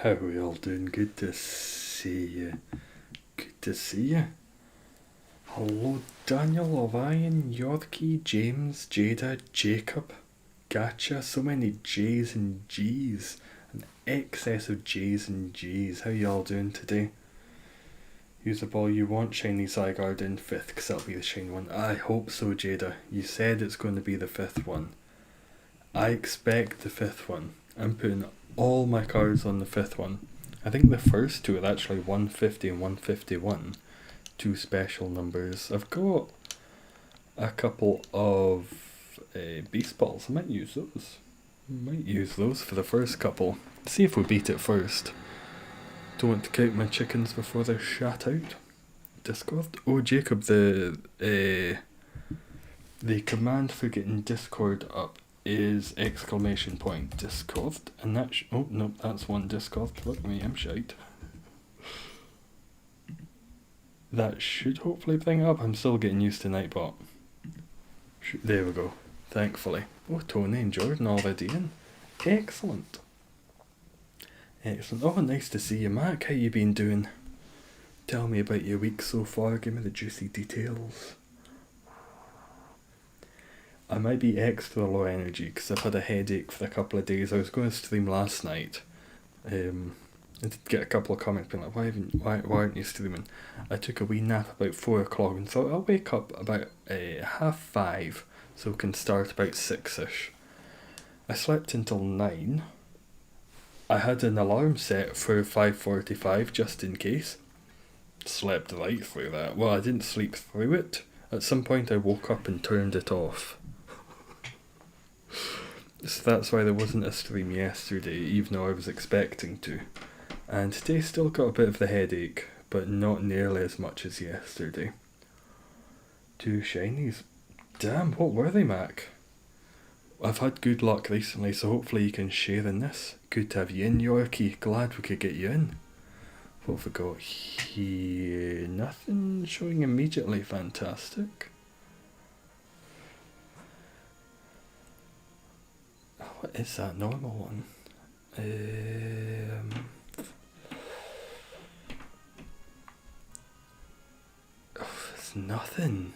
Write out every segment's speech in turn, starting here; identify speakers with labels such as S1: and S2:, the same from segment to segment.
S1: How are we all doing? Good to see you. Good to see you. Hello, Daniel, Orion, Yorkie, James, Jada, Jacob. Gotcha. So many J's and G's. An excess of J's and G's. How you all doing today? Use the ball you want, shiny Zygarde in 5th, because that'll be the shiny one. I hope so, Jada. You said it's going to be the 5th one. I expect the 5th one. I'm putting all my cards on the 5th one. I think the first two are actually 150 and 151. Two special numbers. I've got a couple of beast balls. I might use those for the first couple. See if we beat it first. Don't want to count my chickens before they're shot out. Discord. Oh, Jacob, the command for getting Discord up is ! Discord, and that oh no, that's one Discord. Look at me, I'm shite. That should hopefully bring it up. I'm still getting used to Nightbot. There we go. Thankfully. Oh, Tony and Jordan already in. Excellent. Excellent. Oh, nice to see you, Mac. How you been doing? Tell me about your week so far. Give me the juicy details. I might be extra low energy because I've had a headache for a couple of days. I was going to stream last night. I did get a couple of comments being like, why aren't you streaming? I took a wee nap about 4 o'clock and thought I'll wake up about 5:30 so we can start about 6ish. I slept until 9. I had an alarm set for 5:45 just in case. Slept right through that. Well, I didn't sleep through it. At some point I woke up and turned it off. So that's why there wasn't a stream yesterday, even though I was expecting to. And today still got a bit of the headache, but not nearly as much as yesterday. 2 shinies. Damn, what were they, Mac? I've had good luck recently, so hopefully you can share in this. Good to have you in, Yorkie. Glad we could get you in. What have we got here? Nothing showing immediately. Fantastic. What is that normal one? There's nothing.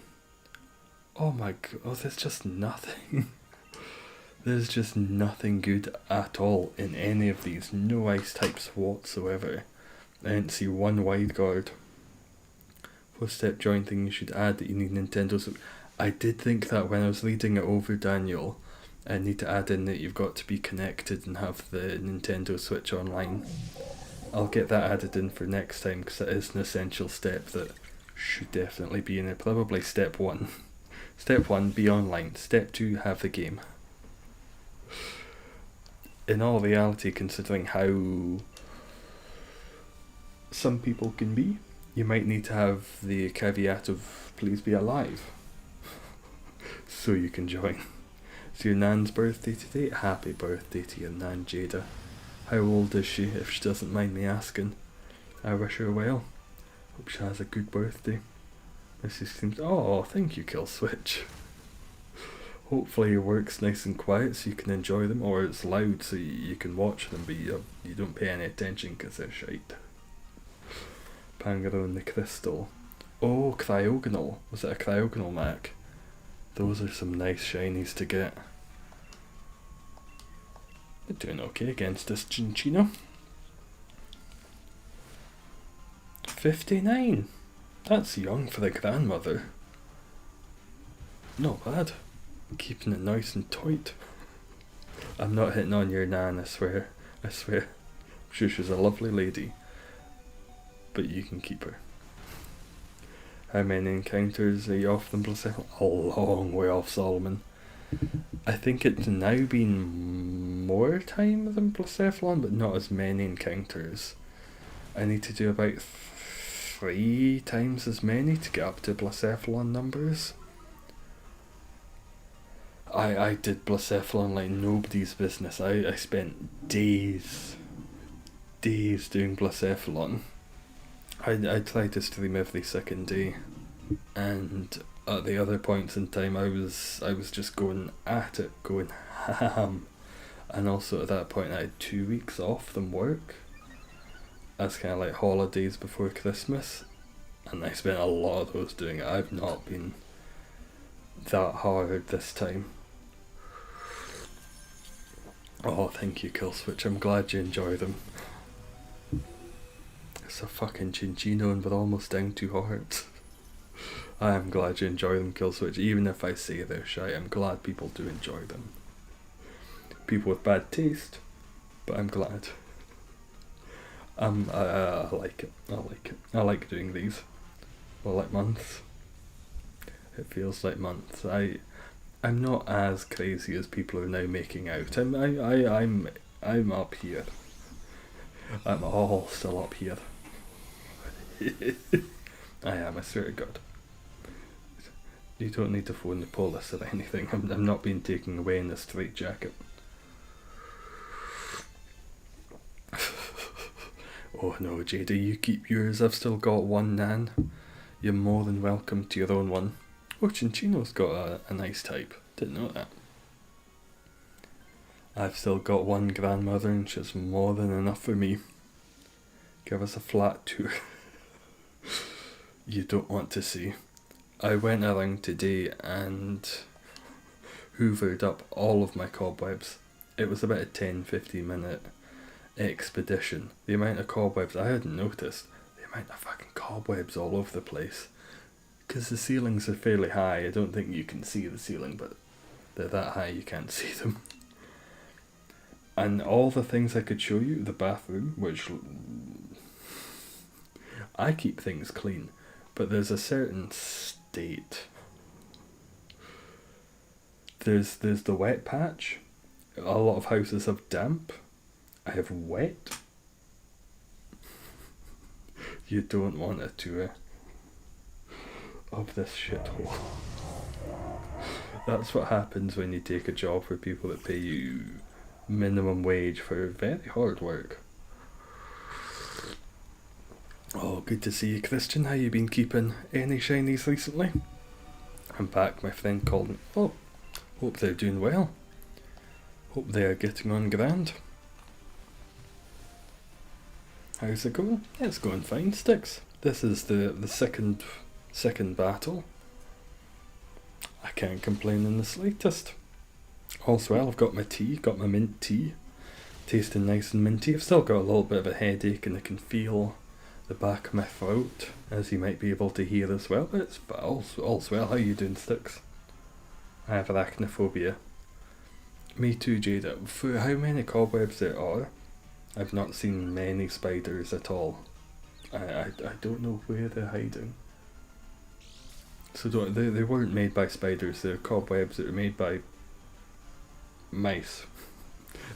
S1: Oh my god, there's just nothing. There's just nothing good at all in any of these. No ice types whatsoever. I didn't see one wide guard. 4-step joint thing you should add that you need Nintendo. I did think that when I was reading it over, Daniel. I need to add in that you've got to be connected and have the Nintendo Switch online. I'll get that added in for next time because that is an essential step that should definitely be in it. Probably step 1. Step 1, be online. Step 2, have the game. In all reality, considering how some people can be, you might need to have the caveat of please be alive so you can join. It's your nan's birthday today. Happy birthday to your nan, Jada. How old is she, if she doesn't mind me asking? I wish her well. Hope she has a good birthday. This seems. Oh, thank you, Kill Switch. Hopefully your work's nice and quiet so you can enjoy them, or it's loud so you can watch them but you don't pay any attention because they're shite. Pangaro and the Crystal. Oh, Cryogonal. Was it a Cryogonal, Mac? Those are some nice shinies to get. They're doing okay against this Chinchino. 59. That's young for the grandmother. Not bad. Keeping it nice and tight. I'm not hitting on your nan, I swear. I swear. I'm sure she's a lovely lady. But you can keep her. How many encounters are you off them, Blacephalon? A long way off, Solomon. I think it's now been more time than Blacephalon, but not as many encounters. I need to do about 3 times as many to get up to Blacephalon numbers. I did Blacephalon like nobody's business. I spent days doing Blacephalon. I tried to stream every second day, and at the other points in time I was just going at it, going ham, and also at that point I had 2 weeks off from work, as kind of like holidays before Christmas, and I spent a lot of those doing it. I've not been that hard this time. Oh, thank you, Killswitch. I'm glad you enjoy them. It's a fucking Chinchino and we're almost down 2 hearts. I am glad you enjoy them, Killswitch. Even if I say they're shy, I'm glad people do enjoy them. People with bad taste, but I'm glad. I like it. I like it. I like doing these. Well, like months. It feels like months. I'm not as crazy as people are now making out. I'm up here. I'm all still up here. I am, I swear to God. You don't need to phone the police or anything. I'm not being taken away in a straitjacket. Oh no, Jada, you keep yours. I've still got one Nan. You're more than welcome to your own one. Oh, Chinchino's got a nice type. Didn't know that. I've still got one grandmother and she's more than enough for me. Give us a flat tour. You don't want to see. I went around today and hoovered up all of my cobwebs. It was about a 10-15 minute expedition. The amount of cobwebs, I hadn't noticed the amount of fucking cobwebs all over the place. Because the ceilings are fairly high. I don't think you can see the ceiling, but they're that high you can't see them. And all the things I could show you, the bathroom, which I keep things clean, but there's a certain state. There's the wet patch. A lot of houses have damp. I have wet. You don't want a tour of this shithole. That's what happens when you take a job for people that pay you minimum wage for very hard work. Oh, good to see you, Christian. How you been keeping? Any shinies recently? I'm back. My friend called me. Oh, hope they're doing well. Hope they're getting on grand. How's it going? Yeah, it's going fine, Sticks. This is the second battle. I can't complain in the slightest. Also, well, I've got my tea, got my mint tea, tasting nice and minty. I've still got a little bit of a headache and I can feel the back of my throat, as you might be able to hear as well, but it's all's well. How you doing, Sticks? I have arachnophobia. Me too, Jada. For how many cobwebs there are, I've not seen many spiders at all. I don't know where they're hiding. So they weren't made by spiders, they're cobwebs that were made by mice.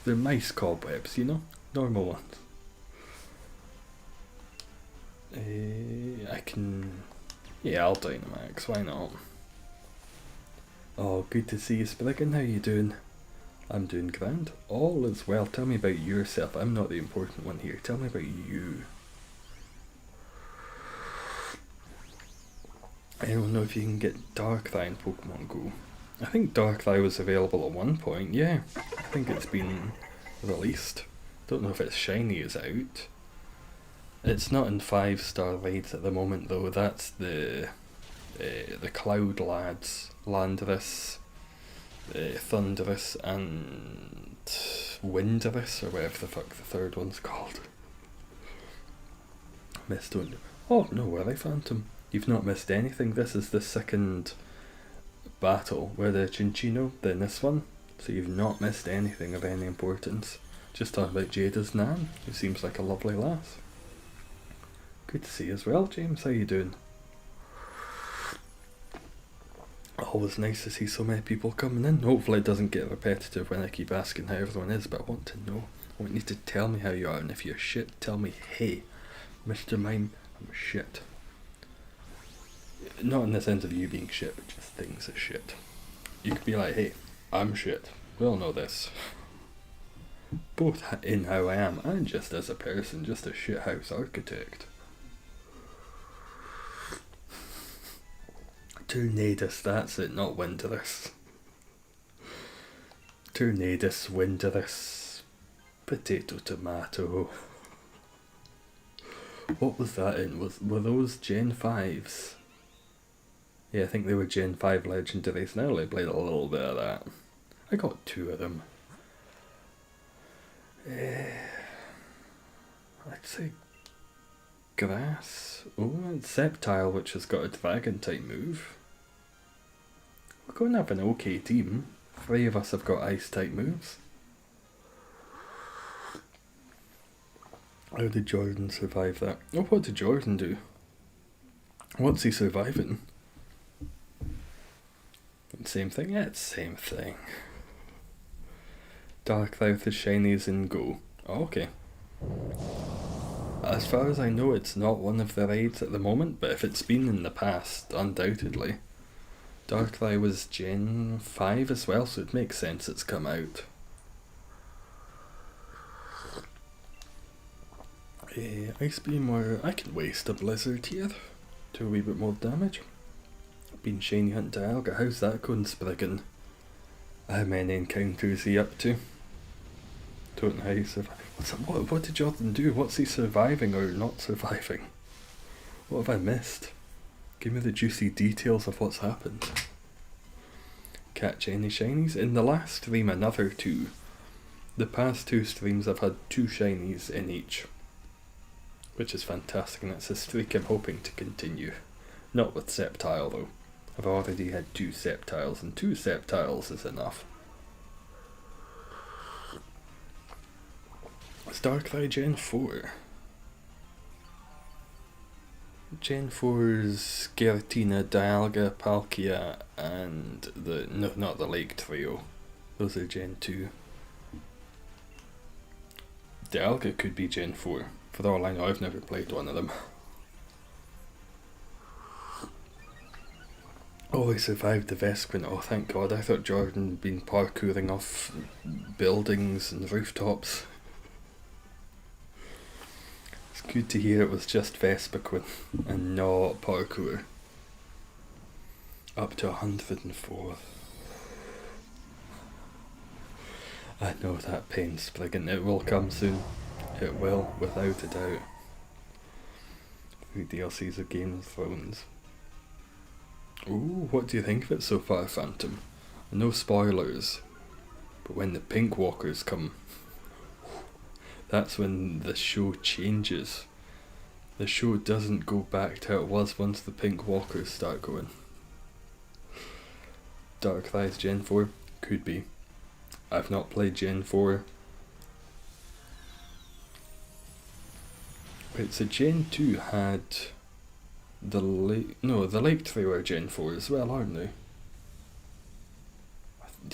S1: They're mice cobwebs, you know? Normal ones. I can... Yeah, I'll Dynamax, why not? Oh, good to see you, Spriggan. How you doing? I'm doing grand. All is well. Tell me about yourself. I'm not the important one here. Tell me about you. I don't know if you can get Darkrai in Pokemon Go. I think Darkrai was available at one point, yeah. I think it's been released. Don't know if its shiny is out. It's not in 5-star raids at the moment though. That's the Cloud Lads, Landorus, Thundurus and Windurus, or whatever the fuck the third one's called. Missed one. Oh no, were they Phantom? You've not missed anything. This is the second battle where the Chinchino, then this one. So you've not missed anything of any importance. Just talking about Jada's Nan, who seems like a lovely lass. Good to see you as well, James. How you doing? Always nice to see so many people coming in. Hopefully it doesn't get repetitive when I keep asking how everyone is, but I want to know. I want you to tell me how you are, and if you're shit, tell me, hey, Mr. Mime, I'm shit. Not in the sense of you being shit, but just things are shit. You could be like, hey, I'm shit. We all know this. Both in how I am and just as a person, just a shithouse architect. Tornadus, that's it, not Windurus. Tornadus, Windurus, potato, tomato. What was that in? Were those Gen 5s? Yeah, I think they were Gen 5 legendaries. I only played a little bit of that. I got 2 of them. I'd say grass. Oh, and Sceptile, which has got a dragon type move. We're going to have an okay team. 3 of us have got ice type moves. How did Jordan survive that? Oh, what did Jordan do? What's he surviving? Same thing? Yeah, it's same thing. Darkmouth is shinies and go. Oh, okay. As far as I know, it's not one of the raids at the moment, but if it's been in the past, undoubtedly. Darkrai was Gen 5 as well, so it makes sense it's come out. Ice Beam, or I can waste a Blizzard here. Do a wee bit more damage. Been shiny hunt Dialga, how's that going, Spriggan? How many encounters is he up to? Don't know how you survive. What did Jordan do? What's he surviving or not surviving? What have I missed? Give me the juicy details of what's happened. Catch any shinies? In the last stream, another 2. The past 2 streams I've had 2 shinies in each. Which is fantastic, and that's a streak I'm hoping to continue. Not with Sceptile though. I've already had 2 Sceptiles, and 2 Sceptiles is enough. It's Darkrai Gen 4. Gen 4's Giratina, Dialga, Palkia, and not the Lake Trio. Those are Gen 2. Dialga could be Gen 4. For all I know, I've never played one of them. Oh, he survived the Vesquin. Oh, thank God. I thought Jordan had been parkouring off buildings and rooftops. It's good to hear it was just Vespiquen and not parkour. Up to 104. I know that pain, Spriggan. It will come soon. It will, without a doubt. The DLCs of Game of Thrones. Ooh, what do you think of it so far, Phantom? No spoilers, but when the Pink Walkers come, that's when the show changes. The show doesn't go back to how it was once the Pink Walkers start going. Darkrai's Gen 4? Could be. I've not played Gen 4. Wait, so Gen 2 had the Lake Trio are Gen 4 as well, aren't they?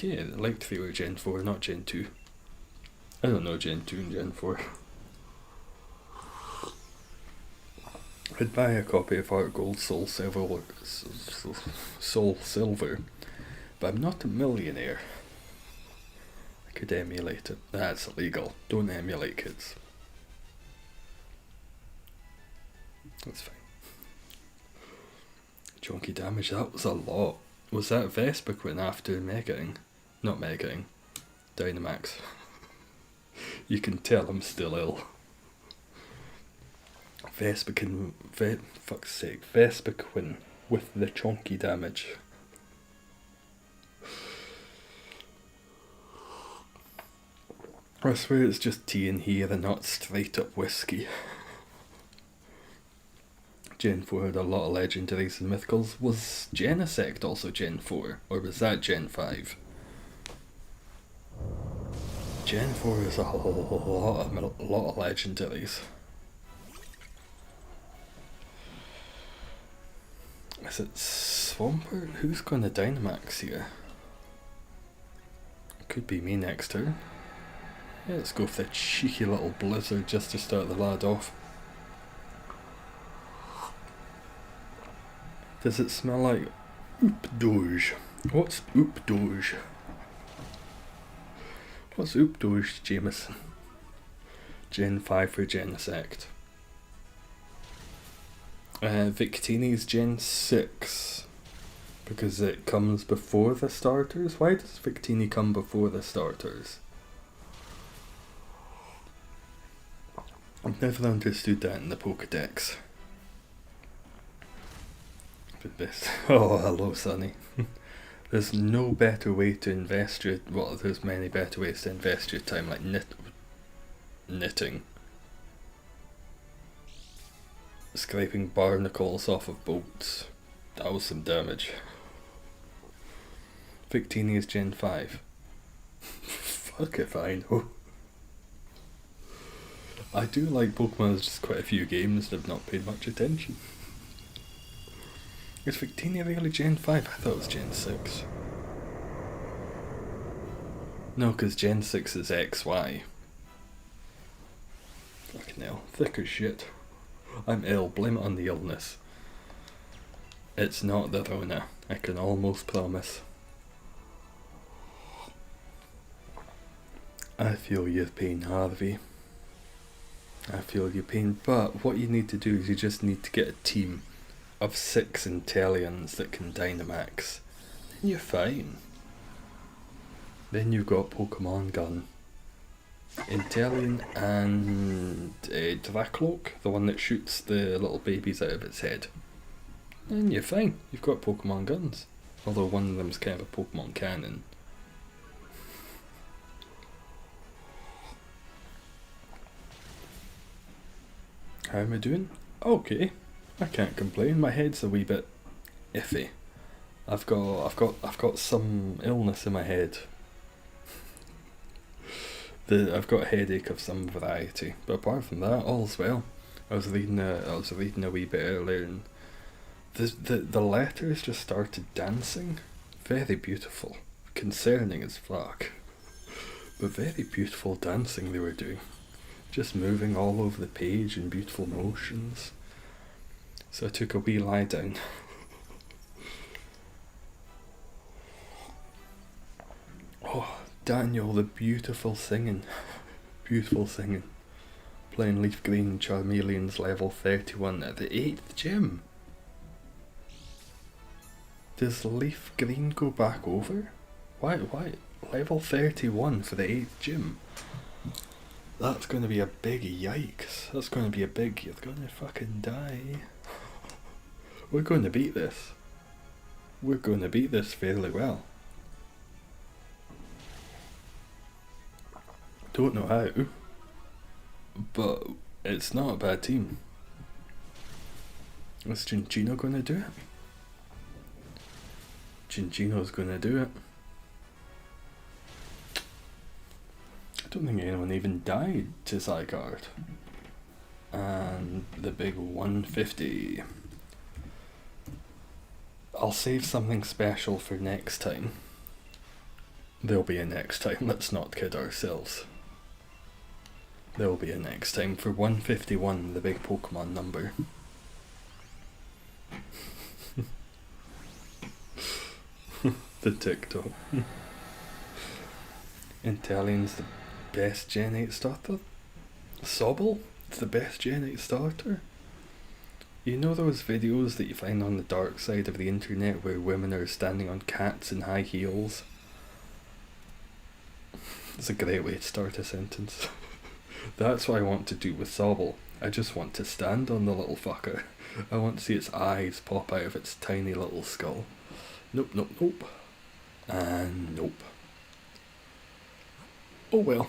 S1: Yeah, the Lake Trio are Gen 4, not Gen 2. I don't know Gen 2 and Gen 4. I'd buy a copy of Heart Gold Soul Silver, but I'm not a millionaire. I could emulate it. That's illegal. Don't emulate, kids. That's fine. Chunky damage, that was a lot. Was that Vespiquen after Megaing? Not Megaing. Dynamax. You can tell I'm still ill. Vespiquen, fuck's sake, Vespiquen with the chunky damage. I swear it's just tea in here and not straight up whiskey. Gen 4 had a lot of legendaries and mythicals. Was Genesect also Gen 4? Or was that Gen 5? Gen 4 is a lot of legendaries. Is it Swampert? Who's going to Dynamax here? Could be me next turn. Yeah, let's go for the cheeky little Blizzard just to start the lad off. Does it smell like Oop Doge? What's Oop Doge? What's Oop Doge, Jameson? Gen 5 for Genesect. Victini's Gen 6. Because it comes before the starters? Why does Victini come before the starters? I've never understood that in the Pokedex. But this. Oh, hello, Sonny. There's no better way to invest your. Well, there's many better ways to invest your time, like knitting, scraping barnacles off of boats. That was some damage. Victinia's Gen 5. Fuck if I know. I do like Pokemon, there's just quite a few games that I've not paid much attention. Is Victinia really Gen 5? I thought it was Gen 6. No, because Gen 6 is XY. Fucking hell, thick as shit. I'm ill, blame it on the illness. It's not the Rona, I can almost promise. I feel your pain, Harvey. I feel your pain, but what you need to do is you just need to get a team of 6 Intellions that can Dynamax. Then you're fine. Then you've got Pokemon Gun. Intellion and Dracloak, the one that shoots the little babies out of its head. And you're fine, you've got Pokemon Guns. Although one of them's kind of a Pokemon Cannon. How am I doing? Okay, I can't complain. My head's a wee bit iffy. I've got some illness in my head. I've got a headache of some variety, but apart from that, all's well. I was reading a wee bit earlier, and the letters just started dancing. Very beautiful, concerning as fuck, but very beautiful dancing they were doing. Just moving all over the page in beautiful motions. So I took a wee lie down. Oh, Daniel, the beautiful singing. Beautiful singing. Playing Leaf Green Charmeleon's level 31 at the 8th gym. Does Leaf Green go back over? Why? Level 31 for the 8th gym? That's going to be a big yikes. That's going to be a big, you're going to fucking die. We're going to beat this. We're going to beat this fairly well. Don't know how, but it's not a bad team. Is Gingino going to do it? Gingino's going to do it. I don't think anyone even died to Zygarde. And the big 150. I'll save something special for next time. There'll be a next time, let's not kid ourselves. There'll be a next time for 151, the big Pokemon number. The TikTok. Intellion's the best Gen 8 starter? Sobble? It's the best Gen 8 starter? You know those videos that you find on the dark side of the internet where women are standing on cats in high heels? It's a great way to start a sentence. That's what I want to do with Sobble. I just want to stand on the little fucker. I want to see its eyes pop out of its tiny little skull. Nope, nope, nope. And nope. Oh well.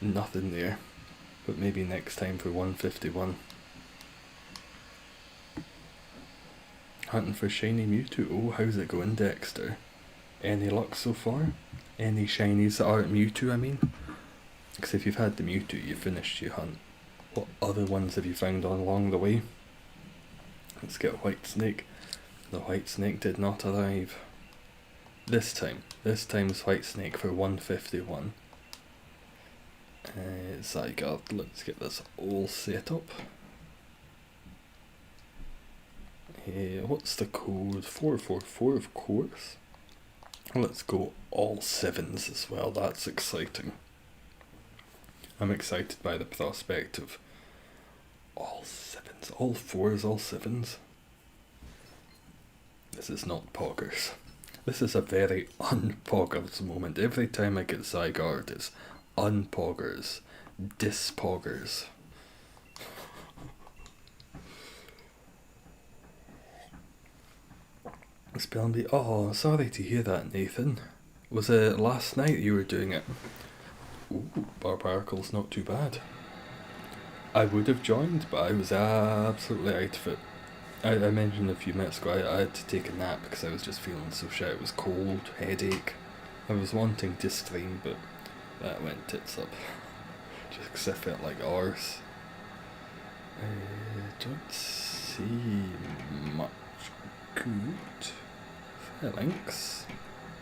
S1: Nothing there. But maybe next time for 151. Hunting for shiny Mewtwo. Oh, how's it going, Dexter? Any luck so far? Any shinies that aren't Mewtwo, I mean? Because if you've had the Mewtwo, you've finished your hunt. What other ones have you found on along the way? Let's get White Snake. The White Snake did not arrive. This time's White Snake for 151. Zygarde, let's get this all set up. What's the code? 444, of course. Let's go all 7s as well, that's exciting. I'm excited by the prospect of all 7s, all 4s, all 7s. This is not poggers. This is a very unpoggers moment. Every time I get Zygarde, it's unpoggers. dispoggers. Spelling bee. Oh, sorry to hear that, Nathan. Was it last night you were doing it? Ooh, Barbaricle's not too bad. I would have joined, but I was absolutely out of it. I mentioned a few minutes ago I had to take a nap because I was just feeling so shit. It was cold, headache. I was wanting to stream, but that went tits up. Just because I felt like ours. I don't see much good. Phalanx.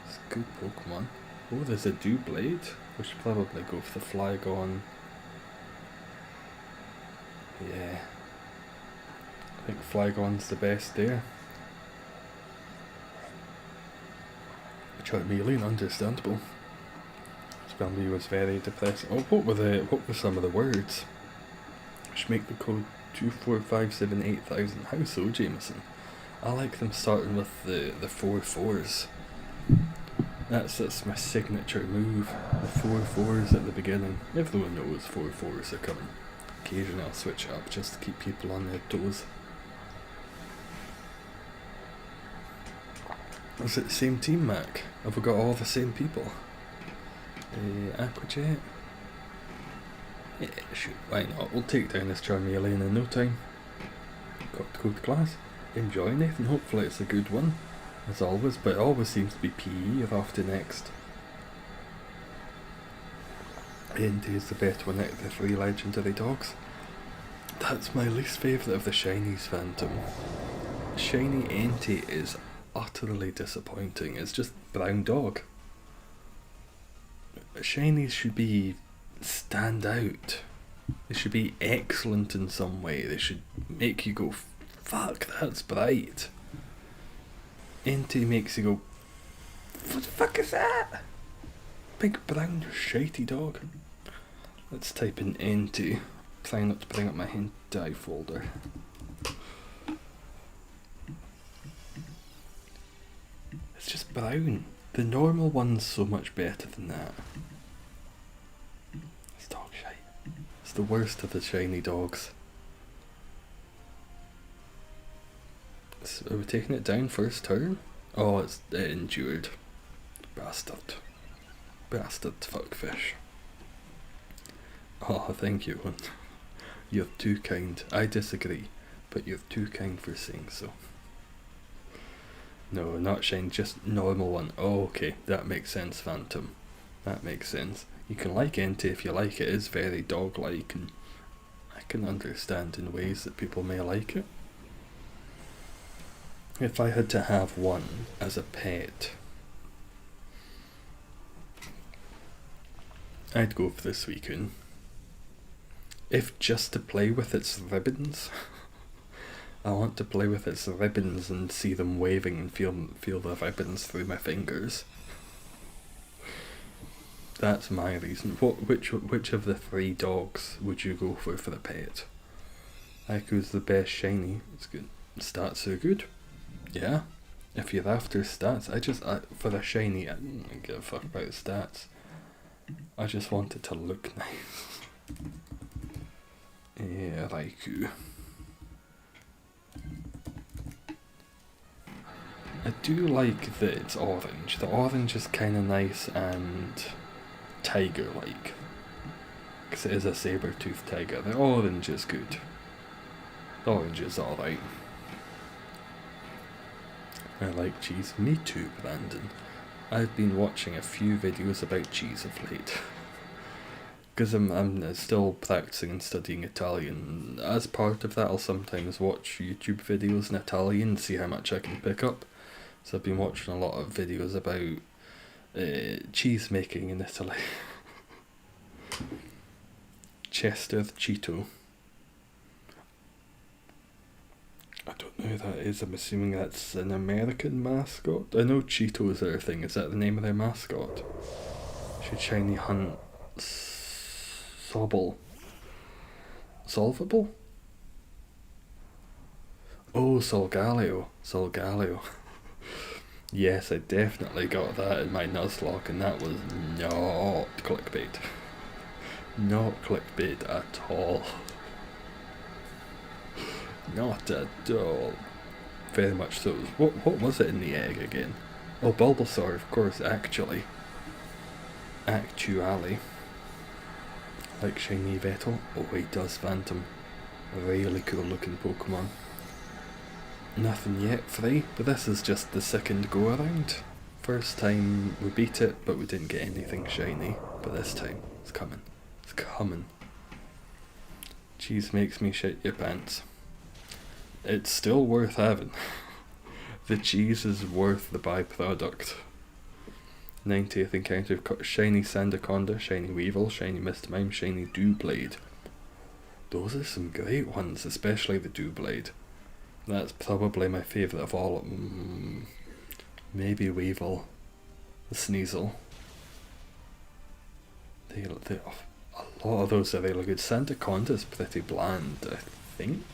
S1: It's a good Pokemon. Oh, there's a Doublade. We should probably go for the Flygon. Yeah. I think Flygon's the best there. Charmeleon, understandable. Spellbee was very depressing. Oh, what were some of the words? I should make the code 24578,000. How so, Jameson? I like them starting with the 4 4s. That's my signature move. The 4 4s at the beginning. Everyone knows 4 4s are coming. Occasionally I'll switch it up just to keep people on their toes. Is it the same team, Mac? Have we got all the same people? Aquajet? Yeah, shoot, why not? We'll take down this Charmeleon in no time. Got to go to class. Enjoy, Nathan. Hopefully it's a good one, as always, but it always seems to be PE you're off to next. Entei is the best one out of the 3 legendary dogs. That's my least favourite of the shinies, Phantom. Shiny Entei is utterly disappointing. It's just brown dog. Shinies should be stand out. They should be excellent in some way. They should make you go, fuck, that's bright. Entei makes you go, what the fuck is that? Big brown shitey dog. Let's type in Entei. Try not to bring up my hentai folder. It's just brown. The normal one's so much better than that. It's dog shite. It's the worst of the shiny dogs. Are we taking it down first turn? Oh, it endured. Bastard. Bastard fuckfish. Oh, thank you. You're too kind. I disagree, but you're too kind for saying so. No, not shine, just normal one. Oh, okay, that makes sense, Phantom. That makes sense. You can like Entei if you like it. It is very dog-like, and I can understand in ways that people may like it. If I had to have one as a pet, I'd go for the Suicune. If just to play with its ribbons, I want to play with its ribbons and see them waving and feel the ribbons through my fingers. That's my reason. Which of the 3 dogs would you go for the pet? Aiku's the best shiny. It's good. Stats are good. Yeah. If you're after stats, for the shiny, I don't give a fuck about the stats. I just want it to look nice. Yeah, Raikou. I do like that it's orange. The orange is kind of nice and tiger-like. Because it is a saber-toothed tiger. The orange is good. The orange is alright. I like cheese. Me too, Brandon. I've been watching a few videos about cheese of late. Because I'm still practicing and studying Italian. As part of that, I'll sometimes watch YouTube videos in Italian and see how much I can pick up. So I've been watching a lot of videos about cheese making in Italy. Chester Cheeto. I don't know who that is. I'm assuming that's an American mascot. I know Cheetos are a thing. Is that the name of their mascot? Should shiny hunt Solvable? Oh, Solgaleo. Yes, I definitely got that in my Nuzlocke, and that was not clickbait. Not clickbait at all. Not at all. Very much so. What was it in the egg again? Oh, Bulbasaur, of course, actually. Actually. Like Shiny Vettel. Oh, he does Phantom. A really cool looking Pokemon. Nothing yet, 3, but this is just the second go around. First time we beat it, but we didn't get anything shiny. But this time, it's coming. It's coming. Cheese makes me shit your pants. It's still worth having. The cheese is worth the byproduct. 90th encounter of shiny Sandaconda, shiny Weevil, shiny Mistmime, shiny Dewblade. Those are some great ones, especially the Dewblade. That's probably my favourite of all. Maybe Weevil. The Sneasel. A lot of those are really good. Sandaconda's pretty bland, I think.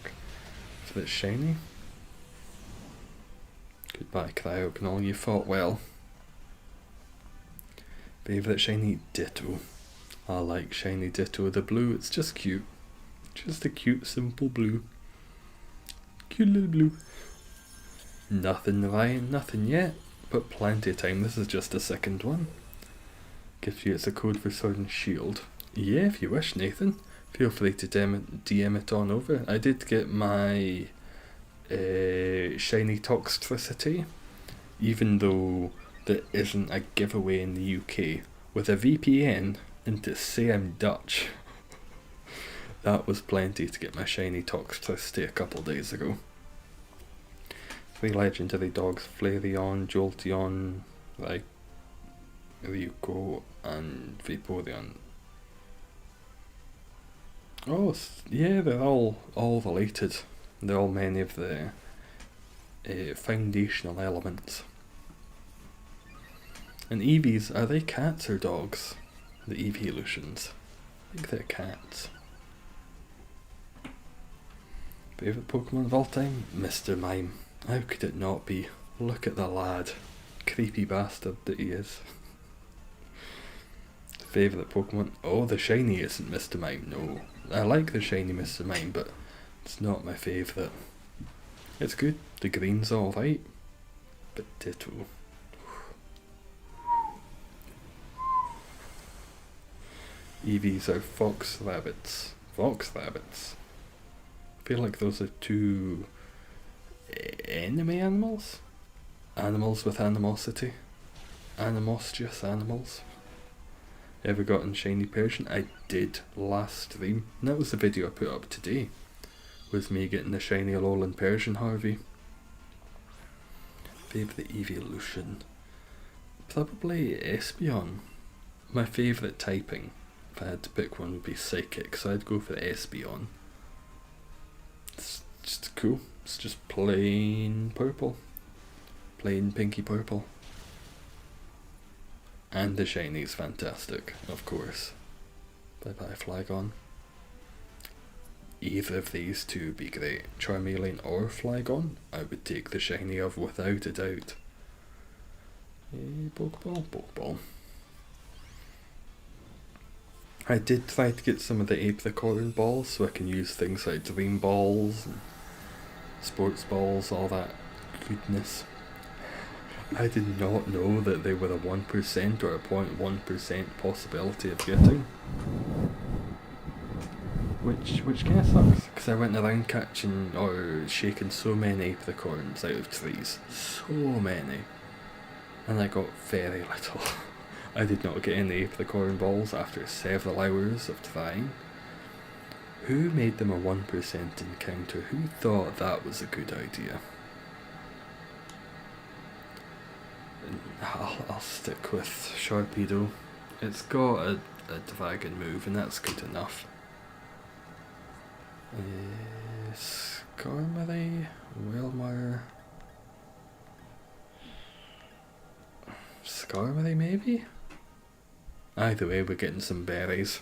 S1: If it's shiny. Goodbye, Cryogonal, you fought well. Favourite shiny Ditto. I like shiny Ditto. The blue, it's just cute. Just a cute, simple blue. Cute little blue. Nothing, Ryan, nothing yet. But plenty of time. This is just a second one. Gives you, it's a code for Sword and Shield. Yeah, if you wish, Nathan. Feel free to DM it on over. I did get my shiny Toxtricity, even though there isn't a giveaway in the UK, with a VPN, and to say I'm Dutch. That was plenty to get my shiny Toxtricity a couple days ago. 3 legendary dogs, Flareon, Jolteon, like Ryuko, and Vaporeon. Oh, yeah, they're all related. They're all many of the foundational elements. And Eevees, are they cats or dogs? The Eeveelutions. I think they're cats. Favourite Pokemon of all time? Mr. Mime. How could it not be? Look at the lad. Creepy bastard that he is. Favourite Pokemon? Oh, the shiny isn't Mr. Mime, no. I like the shiny Mr. Mime, but it's not my favourite. It's good. The green's alright. But Ditto. Eevees are fox rabbits. Fox rabbits. I feel like those are two enemy animals? Animals with animosity. Animositious animals. Ever gotten shiny Persian? I did last stream. And that was the video I put up today. Was me getting the shiny Alolan Persian Harvey. Favourite evolution? Probably Espeon. My favourite typing, if I had to pick one, would be Psychic, so I'd go for Espeon. It's just cool. It's just plain purple. Plain pinky purple. And the shiny's fantastic, of course. Bye bye Flygon. Either of these two would be great. Charmeleon or Flygon, I would take the shiny of without a doubt. Pokeball, Pokeball. I did try to get some of the Apricorn balls so I can use things like Dream Balls and Sports Balls, all that goodness. I did not know that they were a 1% or a 0.1% possibility of getting. Which kind of sucks, because I went around catching or shaking so many Apricorns out of trees. So many. And I got very little. I did not get any Apricorn balls after several hours of trying. Who made them a 1% encounter? Who thought that was a good idea? I'll stick with Sharpedo. It's got a dragon move and that's good enough. Skarmory, Wilmar. Skarmory maybe? Either way, we're getting some berries.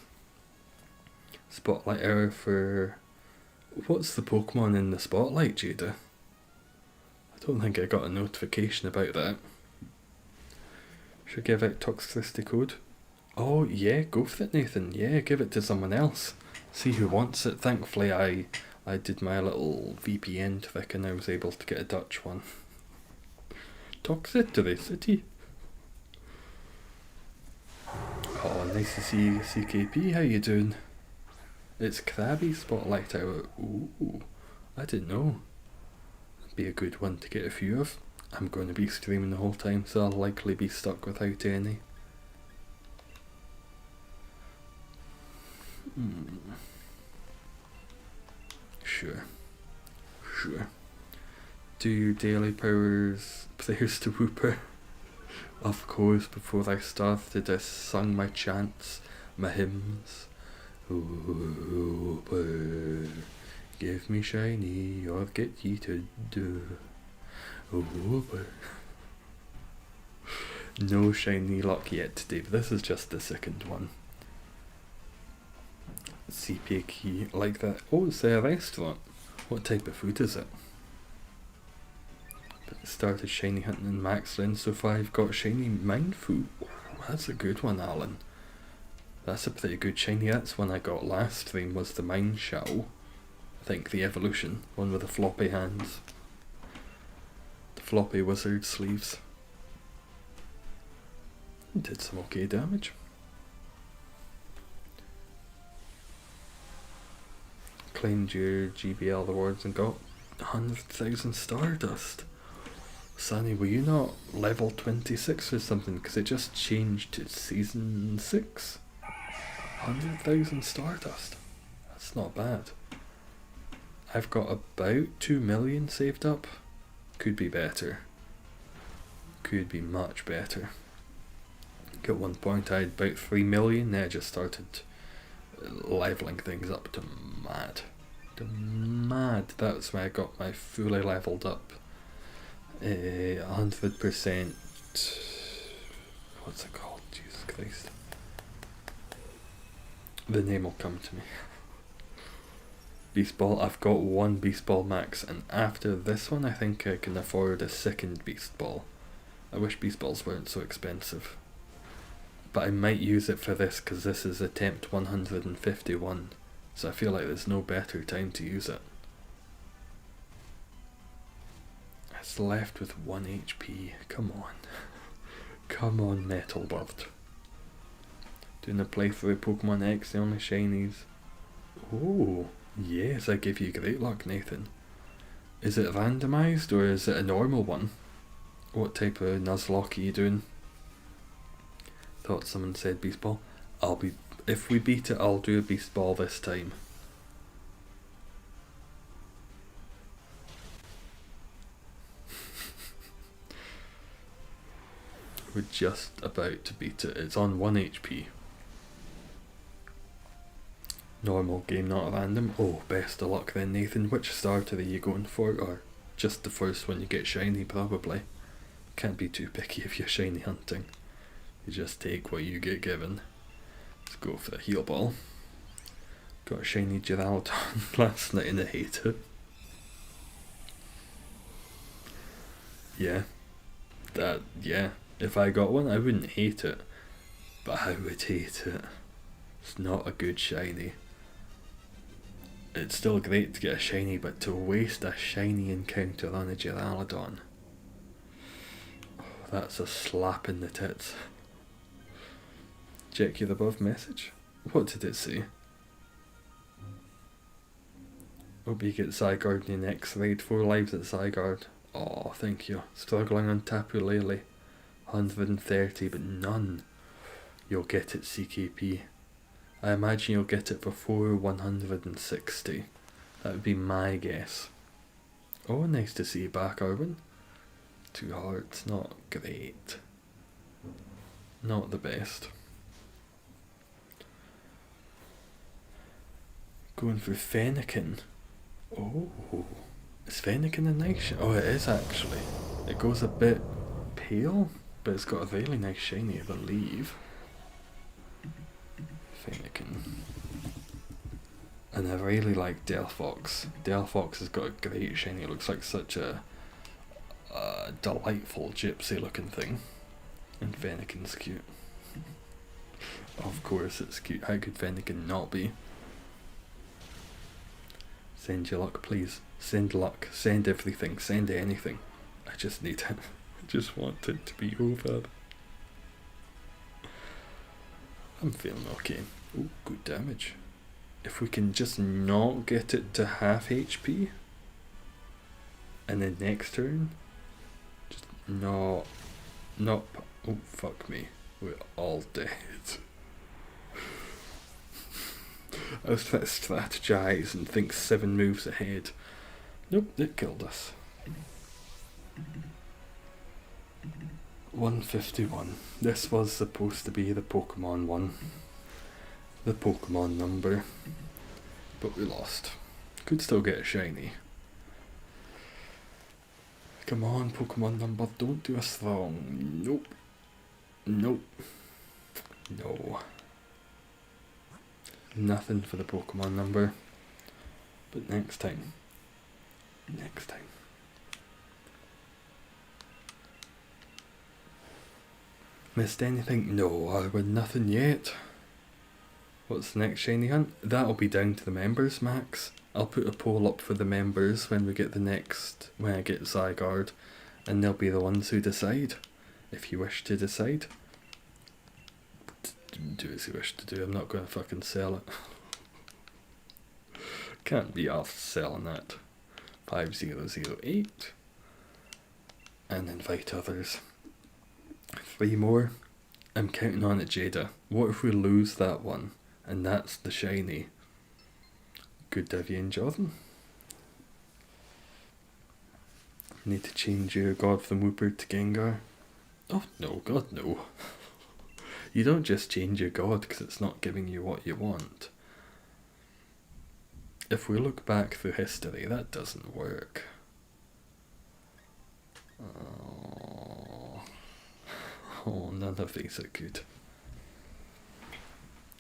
S1: Spotlight error for... What's the Pokemon in the spotlight, Jada? I don't think I got a notification about that. Should give out Toxicity code. Oh, yeah, go for it, Nathan. Yeah, give it to someone else. See who wants it. Thankfully, I did my little VPN trick and I was able to get a Dutch one. Toxicity. Oh, nice to see you, CKP. How you doing? It's Krabby Spotlight Hour. Ooh, I didn't know. That'd be a good one to get a few of. I'm going to be streaming the whole time, so I'll likely be stuck without any. Sure. Do your daily prayers to Whooper. Of course, before I started, I sung my chants, my hymns. Whooper, give me shiny or get ye to do. Whooper. No shiny luck yet, Dave. This is just the second one. CP key like that. Oh, it's a restaurant. What type of food is it? Started shiny hunting in Max Lane, so far I've got shiny mine food. That's a good one, Alan. That's a pretty good shiny. That's one I got last stream, was the mine shell. I think the evolution, one with the floppy hands. The floppy wizard sleeves. Did some okay damage. Claimed your GBL awards and got 100,000 Stardust. Sunny, were you not level 26 or something? Because it just changed to season 6. 100,000 Stardust. That's not bad. I've got about 2 million saved up. Could be better. Could be much better. At one point I had about 3 million, then I just started leveling things up to mad. That's why I got my fully leveled up 100%. What's it called? Jesus Christ. The name will come to me. Beast Ball. I've got one Beast Ball max, and after this one I think I can afford a second Beast Ball. I wish Beast Balls weren't so expensive. But I might use it for this because this is attempt 151, so I feel like there's no better time to use it. It's left with 1 HP. Come on. Come on, Metal Bird. Doing a playthrough of Pokemon X, the only shinies. Oh, yes, I give you great luck, Nathan. Is it randomised or is it a normal one? What type of Nuzlocke are you doing? Thought someone said Beast Ball. If we beat it, I'll do a Beast Ball this time. We're just about to beat it. It's on 1 HP. Normal game, not random. Oh, best of luck then, Nathan. Which starter are you going for? Or just the first one you get shiny, probably. Can't be too picky if you're shiny hunting. You just take what you get given. Let's go for the heal ball. Got a shiny Geraldton last night and I hate it. Yeah. Yeah. If I got one, I wouldn't hate it. But I would hate it. It's not a good shiny. It's still great to get a shiny, but to waste a shiny encounter on a Geraldton. Oh, that's a slap in the tits. Check your above message. What did it say? Hope you get Zygarde in your next raid. 4 lives at Zygarde. Oh, thank you. Struggling on Tapu Lele. 130, but none. You'll get it, CKP. I imagine you'll get it before 160. That would be my guess. Oh, nice to see you back, Arwen. 2 hearts, not great. Not the best. Going for Fennekin. Oh, is Fennekin a nice shiny? Oh, it is actually. It goes a bit pale, but it's got a really nice shiny, I believe. Fennekin. And I really like Delphox. Delphox has got a great shiny. It looks like such a delightful gypsy looking thing. And Fennekin's cute. Of course it's cute. How could Fennekin not be? Send your luck, please. Send luck. Send everything. Send anything. I just need it. I just want it to be over. I'm feeling okay. Oh, good damage. If we can just not get it to half HP, and then next turn, just not. Oh, fuck me. We're all dead. I was trying to strategize and think 7 moves ahead. Nope, it killed us. 151. This was supposed to be the Pokemon one. The Pokemon number. But we lost. Could still get a shiny. Come on, Pokemon number, don't do us wrong. Nope. Nope. No. Nothing for the Pokemon number. But next time. Next time. Missed anything? No, we're nothing yet. What's the next shiny hunt? That'll be down to the members, Max. I'll put a poll up for the members when we get when I get Zygarde, and they'll be the ones who decide. If you wish to decide, do as you wish to do. I'm not going to fucking sell it. Can't be off selling that. 5008. And invite others. 3 more. I'm counting on it, Jada. What if we lose that one? And that's the shiny. Good Divvy and Jordan. Need to change your God from Wooper to Gengar. Oh no, God no. You don't just change your God because it's not giving you what you want. If we look back through history, that doesn't work. Oh, none of these are good.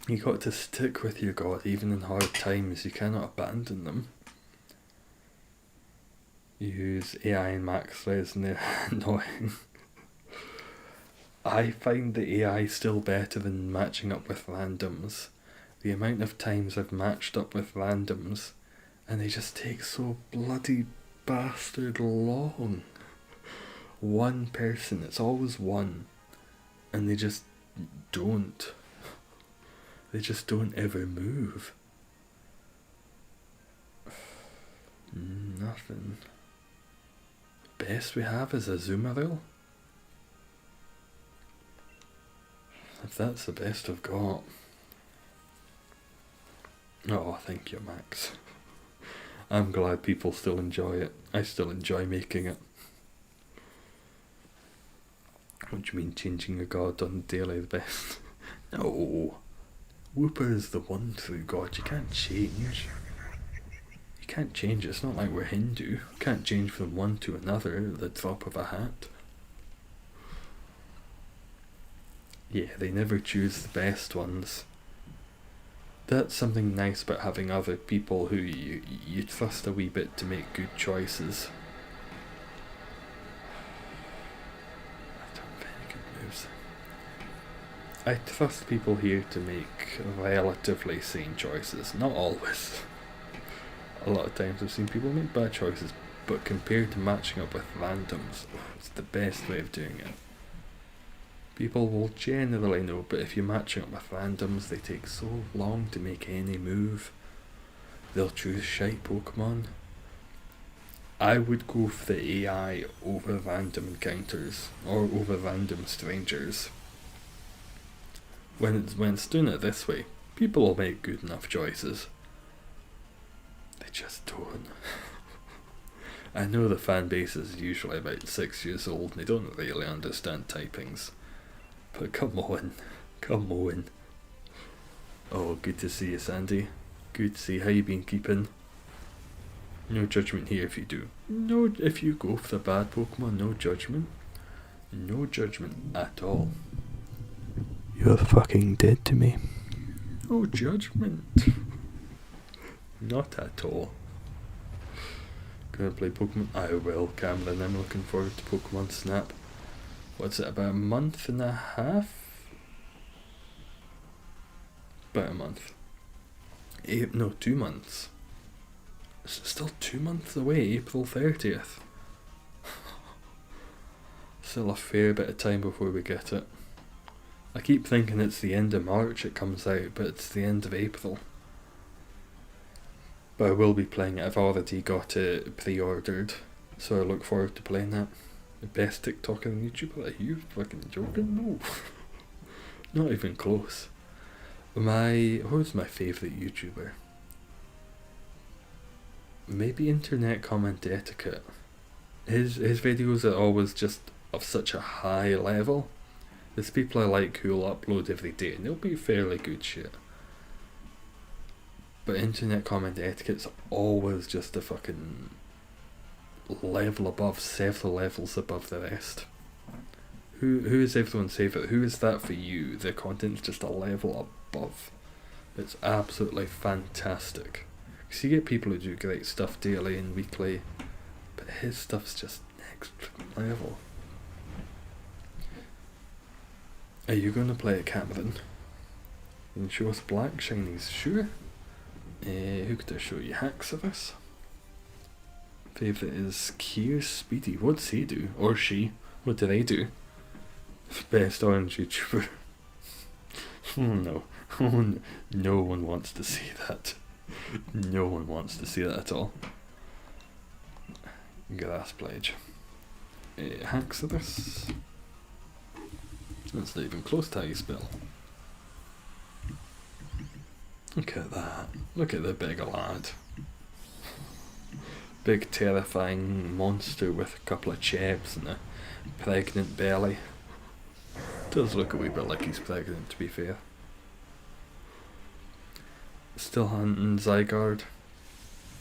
S1: You got to stick with your God even in hard times. You cannot abandon them. Use AI and Max Res and they're annoying. I find the AI still better than matching up with randoms. The amount of times I've matched up with randoms and they just take so bloody bastard long. One person, it's always one. And they just don't. They just don't ever move. Nothing. Best we have is a Azumarill. If that's the best I've got. Oh, thank you, Max. I'm glad people still enjoy it. I still enjoy making it. What do you mean changing your God on daily the best? No. Wooper is the one true God. You can't change. You can't change. It's not like we're Hindu. You can't change from one to another at the drop of a hat. Yeah, they never choose the best ones. That's something nice about having other people who you trust a wee bit to make good choices. I don't have any good moves. I trust people here to make relatively sane choices. Not always. A lot of times I've seen people make bad choices, but compared to matching up with randoms, it's the best way of doing it. People will generally know, but if you're matching up with randoms, they take so long to make any move. They'll choose shite Pokemon. I would go for the AI over random encounters, or over random strangers. When it's doing it this way, people will make good enough choices. They just don't. I know the fan base is usually about 6 years old and they don't really understand typings. But come on. Oh, good to see you, Sandy. Good to see how you been keeping. No judgment here if you do. No, if you go for the bad Pokemon, no judgment. No judgment at all. You're fucking dead to me. No judgment. Not at all. Gonna play Pokemon? I will, Cameron. I'm looking forward to Pokemon Snap. What's it, about a month and a half? About a month. 2 months. It's still 2 months away, April 30th. Still a fair bit of time before we get it. I keep thinking it's the end of March it comes out, but it's the end of April. But I will be playing it. I've already got it pre-ordered, so I look forward to playing that. The best TikToker and YouTuber? Are you fucking joking? No. Not even close. Who's my favourite YouTuber? Maybe Internet Comment Etiquette. His videos are always just of such a high level. There's people I like who'll upload every day and they'll be fairly good shit. But Internet Comment Etiquette's always just a fucking level above, several levels above the rest. Who is everyone's favourite? Who is that for you? Their content's just a level above. It's absolutely fantastic. Because you get people who do great stuff daily and weekly, but his stuff's just next level. Are you going to play it, Cameron? You can show us black shinies, sure. Who could I show you? Hacks of us. Favourite is Kier Speedy. What's he do? Or she? What do they do? Best orange YouTuber. Oh no. Oh, no one wants to see that. No one wants to see that at all. Grass Pledge. Hacks of this. That's not even close to how you spell. Look at that. Look at the big lad. Big terrifying monster with a couple of chebs and a pregnant belly. Does look a wee bit like he's pregnant, to be fair. Still hunting Zygarde?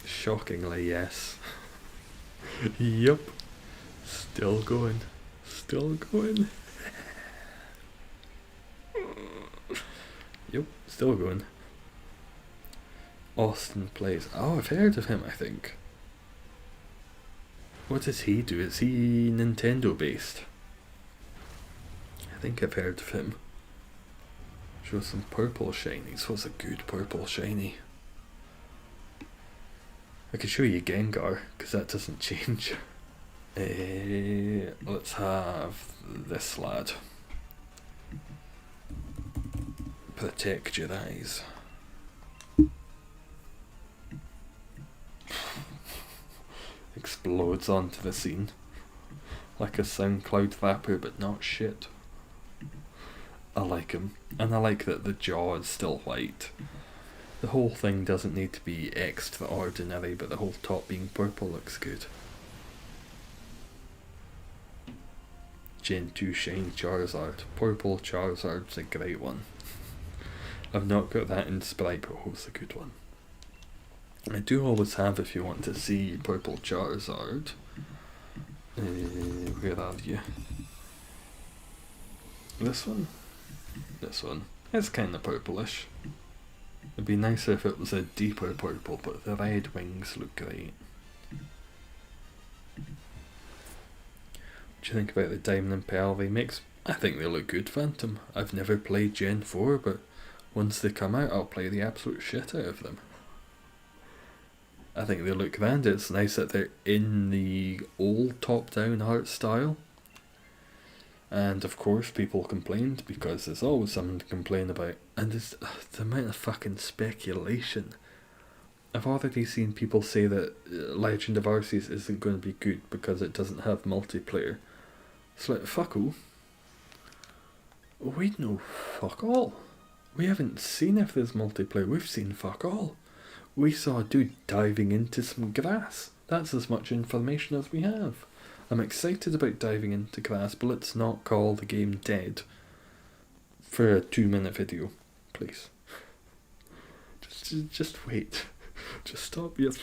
S1: Shockingly, yes. Yup. Still going. Still going. Yup, still going. Austin Plays. Oh, I've heard of him, I think. What does he do? Is he Nintendo based? I think I've heard of him. Show some purple shinies. What's a good purple shiny? I could show you Gengar, because that doesn't change. Let's have this lad. Protect your eyes. Explodes onto the scene. Like a SoundCloud vapor, but not shit. I like him. And I like that the jaw is still white. The whole thing doesn't need to be extraordinary, but the whole top being purple looks good. Gen 2 Shine Charizard. Purple Charizard's a great one. I've not got that in Sprite, but what's a good one? I do always have if you want to see Purple Charizard. Where are you? This one? This one. It's kind of purplish. It'd be nicer if it was a deeper purple, but the red wings look great. What do you think about the Diamond and Pearl remakes? I think they look good, Phantom. I've never played Gen 4, but once they come out, I'll play the absolute shit out of them. I think they look grand. It's nice that they're in the old top-down art style. And of course people complained, because there's always something to complain about. And there's the amount of fucking speculation. I've already seen people say that Legend of Arceus isn't going to be good because it doesn't have multiplayer. It's like, fuck all. We know fuck all. We haven't seen if there's multiplayer. We've seen fuck all. We saw a dude diving into some grass. That's as much information as we have. I'm excited about diving into grass, but let's not call the game dead for a 2-minute video, please. Just wait. Just stop your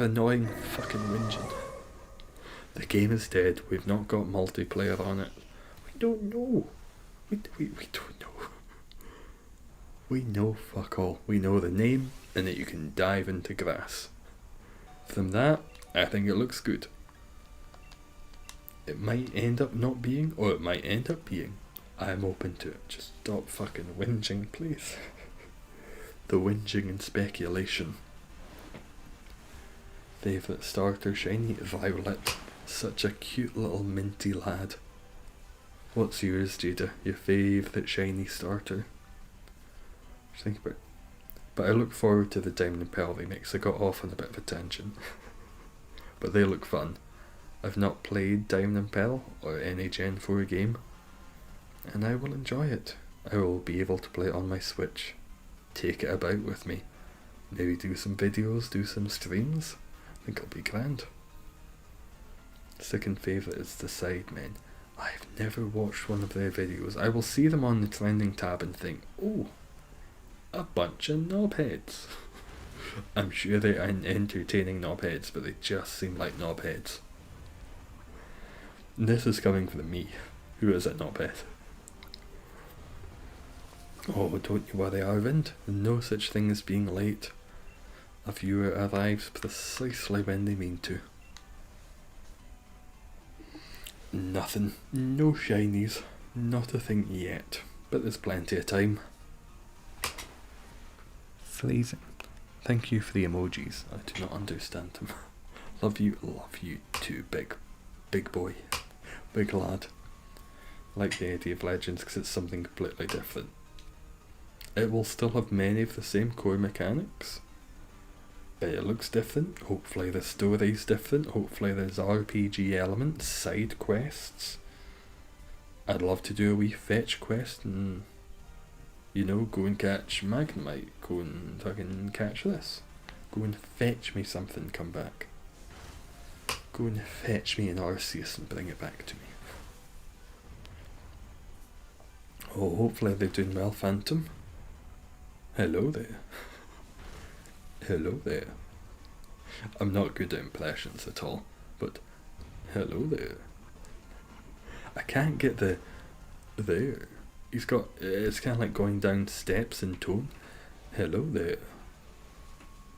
S1: annoying fucking whinging. The game is dead. We've not got multiplayer on it. We don't know. We don't know. We know fuck all. We know the name and that you can dive into grass. From that, I think it looks good. It might end up not being, or it might end up being. I'm open to it. Just stop fucking whinging, please. The whinging and speculation. Favourite starter shiny? Violet. Such a cute little minty lad. What's yours, Jada? Your favourite shiny starter? Just think about it. But I look forward to the Diamond and Pearl remakes. I got off on a bit of a tangent. But they look fun. I've not played Diamond and Pearl or any Gen 4 game, and I will enjoy it. I will be able to play it on my Switch. Take it about with me. Maybe do some videos, do some streams. I think it'll be grand. Second favourite is the Sidemen. I've never watched one of their videos. I will see them on the trending tab and think, oh, a bunch of knobheads. I'm sure they are entertaining knobheads, but they just seem like knobheads. This is coming from me, who is a knobhead. Oh, don't you worry, Arvind. No such thing as being late. A viewer arrives precisely when they mean to. Nothing. No shinies. Not a thing yet. But there's plenty of time. Freezing. Thank you for the emojis. I do not understand them. Love you too, big boy. Big lad. I like the idea of Legends because it's something completely different. It will still have many of the same core mechanics, but it looks different. Hopefully the story's different. Hopefully there's RPG elements, side quests. I'd love to do a wee fetch quest and, you know, go and catch Magnemite. Go and fucking catch this. Go and fetch me something, come back. Go and fetch me an Arceus and bring it back to me. Oh, hopefully they're doing well, Phantom. Hello there. Hello there. I'm not good at impressions at all, but hello there. I can't get the there. He's got, it's kind of like going down steps in tone. Hello there.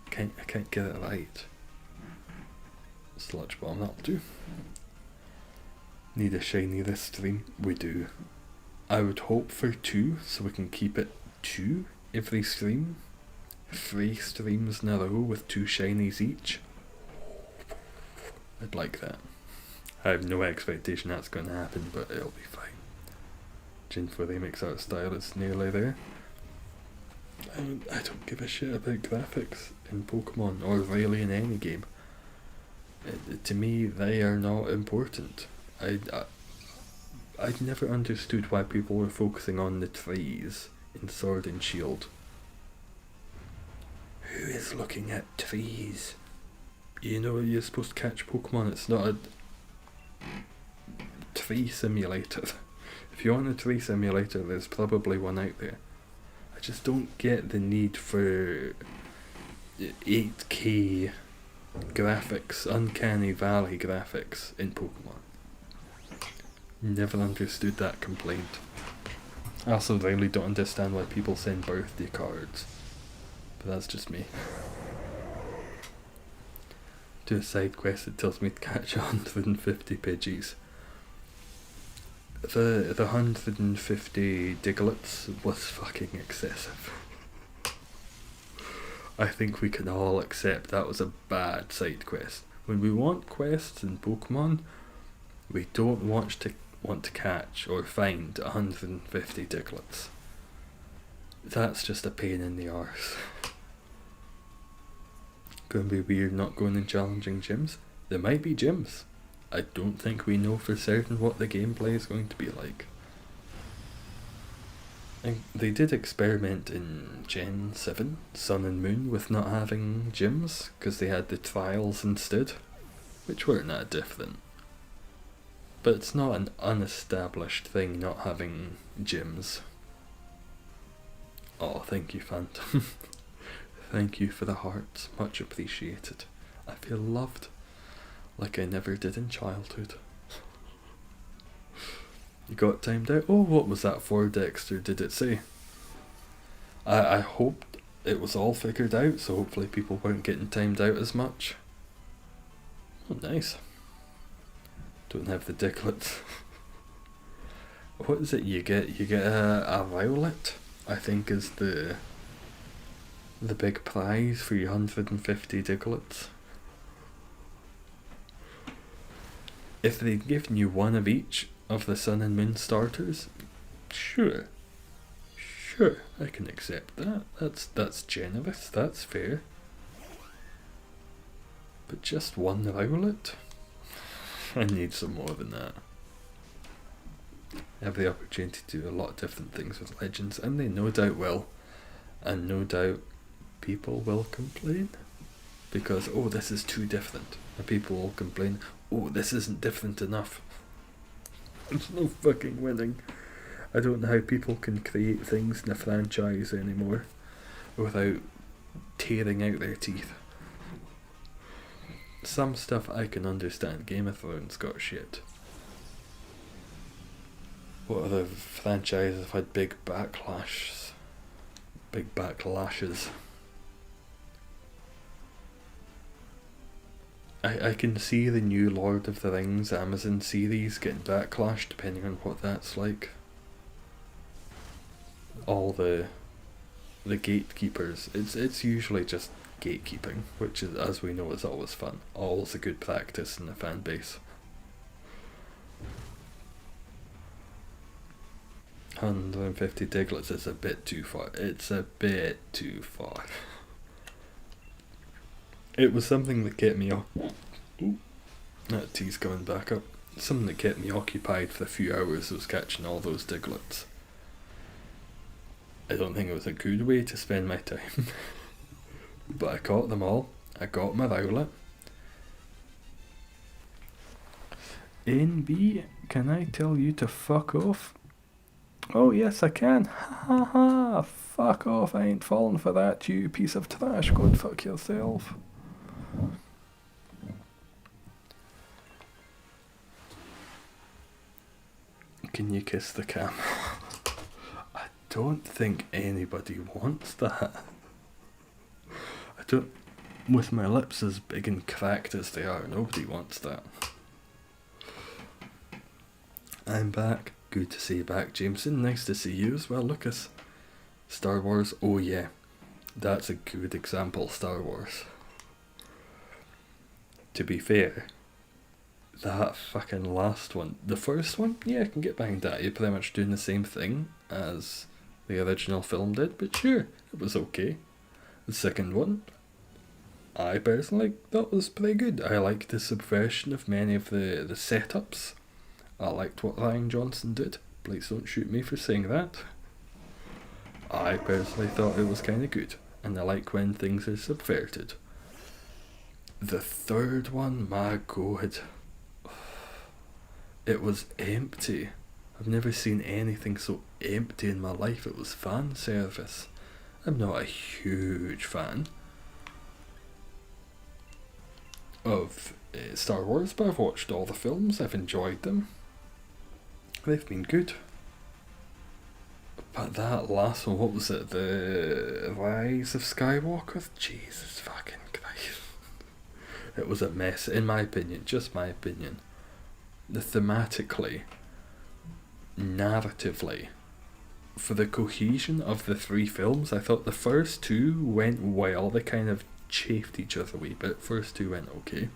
S1: I can't get it right. Sludge bomb, that'll do. Need a shiny this stream? We do. I would hope for 2, so we can keep it 2 every stream. 3 streams in a row with 2 shinies each. I'd like that. I have no expectation that's going to happen, but it'll be fine. Gen 4 Remix art style is nearly there. I don't give a shit about graphics in Pokemon, or really in any game. To me, they are not important. I'd never understood why people were focusing on the trees in Sword and Shield. Who is looking at trees? You know, you're supposed to catch Pokemon, it's not a tree simulator. If you want a tree simulator, there's probably one out there. I just don't get the need for 8K graphics, uncanny valley graphics in Pokemon. Never understood that complaint. I also really don't understand why people send birthday cards, but that's just me. Do a side quest that tells me to catch 150 Pidgeys. The 150 Digletts was fucking excessive. I think we can all accept that was a bad side quest. When we want quests in Pokemon, we don't want to catch or find 150 Digletts. That's just a pain in the arse. Gonna be weird not going and challenging gyms. There might be gyms. I don't think we know for certain what the gameplay is going to be like. And they did experiment in Gen 7, Sun and Moon, with not having gyms, because they had the trials instead, which weren't that different. But it's not an unestablished thing not having gyms. Oh, thank you, Phantom. Thank you for the hearts, much appreciated. I feel loved, like I never did in childhood. You got timed out? Oh, what was that for, Dexter? Did it say? I hoped it was all figured out, so hopefully people weren't getting timed out as much. Oh, nice. Don't have the Dicklets. what is it you get? You get a violet, I think is the big prize for your 150 Diglets. If they'd given you one of each of the Sun and Moon starters, sure, I can accept that. That's generous, that's fair. But just one violet? I need some more than that. I have the opportunity to do a lot of different things with Legends, and they no doubt will. And no doubt people will complain. Because, oh, this is too different. And people will complain, oh, this isn't different enough. There's no fucking winning. I don't know how people can create things in a franchise anymore without tearing out their teeth. Some stuff I can understand. Game of Thrones got shit. What other franchises have had big backlashes? Big backlashes. I can see the new Lord of the Rings Amazon series getting backlash depending on what that's like. All the gatekeepers, it's usually just gatekeeping, which is, as we know, is always fun. Always a good practice in the fan base. 150 Diglets is a bit too far. It's a bit too far. It was something that kept me that tea's coming back up. Something that kept me occupied for a few hours was catching all those Diglets. I don't think it was a good way to spend my time. But I caught them all. I got my violet. NB, can I tell you to fuck off? Oh yes I can. Ha ha ha. Fuck off, I ain't falling for that, you piece of trash. Go and fuck yourself. Can you kiss the cam? I don't think anybody wants that. I don't. With my lips as big and cracked as they are, nobody wants that. I'm back. Good to see you back, Jameson. Nice to see you as well, Lucas. Star Wars. Oh yeah, that's a good example. Star Wars. To be fair, that fucking last one, the first one, yeah, I can get behind that. You're pretty much doing the same thing as the original film did, but sure, it was okay. The second one, I personally thought was pretty good. I liked the subversion of many of the setups. I liked what Ryan Johnson did. Please don't shoot me for saying that. I personally thought it was kind of good, and I like when things are subverted. The third one, my god, it was empty. I've never seen anything so empty in my life. It was fan service. I'm not a huge fan of Star Wars, but I've watched all the films. I've enjoyed them. They've been good. But that last one, what was it? The Rise of Skywalker? Jesus fucking Christ. It was a mess, in my opinion, just my opinion. Thematically, narratively, for the cohesion of the three films, I thought the first two went well. They kind of chafed each other a wee bit. First two went okay.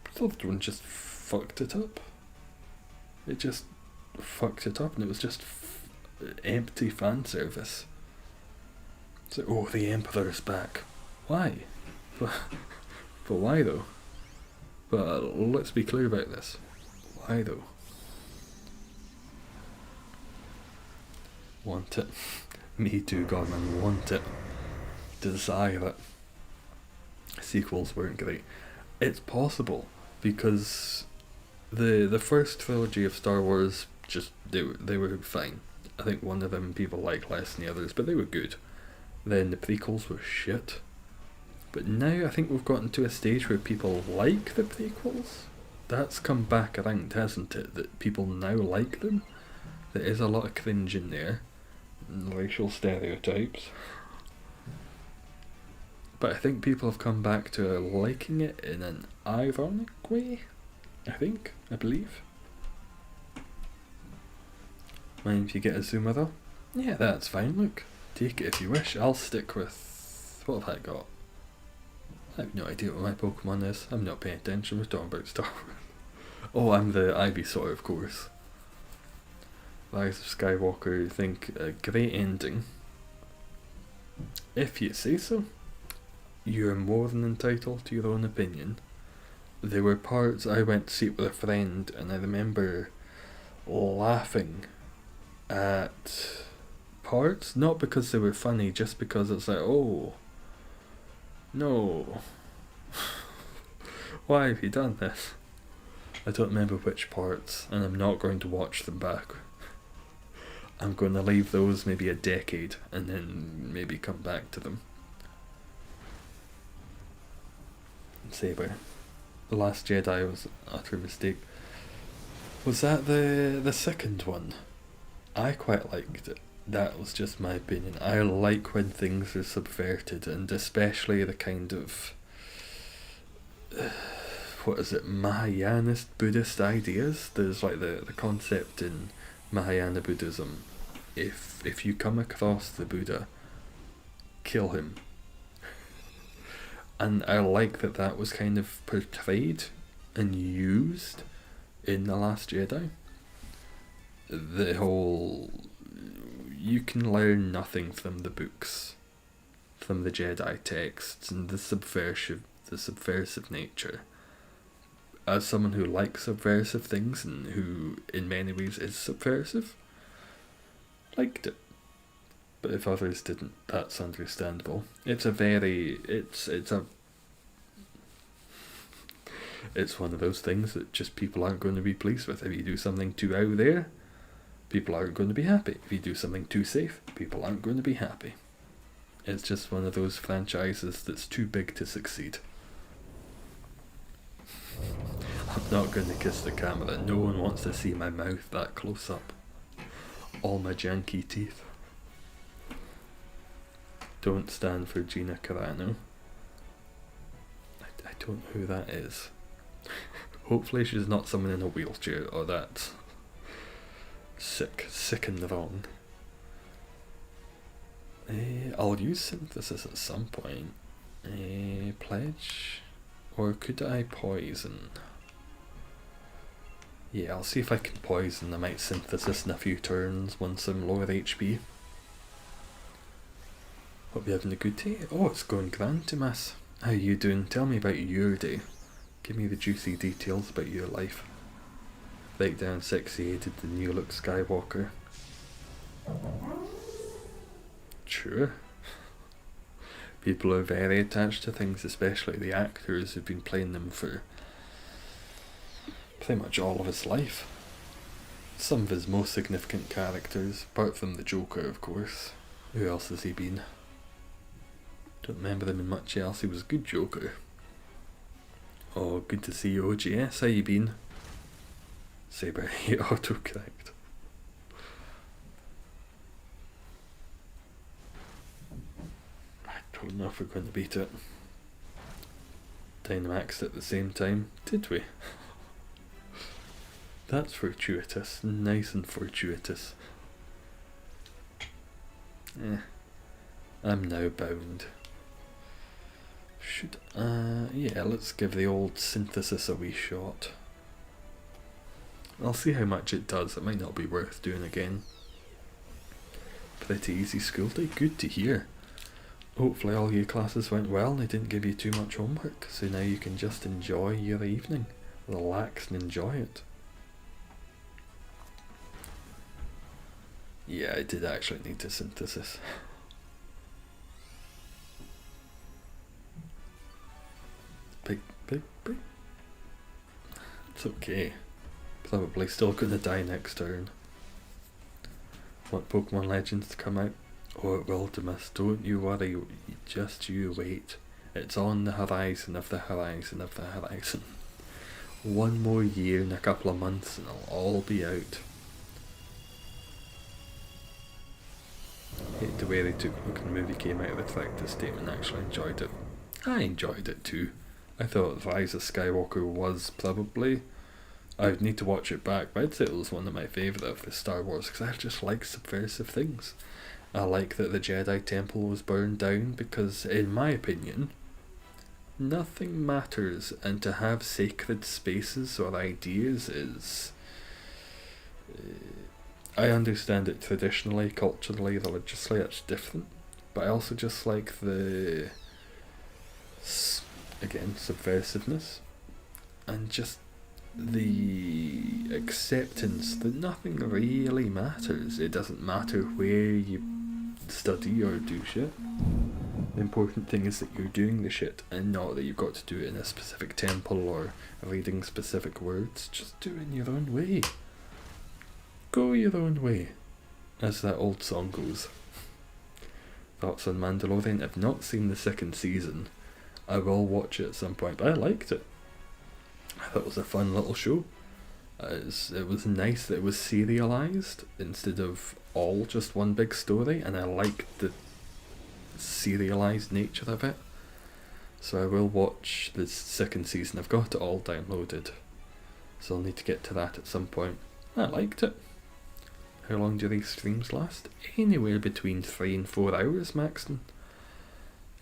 S1: The third one just fucked it up. It just fucked it up, and it was just empty fan service. So, oh, the Emperor's back. Why? But why though? But let's be clear about this. Why though? Want it. Me too, Godman. Want it. Desire it. Sequels weren't great. It's possible, because the first trilogy of Star Wars, just they were fine. I think one of them people like less than the others, but they were good. Then the prequels were shit. But now I think we've gotten to a stage where people like the prequels. That's come back around, hasn't it? That people now like them. There is a lot of cringe in there. Racial stereotypes. But I think people have come back to liking it in an ironic way. I believe. mind if you get a zoomer though? Yeah, that's fine, look. Take it if you wish. I'll stick with... what have I got? I have no idea what my Pokemon is. I'm not paying attention. We're talking about Star Wars. Oh, I'm the Ivysaur, of course. Rise of Skywalker, I think a great ending. If you say so. You're more than entitled to your own opinion. There were parts I went to see it with a friend, and I remember laughing at parts, not because they were funny, just because it's like, oh, no. Why have you done this? I don't remember which parts, and I'm not going to watch them back. I'm going to leave those maybe a decade, and then maybe come back to them. Saber. The Last Jedi was an utter mistake. Was that the second one? I quite liked it. That was just my opinion. I like when things are subverted, and especially the kind of what is it, Mahayanist Buddhist ideas. There's like the concept in Mahayana Buddhism, if you come across the Buddha, kill him. And I like that was kind of portrayed and used in The Last Jedi. The whole, you can learn nothing from the books, from the Jedi texts, and the subversive nature. As someone who likes subversive things and who in many ways is subversive, liked it. But if others didn't, that's understandable. It's one of those things that just people aren't going to be pleased with. If you do something too out there, people aren't going to be happy. If you do something too safe, people aren't going to be happy. It's just one of those franchises that's too big to succeed. I'm not going to kiss the camera. No one wants to see my mouth that close up. All my janky teeth. Don't stand for Gina Carano. I don't know who that is. Hopefully she's not someone in a wheelchair, or that's sick and wrong. I'll use synthesis at some point. Pledge? Or could I poison? Yeah, I'll see if I can poison. I might synthesis in a few turns once I'm lower HP. Hope you're having a good day. Oh, it's going grand, Tomas. How you doing? Tell me about your day. Give me the juicy details about your life. Breakdown 68 the new Luke Skywalker. Sure. People are very attached to things, especially the actors who've been playing them for pretty much all of his life. Some of his most significant characters, apart from the Joker, of course. Who else has he been? Don't remember him in much else. He was a good Joker. Oh, good to see you, OGS. How you been? Saber, autocorrect. I don't know if we're going to beat it. Dynamaxed at the same time. Did we? That's fortuitous. Nice and fortuitous. I'm now bound. Yeah, let's give the old synthesis a wee shot. I'll see how much it does. It might not be worth doing again. Pretty easy school day. Good to hear. Hopefully all your classes went well and they didn't give you too much homework, so now you can just enjoy your evening. Relax and enjoy it. Yeah, I did actually need to synthesis. Big. It's okay. Probably still gonna die next turn. Want Pokemon Legends to come out? Oh, it will, Demis. Don't you worry. Just you wait. It's on the horizon of the horizon of the horizon. One more year and a couple of months and it'll all be out. Hate the way they took when the movie came out with like the statement. Actually enjoyed it. I enjoyed it too. I thought Rise of Skywalker was probably I would need to watch it back, but I'd say it was one of my favourite of the Star Wars, because I just like subversive things. I like that the Jedi Temple was burned down, because in my opinion, nothing matters, and to have sacred spaces or ideas is... I understand it traditionally, culturally, religiously, it's different, but I also just like the... again, subversiveness, and just the acceptance that nothing really matters. It doesn't matter where you study or do shit. The important thing is that you're doing the shit, and not that you've got to do it in a specific temple or reading specific words. Just do it in your own way. Go your own way, as that old song goes. Thoughts on Mandalorian? I've not seen the second season. I will watch it at some point, but I liked it. I thought it was a fun little show. It was nice that it was serialised instead of all just one big story, and I liked the serialised nature of it. So I will watch the second season. I've got it all downloaded, so I'll need to get to that at some point. I liked it. How long do these streams last? Anywhere between 3 and 4 hours maximum.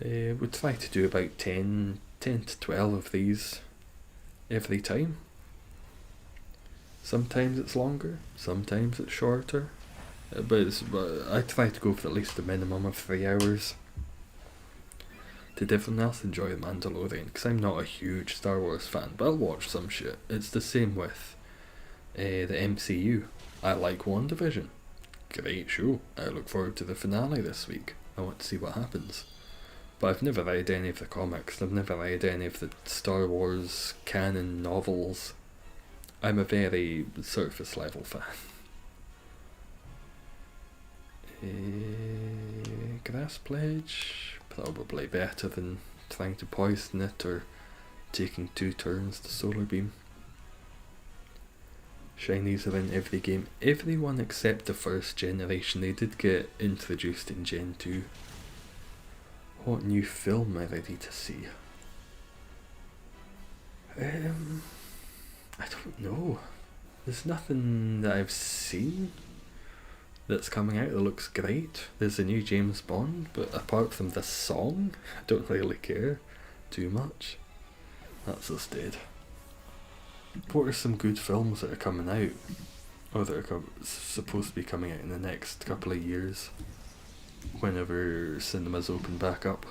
S1: We'll try to do about 10 to 12 of these every time. Sometimes it's longer, sometimes it's shorter, but I try to go for at least a minimum of 3 hours. Did everyone else enjoy The Mandalorian? Because I'm not a huge Star Wars fan, but I'll watch some shit. It's the same with the MCU. I like WandaVision. Great show. I look forward to the finale this week. I want to see what happens. But I've never read any of the comics. I've never read any of the Star Wars canon novels. I'm a very surface level fan. Grass Pledge? Probably better than trying to poison it or taking 2 turns to solar beam. Shinies are in every game. Everyone except the first generation. They did get introduced in Gen 2. What new film am I ready to see? I don't know. There's nothing that I've seen that's coming out that looks great. There's a new James Bond, but apart from the song, I don't really care too much. That's us dead. What are some good films that are coming out? Or that are supposed to be coming out in the next couple of years? Whenever cinemas open back up.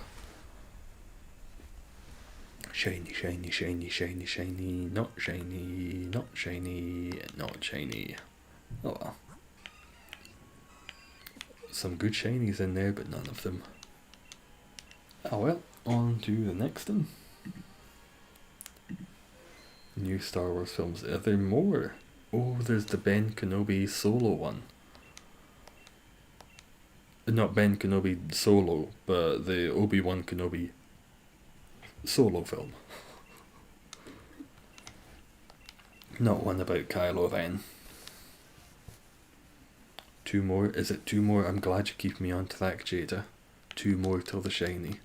S1: Shiny, shiny, shiny, shiny, shiny, not shiny, not shiny, not shiny. Oh well. Some good shinies in there, but none of them. Oh well, on to the next one. New Star Wars films. Are there more? Oh, there's the Ben Kenobi solo one. Not Ben Kenobi solo, but the Obi-Wan Kenobi solo film. Not one about Kylo Ren. 2 more? Is it 2 more? I'm glad you keep me on track, Jada. 2 more till the shiny.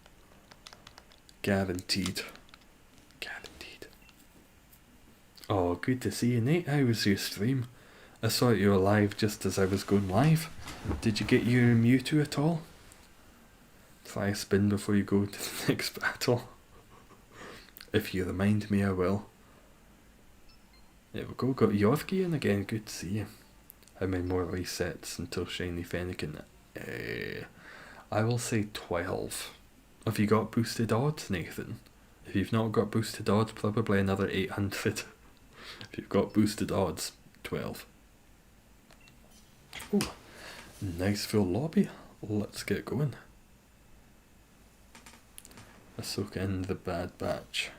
S1: Guaranteed. Guaranteed. Oh, good to see you, Nate. How was your stream? I saw you were live just as I was going live. Did you get your Mewtwo at all? Try a spin before you go to the next battle. If you remind me, I will. There we go, got Yorkie in again, good to see you. How many more resets until Shiny Fennekin? I will say 12. Have you got boosted odds, Nathan? If you've not got boosted odds, probably another 800. If you've got boosted odds, 12. Ooh, nice full lobby. Let's get going. Ahsoka and the Bad Batch.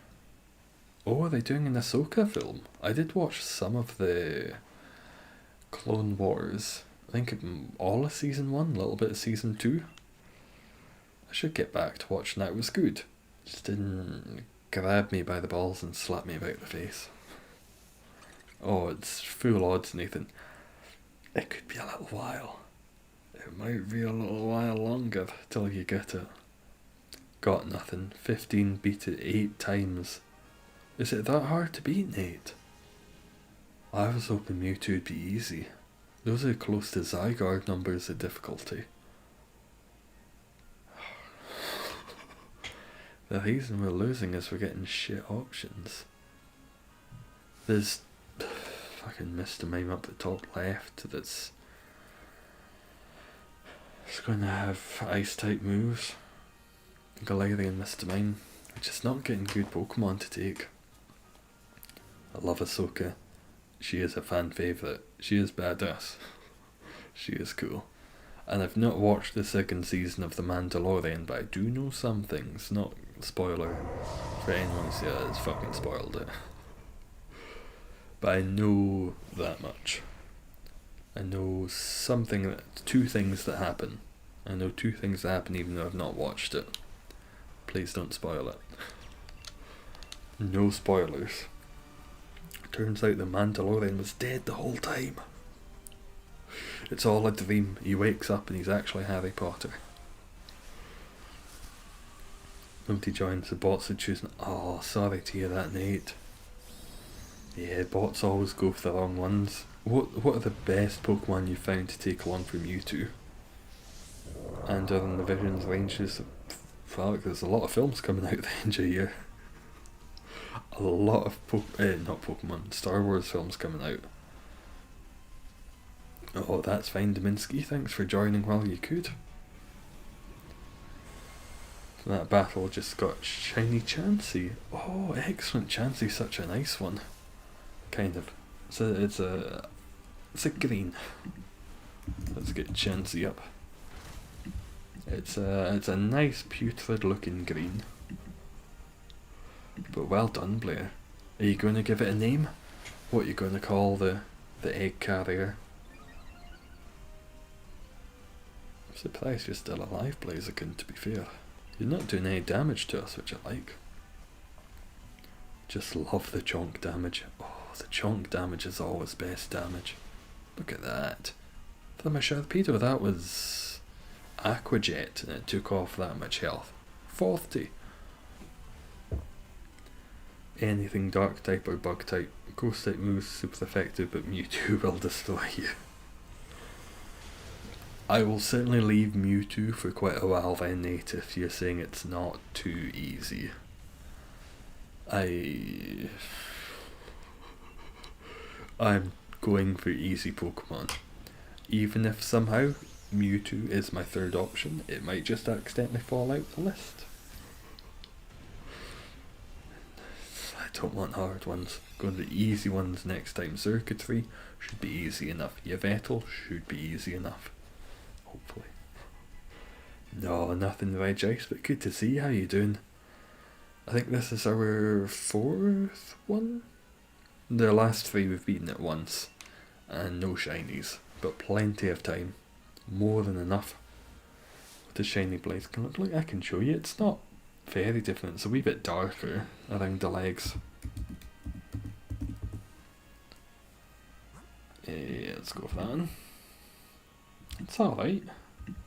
S1: Oh, are they doing an Ahsoka film? I did watch some of the Clone Wars. I think all of season 1, a little bit of season 2. I should get back to watching that. It was good. Just didn't grab me by the balls and slap me about the face. Oh, it's full odds, Nathan. It could be a little while. It might be a little while longer till you get it. Got nothing. 15 beat it 8 times. Is it that hard to beat, Nate? I was hoping Mewtwo would be easy. Those are close to Zygarde numbers of difficulty. The reason we're losing is we're getting shit options. There's fucking Mr. Mime up the top left that's it's going to have ice type moves. Galarian Mr. Mime, which is not getting good Pokemon to take. I love Ahsoka. She is a fan favourite. She is badass. She is cool. And I've not watched the second season of The Mandalorian, but I do know some things. Not spoiler for anyone who's has fucking spoiled it. But I know that much. I know two things that happen. I know two things that happen even though I've not watched it. Please don't spoil it. No spoilers. Turns out the Mandalorian was dead the whole time. It's all a dream. He wakes up and he's actually Harry Potter. When he joins the bots are choosing. Oh, sorry to hear that, Nate. Yeah, bots always go for the wrong ones. What are the best Pokemon you found to take along from Mewtwo? And other than the Visions ranges, fuck, there's a lot of films coming out the end of the year. A lot of not Pokemon, Star Wars films coming out. Oh, that's fine, Dominsky. Thanks for joining while you could. That battle just got shiny Chansey. Oh, excellent. Chansey's such a nice one. Kind of. It's a green. Let's get Chansey up. It's a nice putrid looking green. But well done, Blair. Are you going to give it a name? What are you going to call the egg carrier? I'm surprised you're still alive, Blaziken, to be fair. You're not doing any damage to us, which I like. Just love the chonk damage. Oh, the chonk damage is always best damage. Look at that. From a Sharpedo, that was Aquajet, and it took off that much health. 40. Anything dark type or bug type. Ghost type moves super effective, but Mewtwo will destroy you. I will certainly leave Mewtwo for quite a while then, Nate, if you're saying it's not too easy. I'm going for easy Pokemon. Even if somehow Mewtwo is my third option, it might just accidentally fall out the list. I don't want hard ones. Going to the easy ones next time. Circuitry should be easy enough. Yveltal should be easy enough. Hopefully. No, nothing Reg Ice, but good to see. How you doing? I think this is our 4th one. The last 3 we've beaten at once. And no shinies. But plenty of time. More than enough. What does shiny Blaziken look like? I can show you. It's not very different. It's a wee bit darker around the legs. Let's go for that one. It's alright.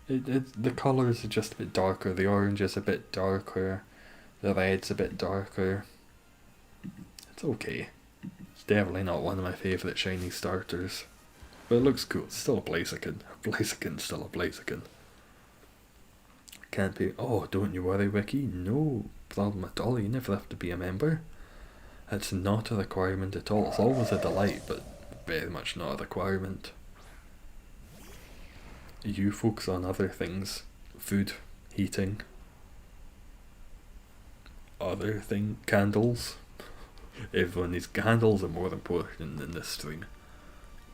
S1: The colours are just a bit darker. The orange is a bit darker. The red's a bit darker. It's okay. It's definitely not one of my favourite shiny starters. But it looks cool. It's still a Blaziken. Blaziken's still a Blaziken. Can't be. Oh, don't you worry, Wiki. No problem at all. You never have to be a member. It's not a requirement at all. It's always a delight, but very much not a requirement. You focus on other things. Food, heating, other thing, candles. Everyone needs candles are more important than this stream.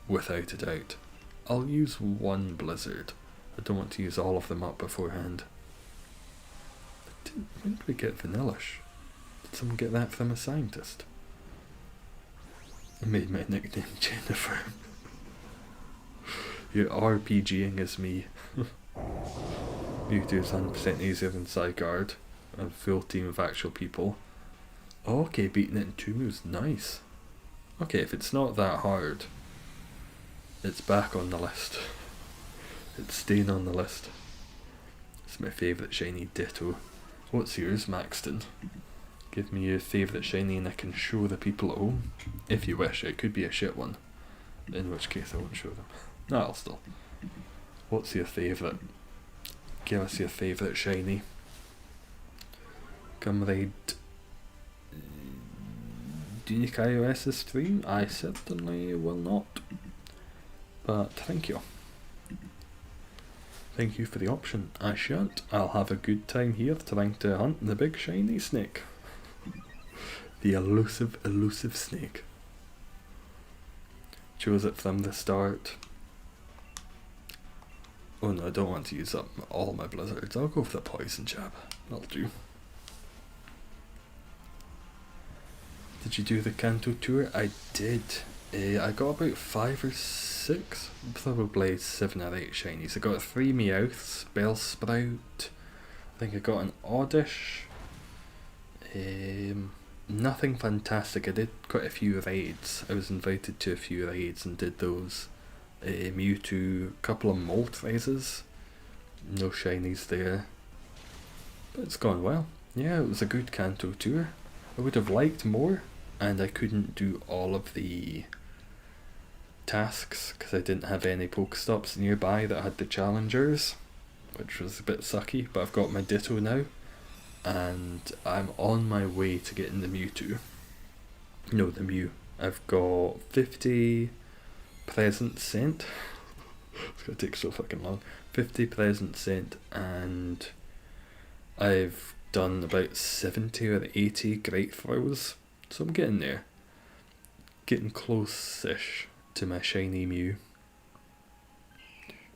S1: Without a doubt. I'll use one blizzard. I don't want to use all of them up beforehand. When did we get Vanillish? Did someone get that from a scientist? I made my nickname Jennifer. You're RPGing as me. Mewtwo is 100% easier than Zygarde. A full team of actual people. Oh, okay, beating it in 2 moves. Nice. Okay, if it's not that hard, it's back on the list. It's staying on the list. It's my favourite shiny Ditto. What's yours, Maxton? Give me your favourite shiny and I can show the people at home. If you wish, it could be a shit one. In which case I won't show them. No, I'll still. What's your favourite? Give us your favourite shiny. Comrade Unique iOS is free? I certainly will not. But thank you. Thank you for the option. I shan't. I'll have a good time here trying to hunt the big shiny snake. The elusive snake. Chose it from the start. Oh no, I don't want to use up all my blizzards. I'll go for the poison jab. That'll do. Did you do the Kanto tour? I did. I got about 5 or 6, probably 7 or 8 shinies. I got 3 Meowths, Bellsprout. I think I got an Oddish. Nothing fantastic. I did quite a few raids. I was invited to a few raids and did those. Mewtwo, couple of Moltres. No shinies there. But it's gone well. Yeah, it was a good Kanto tour. I would have liked more, and I couldn't do all of the tasks because I didn't have any Pokestops nearby that had the challengers, which was a bit sucky, but I've got my Ditto now, and I'm on my way to getting the Mewtwo. No, the Mew. I've got 50 presents sent. It's gonna take so fucking long. 50 presents sent, and I've done about 70 or 80 great throws, so I'm getting there. Getting close-ish to my shiny Mew.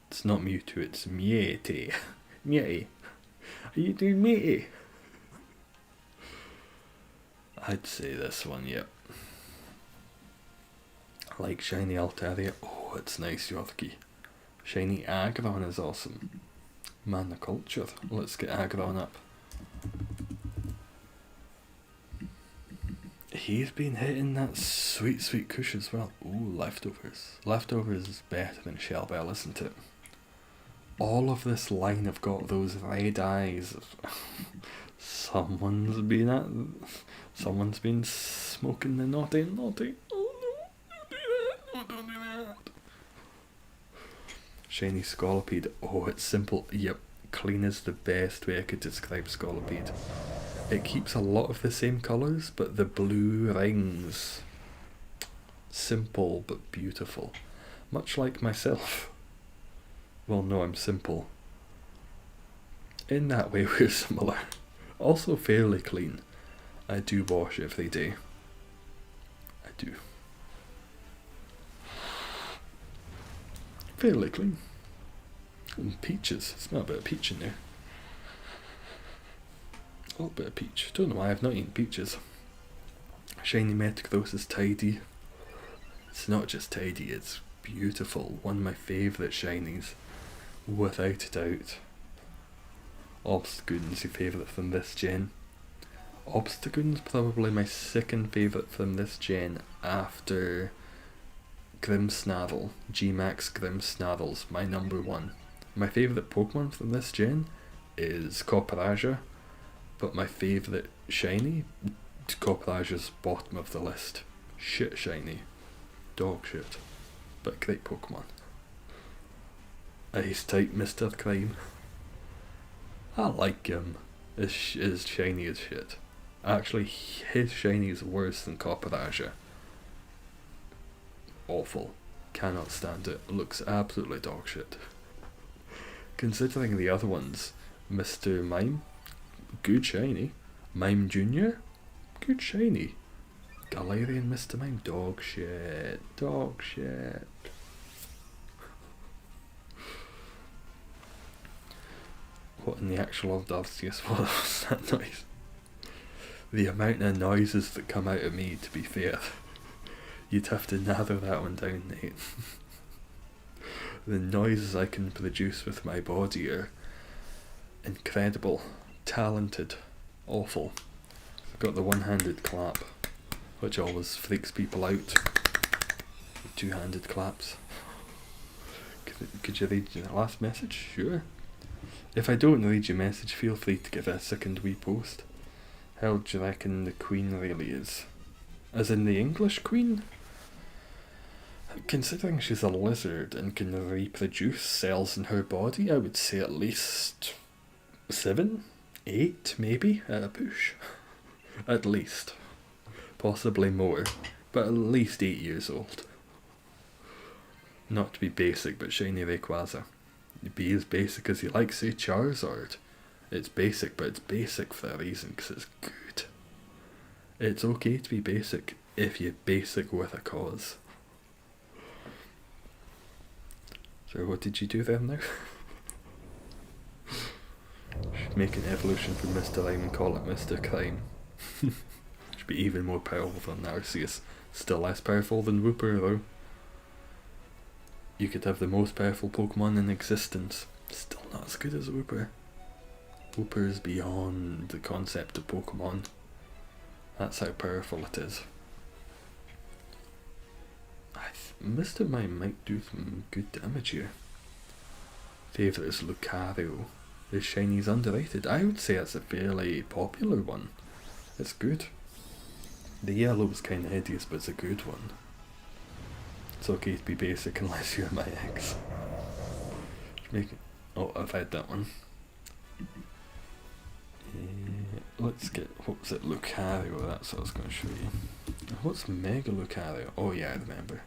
S1: It's not Mewtwo, it's Miete. Miete. Are you doing Miete? I'd say this one, yep. I like shiny Altaria. Oh, it's nice, Yorkie. Shiny Aggron is awesome. Mana Culture. Let's get Aggron up. He's been hitting that sweet kush as well. Ooh, Leftovers. Leftovers is better than Shell Bell, isn't it? All of this line have got those red eyes. Someone's been smoking the naughty. Oh no, don't do that. Don't do that. Shiny Scolipede. Oh, it's simple. Yep, clean is the best way I could describe Scolipede. It keeps a lot of the same colours, but the blue rings. Simple but beautiful. Much like myself. Well, no, I'm simple. In that way, we're similar. Also fairly clean. I do wash every day. I do. Fairly clean. And peaches. Smell a bit of peach in there. A little bit of peach. Don't know why I've not eaten peaches. Shiny Metagross is tidy. It's not just tidy, it's beautiful. One of my favourite shinies. Without a doubt. Obstagoon's your favourite from this gen. Obstagoon's probably my second favourite from this gen after Grimmsnarl. G-Max Grimmsnarl's my number 1. My favourite Pokemon from this gen is Copperajah. But my favourite shiny, Copperajah's bottom of the list. Shit shiny. Dog shit. But great Pokemon. Ice type Mr. Crime. I like him. His shiny as shit. Actually, his shiny is worse than Copperajah. Awful. Cannot stand it. Looks absolutely dog shit. Considering the other ones, Mr. Mime, good shiny. Mime Jr., good shiny. Galarian Mr. Mime, dog shit. Dog shit. What in the actual old Arceus was that noise? The amount of noises that come out of me, to be fair. You'd have to narrow that one down, Nate. The noises I can produce with my body are incredible, talented, awful. I've got the one-handed clap, which always freaks people out. Two-handed claps. Could you read the last message? Sure. If I don't read your message, feel free to give it a second wee post. How do you reckon the Queen really is? As in the English Queen? Considering she's a lizard and can reproduce cells in her body, I would say at least 7, 8 maybe at a push. At least. Possibly more, but at least 8 years old. Not to be basic, but shiny Rayquaza. Be as basic as you like, say Charizard. It's basic, but it's basic for a reason, because it's good. It's okay to be basic if you're basic with a cause. So what did you do then now? Should make an evolution from Mr. Lime and call it Mr. Crime. Should be even more powerful than Arceus. Still less powerful than Wooper though. You could have the most powerful Pokemon in existence. Still not as good as Wooper. Wooper is beyond the concept of Pokemon. That's how powerful it is. Mr. Mime might do some good damage here. Favourite is Lucario. Is shinies underrated? I would say it's a fairly popular one. It's good. The yellow is kind of hideous, but it's a good one. It's okay to be basic unless you're my ex. Oh, I've had that one. Let's get, what was it, Lucario, that's what I was going to show you. What's Mega Lucario? Oh yeah, I remember.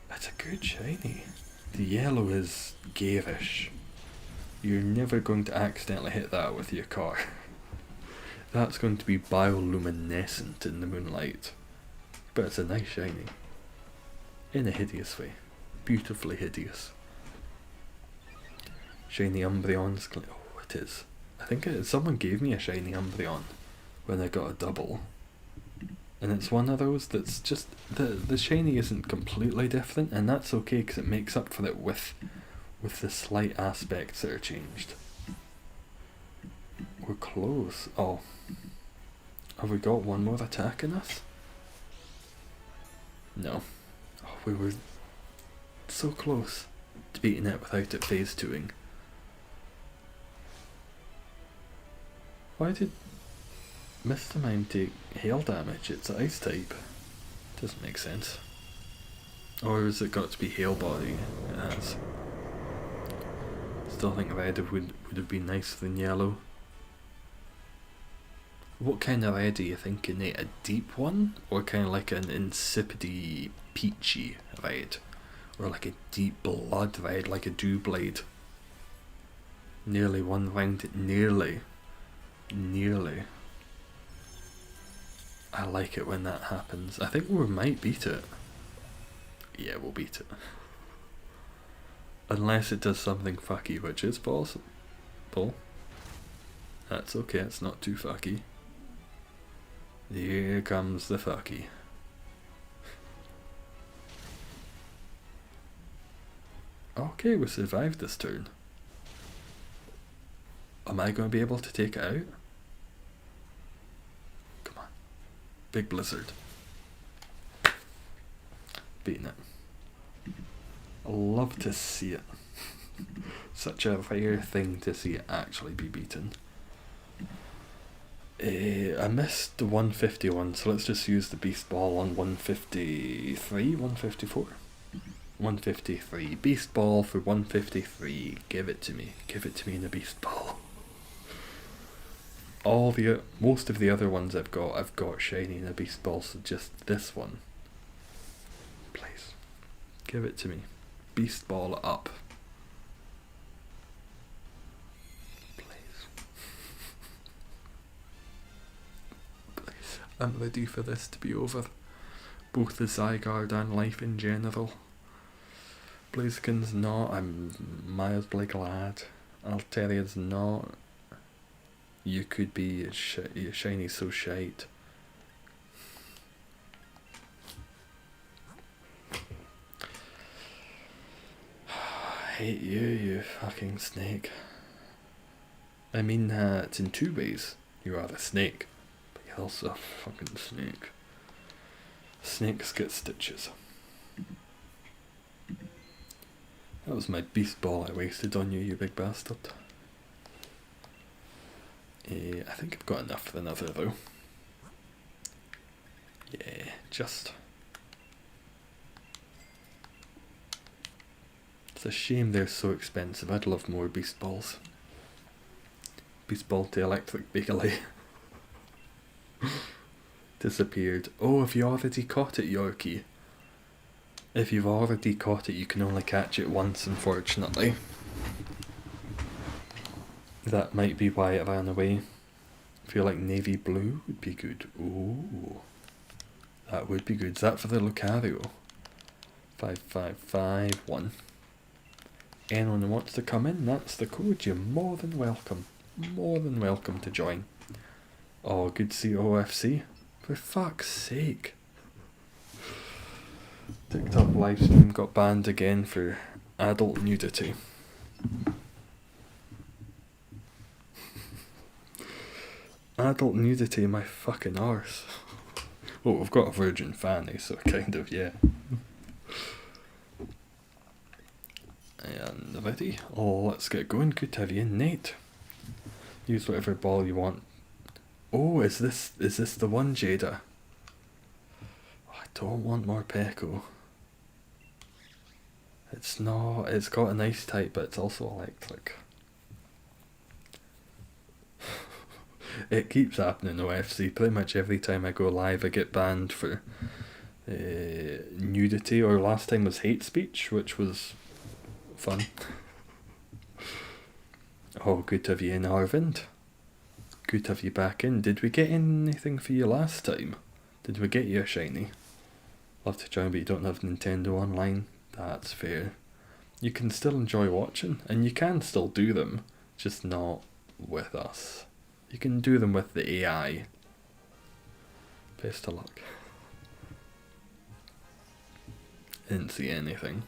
S1: That's a good shiny. The yellow is garish. You're never going to accidentally hit that with your car. That's going to be bioluminescent in the moonlight. But it's a nice shiny. In a hideous way. Beautifully hideous. Shiny Umbreon's, oh it is. I think someone gave me a shiny Umbreon when I got a double. And it's one of those that's just, the shiny isn't completely different, and that's okay because it makes up for it with the slight aspects that are changed. We're close. Oh. Have we got one more attack in us? No. Oh, we were so close to beating it without it phase 2ing. Why did Mr. Mime take hail damage? It's ice type. Doesn't make sense. Or has it got to be hail body? It has. Still think red would have been nicer than yellow. What kind of red are you thinking, Nate? A deep one? Or kind of like an insipid peachy red? Or like a deep blood red, like a Dewblade? Nearly one round, nearly. I like it when that happens. I think we might beat it. Yeah, we'll beat it. Unless it does something fucky, which is possible. That's okay, it's not too fucky. Here comes the fucky. Okay, we survived this turn. Am I going to be able to take it out? Come on. Big blizzard. Beating it. I love to see it. Such a rare thing to see it actually be beaten. I missed the 151, so let's just use the Beast Ball on 153, 154? 153. Beast Ball for 153. Give it to me. Give it to me in a Beast Ball. Most of the other ones I've got shiny in a Beast Ball, so just this one. Please. Give it to me. Beast Ball up. I'm ready for this to be over. Both the Zygarde and life in general. Blaziken's not, I'm mildly glad. Alteria's not. You could be your shiny so shite. I hate you, you fucking snake. I mean, it's in two ways. You are a snake. Also a fucking snake. Snakes get stitches. That was my Beast Ball I wasted on you, you big bastard. I think I've got enough for another though. Yeah, just. It's a shame they're so expensive. I'd love more Beast Balls. Beast Ball to Electric Beagley. Disappeared. Oh, have you already caught it, Yorkie? If you've already caught it, you can only catch it once, unfortunately. That might be why it ran away. I feel like navy blue would be good. Ooh. That would be good. Is that for the Lucario? 5551. Anyone who wants to come in, that's the code. You're more than welcome. More than welcome to join. Oh, good to see OFC. For fuck's sake. TikTok livestream got banned again for adult nudity. Adult nudity in my fucking arse. Well, we've got a virgin fanny, so kind of, yeah. And ready? Oh, let's get going. Good to have you in, Nate. Use whatever ball you want. Oh, is this the one, Jada? Oh, I don't want more Peko. It's not. It's got a nice type, but it's also electric. It keeps happening, OFC. Pretty much every time I go live, I get banned for nudity, or last time was hate speech, which was fun. Oh, good to have you in, Arvind. Good to have you back in. Did we get anything for you last time? Did we get you a shiny? Love to join, but you don't have Nintendo Online. That's fair. You can still enjoy watching, and you can still do them, just not with us. You can do them with the AI. Best of luck. Didn't see anything.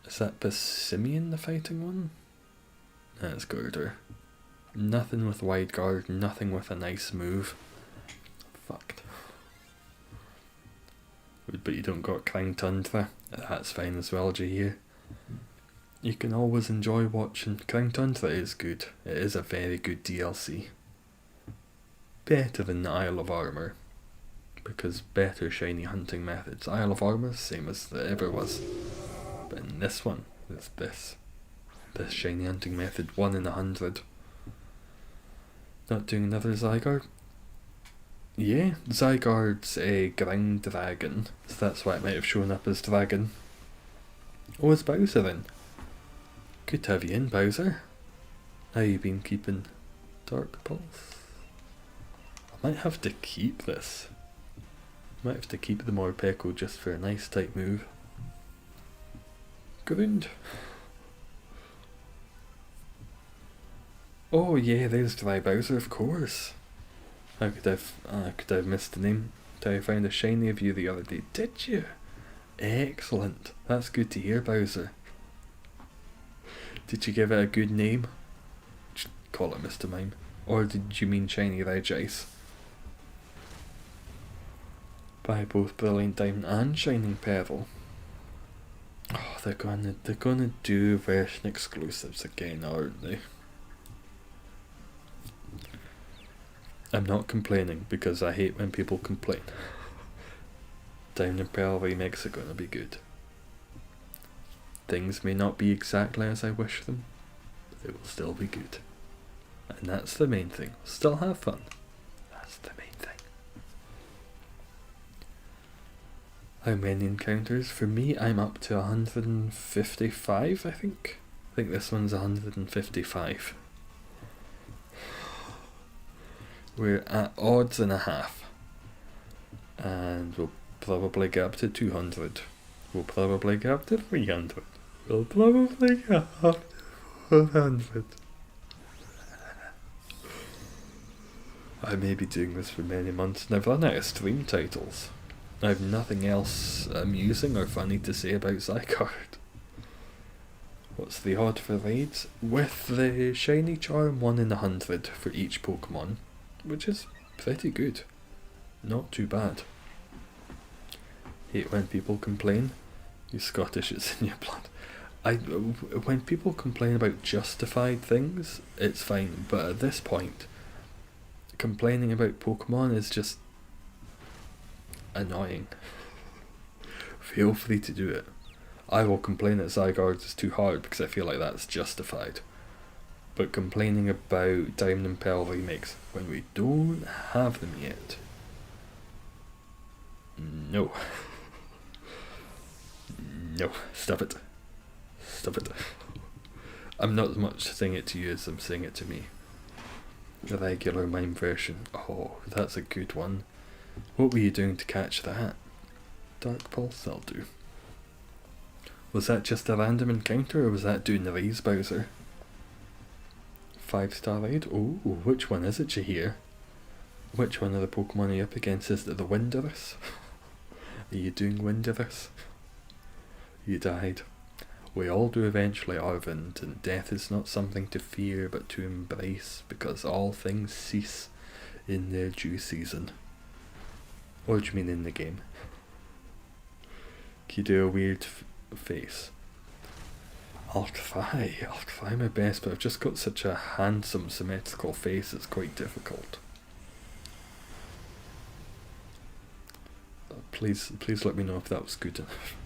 S1: Is that Passimian, the fighting one? That's Girder. Nothing with wide guard, nothing with a nice move. Fucked. But you don't got Clang Tundra. That's fine as well, do you hear? You can always enjoy watching. Clang Tundra is good. It is a very good DLC. Better than the Isle of Armour. Because better shiny hunting methods. Isle of Armour, same as it ever was. But in this one, it's this. This shiny hunting method, 1 in 100. Not doing another Zygarde? Yeah, Zygarde's a Grind Dragon, so that's why it might have shown up as Dragon. Oh, it's Bowser then. Good to have you in, Bowser. How you been keeping, Dark Pulse? I might have to keep this. Might have to keep the Morpeko just for a nice type move. Ground. Oh yeah, there's Dry Bowser, of course. How could I have missed the name? I found a shiny of you the other day. Did you? Excellent. That's good to hear, Bowser. Did you give it a good name? Just call it Mr. Mime. Or did you mean Shiny Regice? Buy both Brilliant Diamond and Shining Pearl. Oh, they're gonna do version exclusives again, aren't they? I'm not complaining because I hate when people complain. Diamond and Pearl remakes are gonna be good. Things may not be exactly as I wish them, but they will still be good. And that's the main thing. We'll still have fun. That's the main thing. How many encounters? For me, I'm up to 155, I think. I think this one's 155. We're at odds and a half. And we'll probably get up to 200. We'll probably get up to 300. We'll probably get up to 400. I may be doing this for many months and I've run out of stream titles. I have nothing else amusing or funny to say about Zygarde. What's the odd for raids? With the Shiny Charm, 1 in 100 for each Pokemon, which is pretty good. Not too bad. hate when people complain. You Scottish, it's in your blood. When people complain about justified things, it's fine, but at this point, complaining about Pokemon is just annoying. Feel free to do it. I will complain that Zygarde is too hard because I feel like that's justified. But complaining about Diamond and Pearl remakes when we don't have them yet, no. No, stop it. Stop it. I'm not as much saying it to you as I'm saying it to me. The regular mime version. Oh, that's a good one. What were you doing to catch that? Dark Pulse, that'll do. Was that just a random encounter or was that doing the raise Bowser? 5-star raid? Oh, which one is it, Shahir? Which one of the Pokemon are you up against? Is it the Windurus? Are you doing Windurus? You died. We all do eventually, Arvind, and death is not something to fear but to embrace, because all things cease in their due season. What do you mean in the game? Can you do a weird face? I'll try my best, but I've just got such a handsome symmetrical face, it's quite difficult. Please let me know if that was good enough.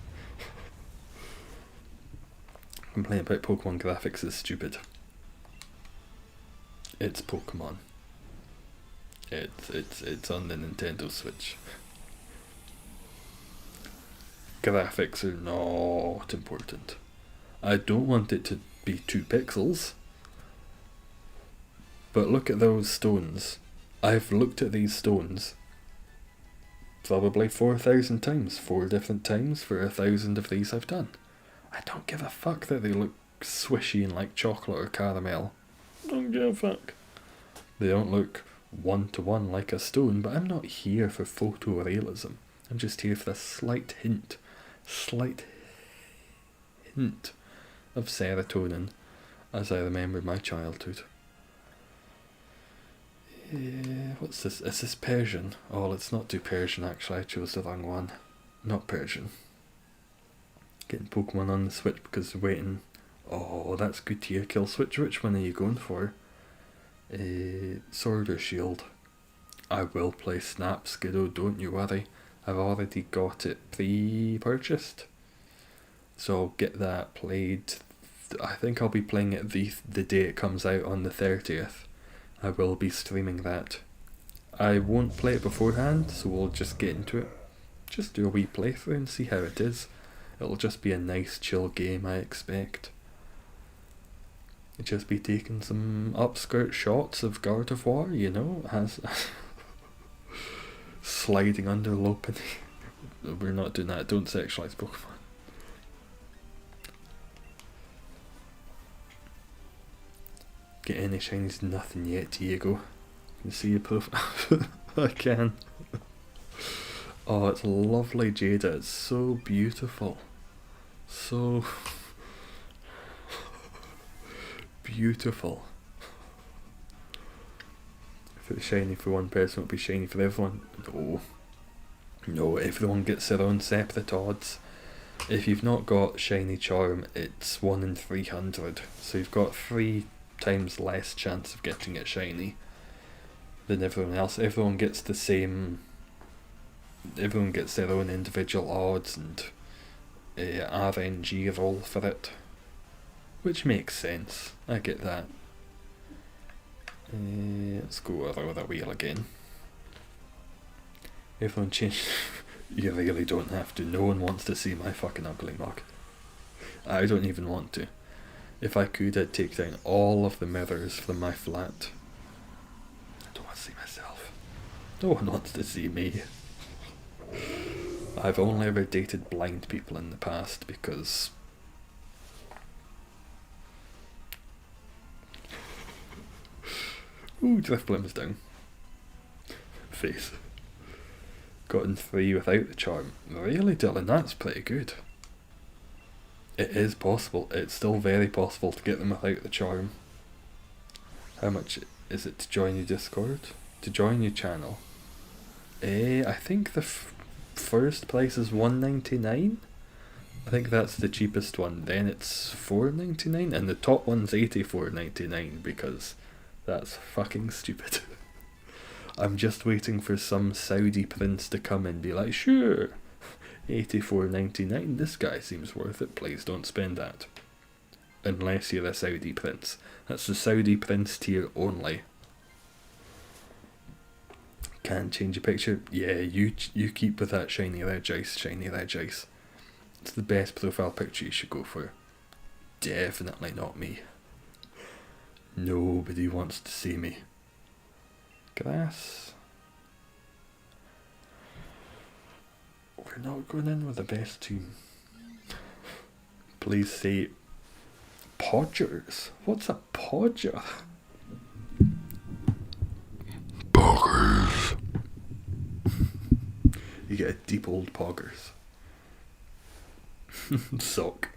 S1: Complaining about Pokemon graphics is stupid. It's Pokemon. It's on the Nintendo Switch. Graphics are not important. I don't want it to be 2 pixels. But look at those stones. I've looked at these stones probably 4,000 times. 4 different times for 1,000 of these I've done. I don't give a fuck that they look swishy and like chocolate or caramel. Don't give a fuck. They don't look 1-to-1 like a stone, but I'm not here for photorealism. I'm just here for a slight hint of serotonin as I remember my childhood. What's this? Is this Persian? Oh, let's not do Persian actually, I chose the wrong one. Not Persian. Getting Pokemon on the Switch because they're waiting. Oh, that's good tier kill switch. Which one are you going for? Sword or Shield? I will play Snap Skiddo, don't you worry. I've already got it pre-purchased. So I'll get that played. I think I'll be playing it the day it comes out on the 30th. I will be streaming that. I won't play it beforehand, so we'll just get into it. Just do a wee playthrough and see how it is. It'll just be a nice chill game, I expect. Just be taking some upskirt shots of Gardevoir, you know, as sliding under Lopunny. We're not doing that, don't sexualise Pokemon. Get any shinies? Nothing yet, Diego. Can you see your profile? I can. Oh, it's lovely, Jada. It's so beautiful. So beautiful. If it's shiny for one person, it'll be shiny for everyone. No, everyone gets their own separate odds. If you've not got shiny charm, it's 1 in 300. So you've got 3 times less chance of getting it shiny than everyone else. Everyone gets the same. Everyone gets their own individual odds and RNG roll for it, which makes sense. I get that. Let's go over the wheel again. Everyone change. You really don't have to. No one wants to see my fucking ugly mug. I don't even want to. If I could, I'd take down all of the mirrors from my flat. I don't want to see myself. No one wants to see me. I've only ever dated blind people in the past because ooh, Drifblim's down. Face. Gotten 3 without the charm. Really, Dylan? That's pretty good. It is possible. It's still very possible to get them without the charm. How much is it to join your Discord? To join your channel? I think the first price is $1.99. I think that's the cheapest one. Then it's $4.99, and the top one's $84.99 because that's fucking stupid. I'm just waiting for some Saudi prince to come and be like, sure, $84.99. This guy seems worth it. Please don't spend that. Unless you're a Saudi prince. That's the Saudi prince tier only. Can't change your picture. Yeah, you keep with that shiny red ice. It's the best profile picture you should go for. Definitely not me. Nobody wants to see me. Grass. We're not going in with the best team. Please say Podgers. What's a Podger? Poggers. You get a deep old Poggers. Sock.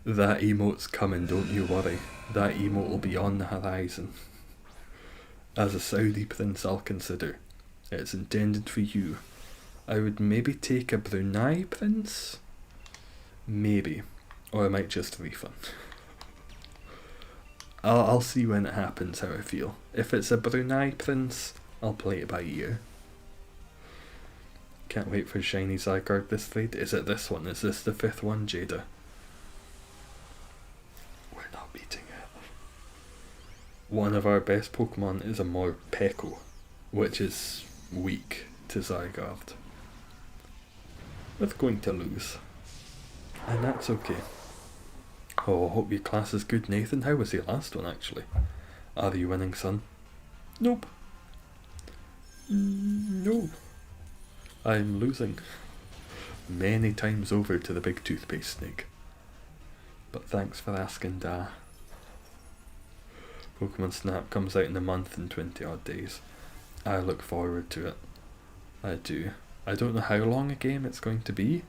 S1: That emote's coming, don't you worry. That emote will be on the horizon. As a Saudi prince, I'll consider. It's intended for you. I would maybe take a Brunei prince. Maybe. Or I might just refund. I'll see when it happens how I feel. If it's a Brunei prince, I'll play it by ear. Can't wait for shiny Zygarde this raid. Is it this one? Is this the 5th one, Jada? We're not beating it. One of our best Pokemon is a Morpeko, which is weak to Zygarde. We're going to lose. And that's okay. Oh, I hope your class is good, Nathan. How was your last one, actually? Are you winning, son? Nope. No. I'm losing. Many times over to the big toothpaste snake. But thanks for asking, Da. Pokemon Snap comes out in a month and 20 odd days. I look forward to it. I do. I don't know how long a game it's going to be.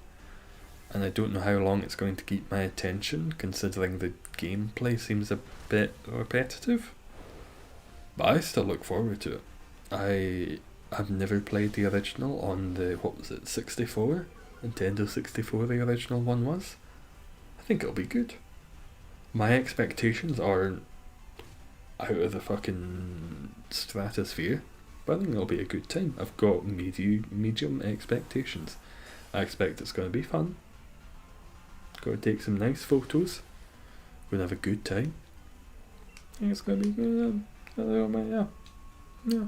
S1: And I don't know how long it's going to keep my attention, considering the gameplay seems a bit repetitive. But I still look forward to it. I've never played the original on the, what was it, 64? Nintendo 64 the original one was. I think it'll be good. My expectations are out of the fucking stratosphere, but I think it'll be a good time. I've got medium expectations. I expect it's going to be fun. Got to take some nice photos. We're going to have a good time. I think it's going to be good. Yeah.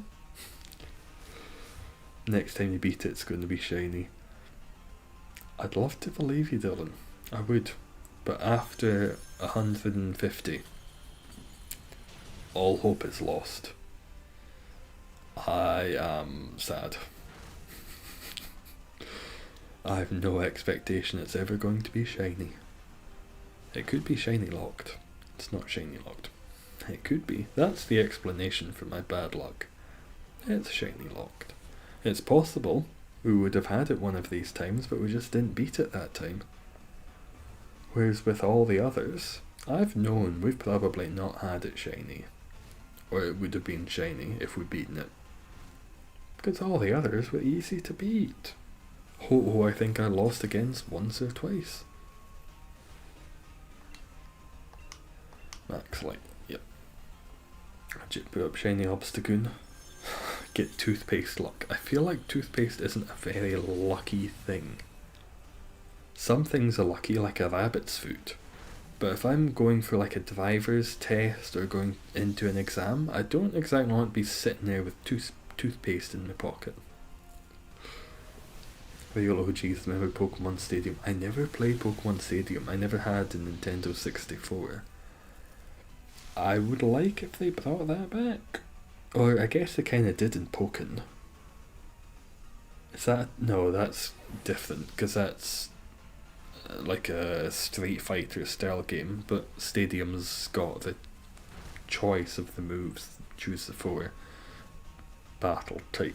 S1: Next time you beat it, it's going to be shiny. I'd love to believe you, Dylan. I would. But after 150, all hope is lost. I am sad. I have no expectation it's ever going to be shiny. It could be shiny locked. It's not shiny locked. It could be. That's the explanation for my bad luck. It's shiny locked. It's possible we would have had it one of these times, but we just didn't beat it that time. Whereas with all the others, I've known we've probably not had it shiny. Or it would have been shiny if we'd beaten it. Because all the others were easy to beat. Ho-Oh I think I lost against once or twice. Max Light, yep. Put up shiny Obstagoon. Get toothpaste luck. I feel like toothpaste isn't a very lucky thing. Some things are lucky, like a rabbit's foot. But if I'm going for like a driver's test or going into an exam, I don't exactly want to be sitting there with toothpaste in my pocket. Real OGs remember Pokemon Stadium. I never played Pokemon Stadium. I never had a Nintendo 64. I would like if they brought that back. Or I guess they kind of did in Pokken. Is that... No, that's different, because that's like a Street Fighter style game, but Stadium's got the choice of the moves, choose the 4 battle type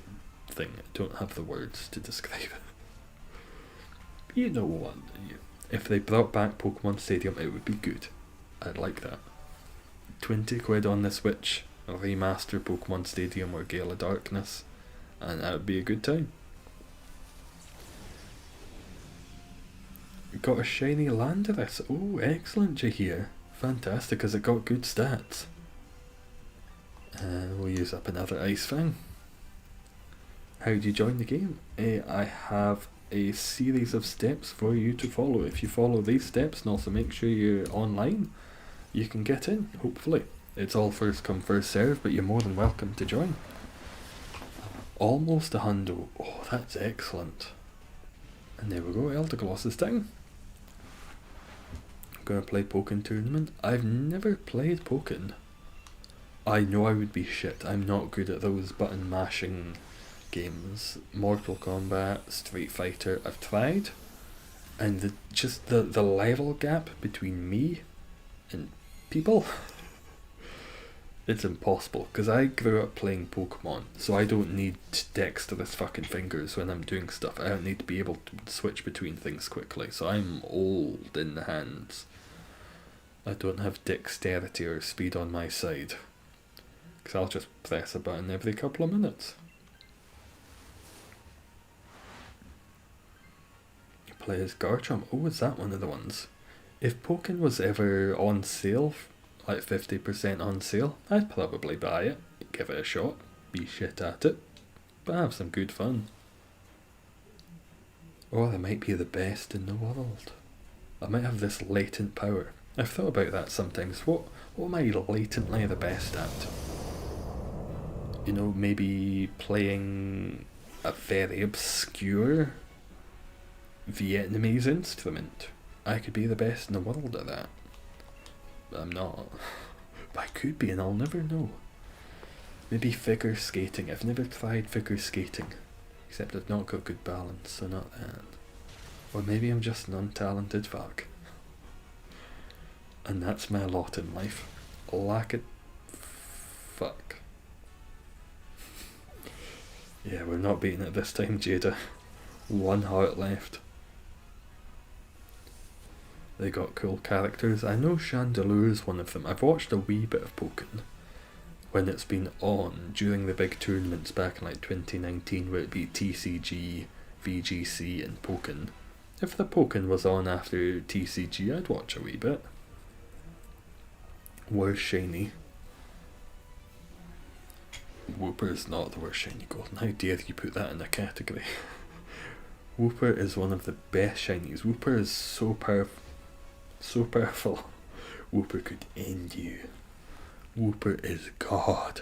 S1: thing. I don't have the words to describe it. You know what? If they brought back Pokemon Stadium, it would be good. I'd like that. 20 quid on the Switch, a remaster Pokemon Stadium or Gale of Darkness, and that would be a good time. got a shiny Landorus. Oh, excellent, Jahir. Fantastic, has it got good stats? We'll use up another Ice Fang. How do you join the game? I have a series of steps for you to follow. If you follow these steps and also make sure you're online, you can get in, hopefully. It's all first come first serve, but you're more than welcome to join. Almost a hundo. Oh, that's excellent. And there we go, Elder Gloss is down. I'm going to play Pokken Tournament. I've never played Pokken. I know I would be shit. I'm not good at those button mashing games. Mortal Kombat, Street Fighter, I've tried. And the level gap between me and people, it's impossible, because I grew up playing Pokemon, so I don't need dexterous fucking fingers when I'm doing stuff. I don't need to be able to switch between things quickly, so I'm old in the hands. I don't have dexterity or speed on my side, because I'll just press a button every couple of minutes. Play as Garchomp. Oh, is that one of the ones? If Pokken was ever on sale, like 50% on sale, I'd probably buy it, give it a shot, be shit at it, but have some good fun. Or I might be the best in the world. I might have this latent power. I've thought about that sometimes. What am I latently the best at? You know, maybe playing a very obscure Vietnamese instrument. I could be the best in the world at that. But I'm not. But I could be, and I'll never know. Maybe figure skating. I've never tried figure skating. Except I've not got good balance, so not that. Or maybe I'm just an untalented fuck. And that's my lot in life. Lack it. Fuck. Yeah, we're not beating it this time, Jada. 1 heart left. They got cool characters. I know Chandelure is one of them. I've watched a wee bit of Pokken when it's been on during the big tournaments back in like 2019, where it'd be TCG, VGC and Pokken. If the Pokken was on after TCG, I'd watch a wee bit. Worst shiny. Wooper is not the worst shiny golden. How dare you put that in a category? Wooper is one of the best shinies. Wooper is so powerful. So powerful. Wooper could end you. Wooper is God.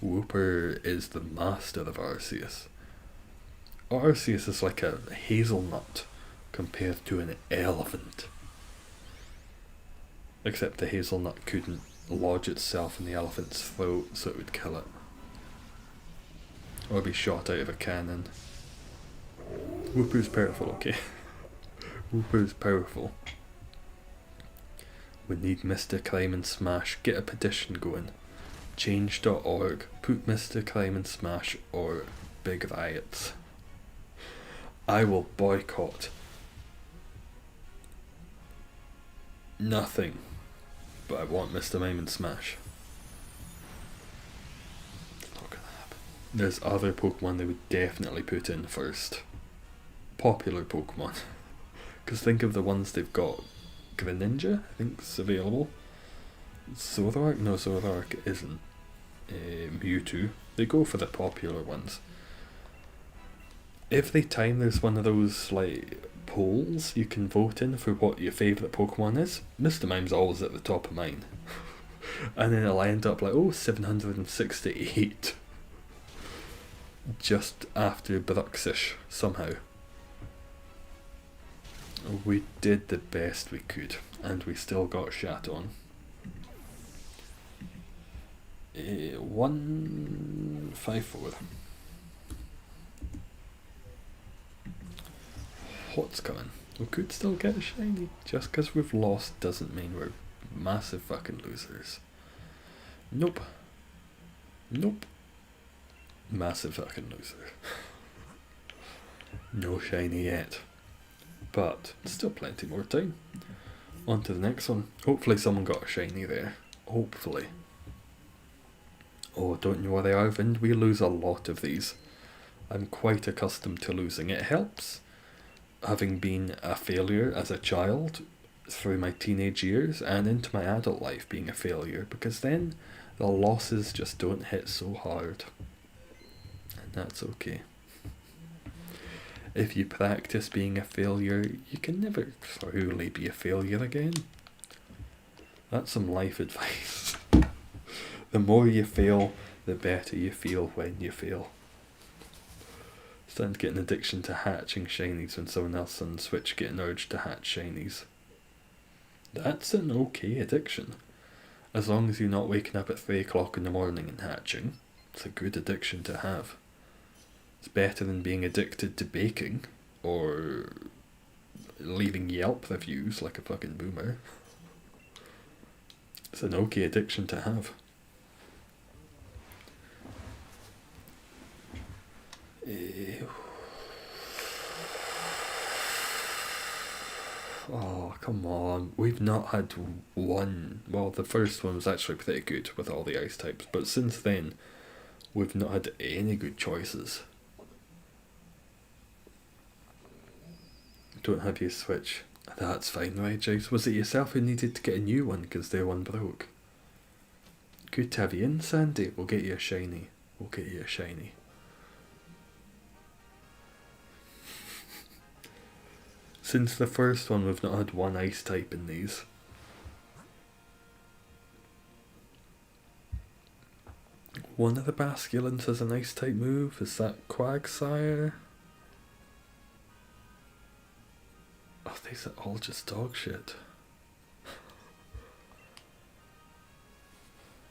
S1: Wooper is the master of Arceus. Arceus is like a hazelnut compared to an elephant. Except the hazelnut couldn't lodge itself in the elephant's throat, so it would kill it. Or be shot out of a cannon. Wooper's powerful, okay? Wooper's powerful. We need Mr. Crime and Smash. Get a petition going. Change.org. Put Mr. Crime and Smash or big riots. I will boycott nothing, but I want Mr. Mime and Smash. It's not gonna happen. There's other Pokemon they would definitely put in first. Popular Pokemon. Because think of the ones they've got. Greninja, I think, is available. Zoroark? No, Zoroark isn't. Mewtwo. They go for the popular ones. Every time there's one of those like polls you can vote in for what your favourite Pokemon is, Mr. Mime's always at the top of mine. And then it'll end up like, 768. Just after Bruxish, somehow. We did the best we could, and we still got shat on. 154. What's coming? We could still get a shiny. Just because we've lost doesn't mean we're massive fucking losers. Nope. Nope. Massive fucking loser. No shiny yet. But still plenty more time. On to the next one. Hopefully someone got a shiny there. Hopefully. Oh, don't you worry, Arvind, we lose a lot of these. I'm quite accustomed to losing. It helps having been a failure as a child through my teenage years and into my adult life being a failure, because then the losses just don't hit so hard. And that's okay. If you practice being a failure, you can never truly be a failure again. That's some life advice. The more you fail, the better you feel when you fail. Starting to get an addiction to hatching shinies when someone else on Switch get an urge to hatch shinies. That's an okay addiction. As long as you're not waking up at 3 o'clock in the morning and hatching, it's a good addiction to have. It's better than being addicted to baking or leaving Yelp reviews like a fucking boomer. It's an okay addiction to have. Oh, come on. We've not had one. Well, the first one was actually pretty good with all the ice types, but since then, we've not had any good choices. Don't have your Switch. That's fine, right, Jace? Was it yourself who needed to get a new one because their one broke? Good to have you in, Sandy. We'll get you a shiny. We'll get you a shiny. Since the first one, we've not had one ice type in these. One of the Basculins has an ice type move. Is that Quagsire? Oh, these are all just dog shit.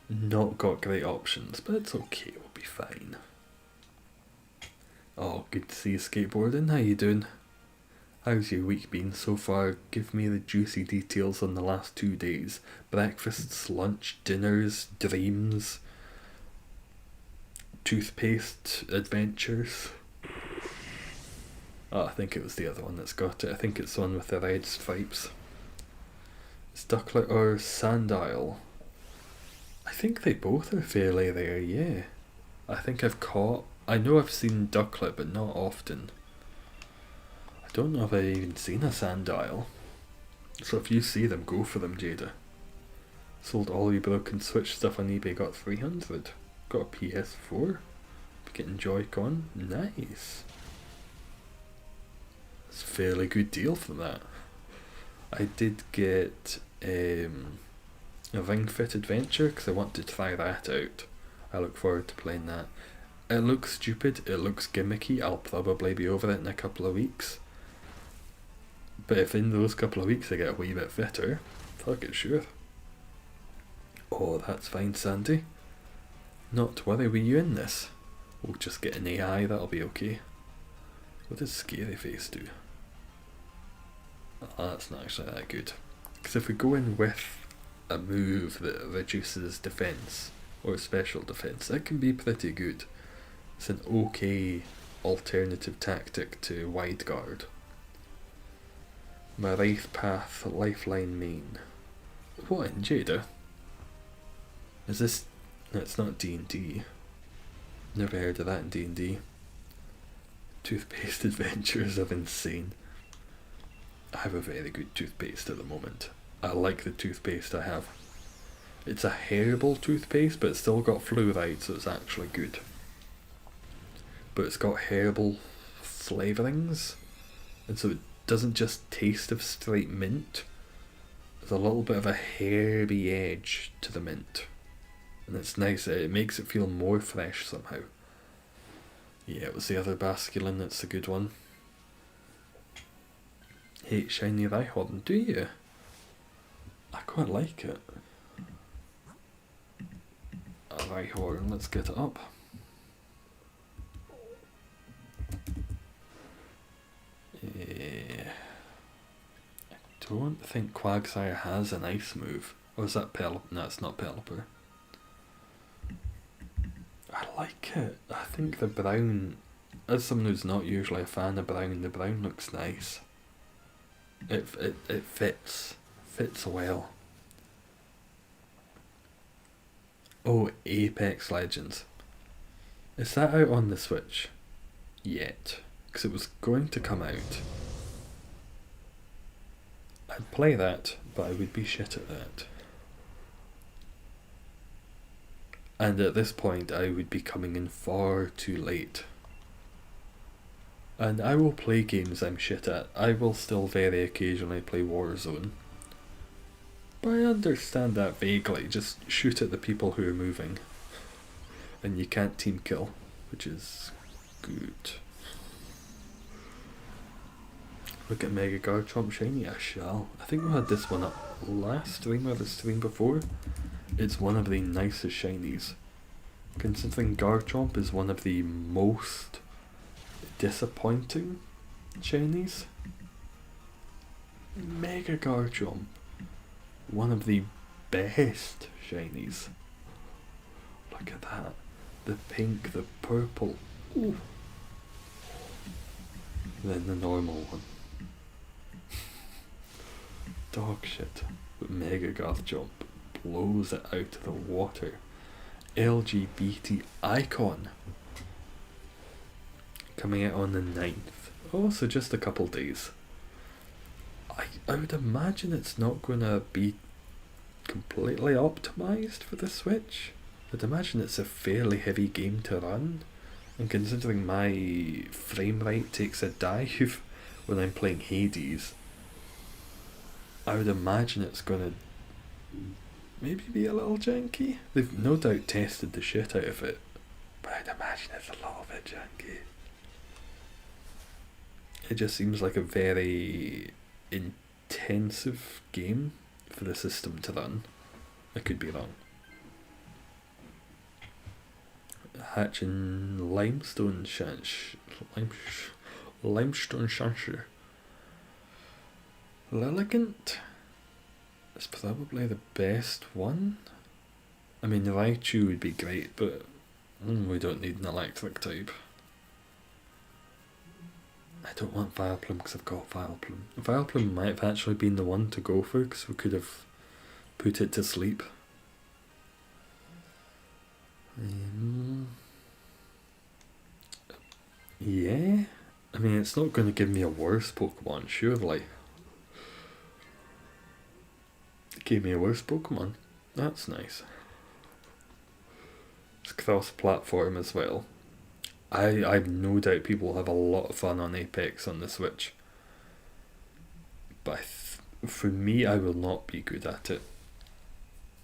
S1: Not got great options, but it's okay, we'll be fine. Oh, good to see you skateboarding. How you doing? How's your week been so far? Give me the juicy details on the last 2 days. Breakfasts, lunch, dinners, dreams, toothpaste adventures. Oh, I think it was the other one that's got it. I think it's the one with the red stripes. It's Ducklet or Sandile. I think they both are fairly rare, yeah. I know I've seen Ducklet, but not often. I don't know if I've even seen a Sandile. So if you see them, go for them, Jada. Sold all your broken Switch stuff on eBay, got 300. Got a PS4. Getting Joy-Con. Nice. It's a fairly good deal for that. I did get a Ring Fit Adventure because I want to try that out. I look forward to playing that. It looks stupid, it looks gimmicky, I'll probably be over it in a couple of weeks. But if in those couple of weeks I get a wee bit fitter, fuck it, sure. Oh, that's fine, Sandy. Not to worry, were you in this? We'll just get an AI, that'll be okay. What does Scary Face do? Oh, that's not actually that good. Because if we go in with a move that reduces defense or special defense, that can be pretty good. It's an okay alternative tactic to Wide Guard. My Wraith Path Lifeline main. What in Jada? Is this... No, it's not D&D. Never heard of that in D&D. Toothpaste Adventures of Insane. I have a very good toothpaste at the moment. I like the toothpaste I have. It's a herbal toothpaste, but it's still got fluoride, so it's actually good. But it's got herbal flavourings, and so it doesn't just taste of straight mint. There's a little bit of a herby edge to the mint. And it's nice, it makes it feel more fresh somehow. Yeah, it was the other Basculin that's a good one. Hate shiny Rhyhorn, do you? I quite like it. A Rhyhorn, let's get it up. I don't think Quagsire has an ice move. Or is that No, it's not Pelipper. I like it. I think the brown, as someone who's not usually a fan of brown, the brown looks nice. It fits well. Oh, Apex Legends. Is that out on the Switch? Yet. Because it was going to come out. I'd play that, but I would be shit at that. And at this point, I would be coming in far too late. And I will play games I'm shit at. I will still very occasionally play Warzone. But I understand that vaguely. Just shoot at the people who are moving. And you can't team kill, which is good. Look at Mega Garchomp Shiny, I shall. I think we had this one up last stream or the stream before. It's one of the nicest shinies. Considering Garchomp is one of the most disappointing shinies. Mega Garchomp, one of the best shinies. Look at that. The pink, the purple. Ooh. Then the normal one. Dog shit. But Mega Garchomp blows it out of the water. LGBT icon. Coming out on the 9th. Oh, so just a couple days. I would imagine it's not going to be completely optimised for the Switch. I'd imagine it's a fairly heavy game to run. And considering my frame rate takes a dive when I'm playing Hades, I would imagine it's going to maybe be a little janky. They've no doubt tested the shit out of it, but I'd imagine it's a little bit janky. It just seems like a very intensive game for the system to run. I could be wrong. Hatching limestone limestone shancher. Lilligant is probably the best one. I mean, Raichu would be great, but we don't need an electric type. I don't want Vileplume because I've got Vileplume. Vileplume might have actually been the one to go for because we could have put it to sleep. Yeah, I mean, it's not going to give me a worse Pokemon, surely. It gave me a worse Pokemon. That's nice. It's cross-platform as well. I've no doubt people will have a lot of fun on Apex on the Switch. But for me, I will not be good at it.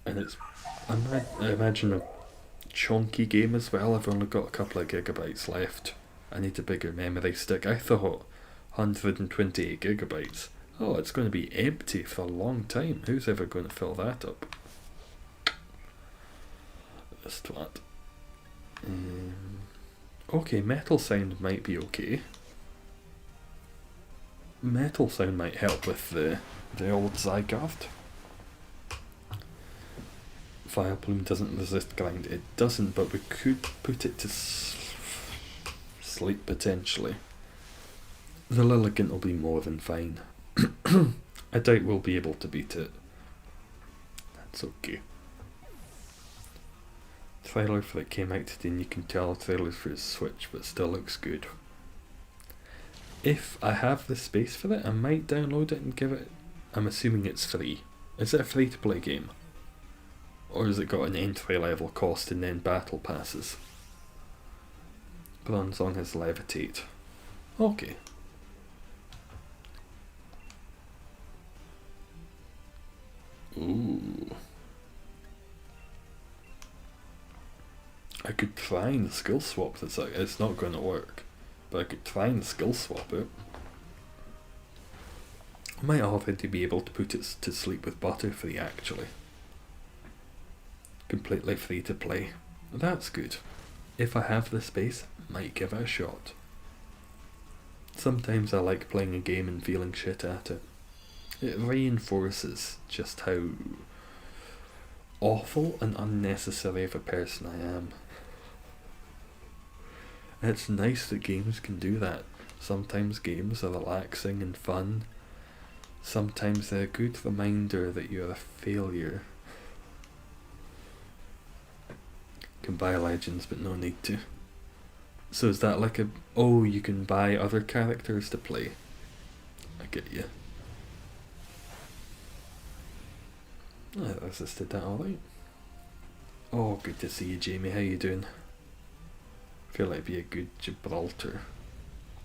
S1: And it's, I imagine, a chunky game as well. I've only got a couple of gigabytes left. I need a bigger memory stick. I thought 128 gigabytes. Oh, it's going to be empty for a long time. Who's ever going to fill that up? This twat. Okay, Metal Sound might be okay. Metal Sound might help with the old Zygarde. Vileplume doesn't resist grind. It doesn't, but we could put it to sleep potentially. The Lilligant will be more than fine. I doubt we'll be able to beat it. That's okay. Trailer for it came out today and you can tell trailers for his Switch, but still looks good. If I have the space for it, I might download it and give it. I'm assuming it's free. Is it a free to play game? Or has it got an entry level cost and then battle passes? Bronzong has Levitate. Okay. Ooh. I could try and skill swap this out. It's not going to work, but I could try and skill swap it. I might already be able to put it to sleep with Butterfree actually. Completely free to play. That's good. If I have the space, might give it a shot. Sometimes I like playing a game and feeling shit at it. It reinforces just how awful and unnecessary of a person I am. It's nice that games can do that. Sometimes games are relaxing and fun. Sometimes they're a good reminder that you're a failure. Can buy Legends but no need to. So is that like oh, you can buy other characters to play? I get you. I resisted that alright. Oh, good to see you, Jamie. How you doing? Feel like it'd be a good Gibraltar.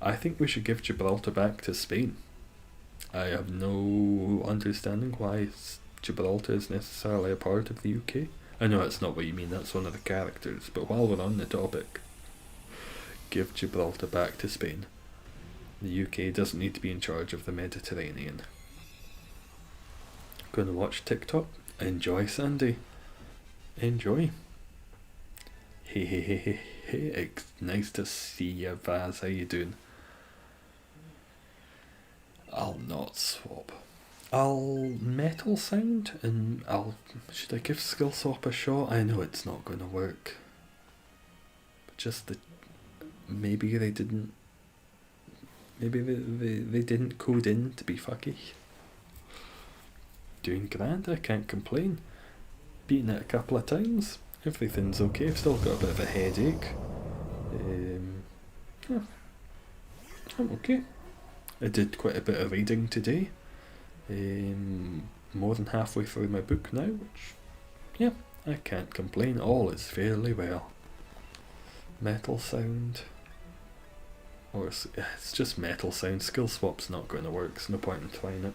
S1: I think we should give Gibraltar back to Spain. I have no understanding why Gibraltar is necessarily a part of the UK. I know that's not what you mean, that's one of the characters, but while we're on the topic, give Gibraltar back to Spain. The UK doesn't need to be in charge of the Mediterranean. Gonna watch TikTok? Enjoy, Sandy. Enjoy. Hey, hey, hey, hey, hey. It's nice to see you, Vaz. How you doing? I'll not swap. I'll metal sound and should I give skill swap a shot? I know it's not gonna work. But just maybe they didn't code in to be fucky. Doing grand, I can't complain. Beaten it a couple of times. Everything's okay. I've still got a bit of a headache. Yeah, I'm okay. I did quite a bit of reading today. More than halfway through my book now, which, yeah, I can't complain. All is fairly well. Metal sound. Or it's just metal sound. Skill swap's not going to work, so no point in trying it.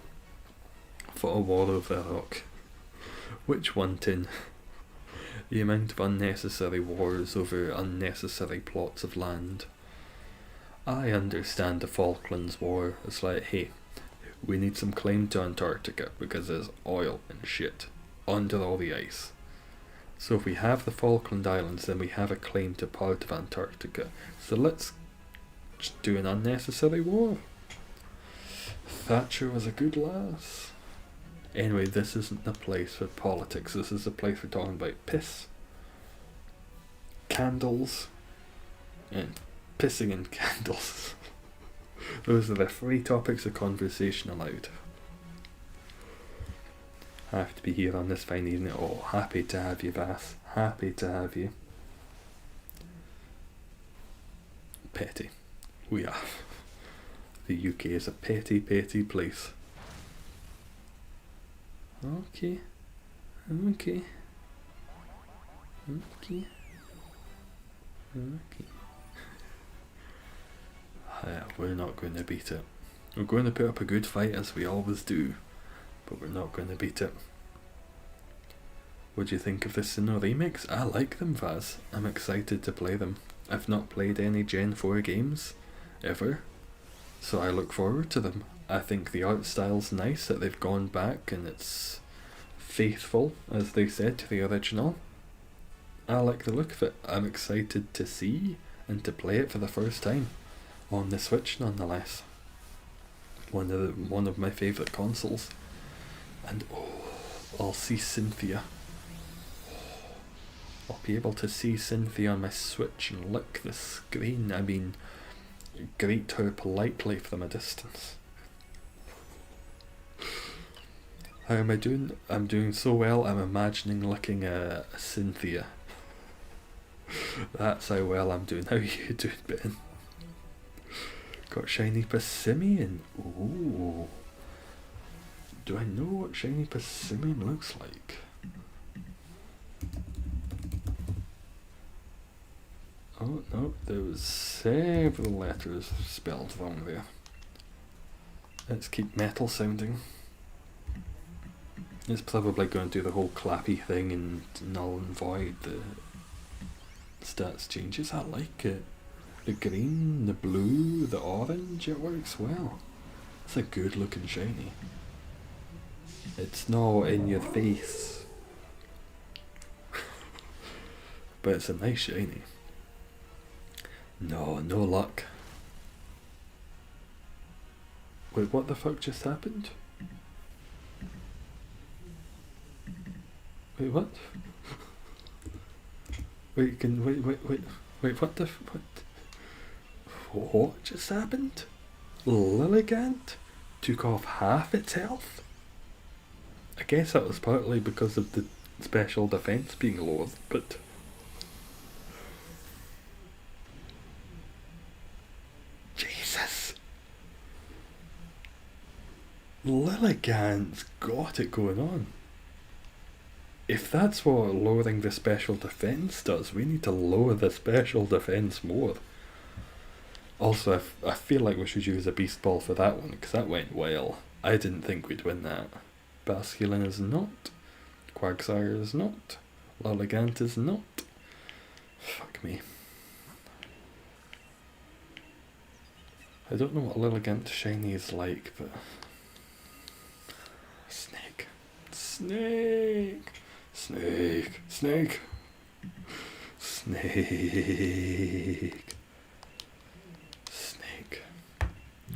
S1: For a War of the Rock. Which one, Tin? The amount of unnecessary wars over unnecessary plots of land. I understand the Falklands War. It's like, hey, we need some claim to Antarctica because there's oil and shit under all the ice. So if we have the Falkland Islands, then we have a claim to part of Antarctica. So let's just do an unnecessary war. Thatcher was a good lass. Anyway, this isn't the place for politics. This is the place for talking about piss, candles, and pissing in candles. Those are the 3 topics of conversation allowed. I have to be here on this fine evening. Oh, happy to have you, Bass. Happy to have you. Petty. We are. The UK is a petty, petty place. Okay. Okay. Okay. Okay. We're not going to beat it. We're going to put up a good fight as we always do, but we're not going to beat it. What do you think of the Sinnoh remix? I like them, Vaz. I'm excited to play them. I've not played any Gen 4 games, ever, so I look forward to them. I think the art style's nice, that they've gone back and it's faithful, as they said, to the original. I like the look of it. I'm excited to see and to play it for the first time. On the Switch, nonetheless. One of my favourite consoles. And I'll see Cynthia. I'll be able to see Cynthia on my Switch and lick the screen. I mean, greet her politely from a distance. How am I doing? I'm doing so well, I'm imagining licking a Cynthia. That's how well I'm doing. How are you doing, Ben? Got shiny Persimmon. Ooh. Do I know what shiny Persimmon looks like? Oh no, there was several letters spelled wrong there. Let's keep metal sounding. It's probably going to do the whole clappy thing and null and void the stats changes. I like it. The green, the blue, the orange, it works well. It's a good looking shiny. It's not in your face. But it's a nice shiny. No luck. Wait, what the fuck just happened? Wait, what? Wait, what just happened? Lilligant took off half its health? I guess that was partly because of the special defense being lowered, but... Jesus! Lilligant's got it going on. if that's what lowering the special defense does, we need to lower the special defense more. Also, I feel like we should use a beast ball for that one, because that went well. I didn't think we'd win that. Basculin is not. Quagsire is not. Lilligant is not. Fuck me. I don't know what Lilligant shiny is like, but... Snake. Snake! Snake! Snake! Snake! Snake.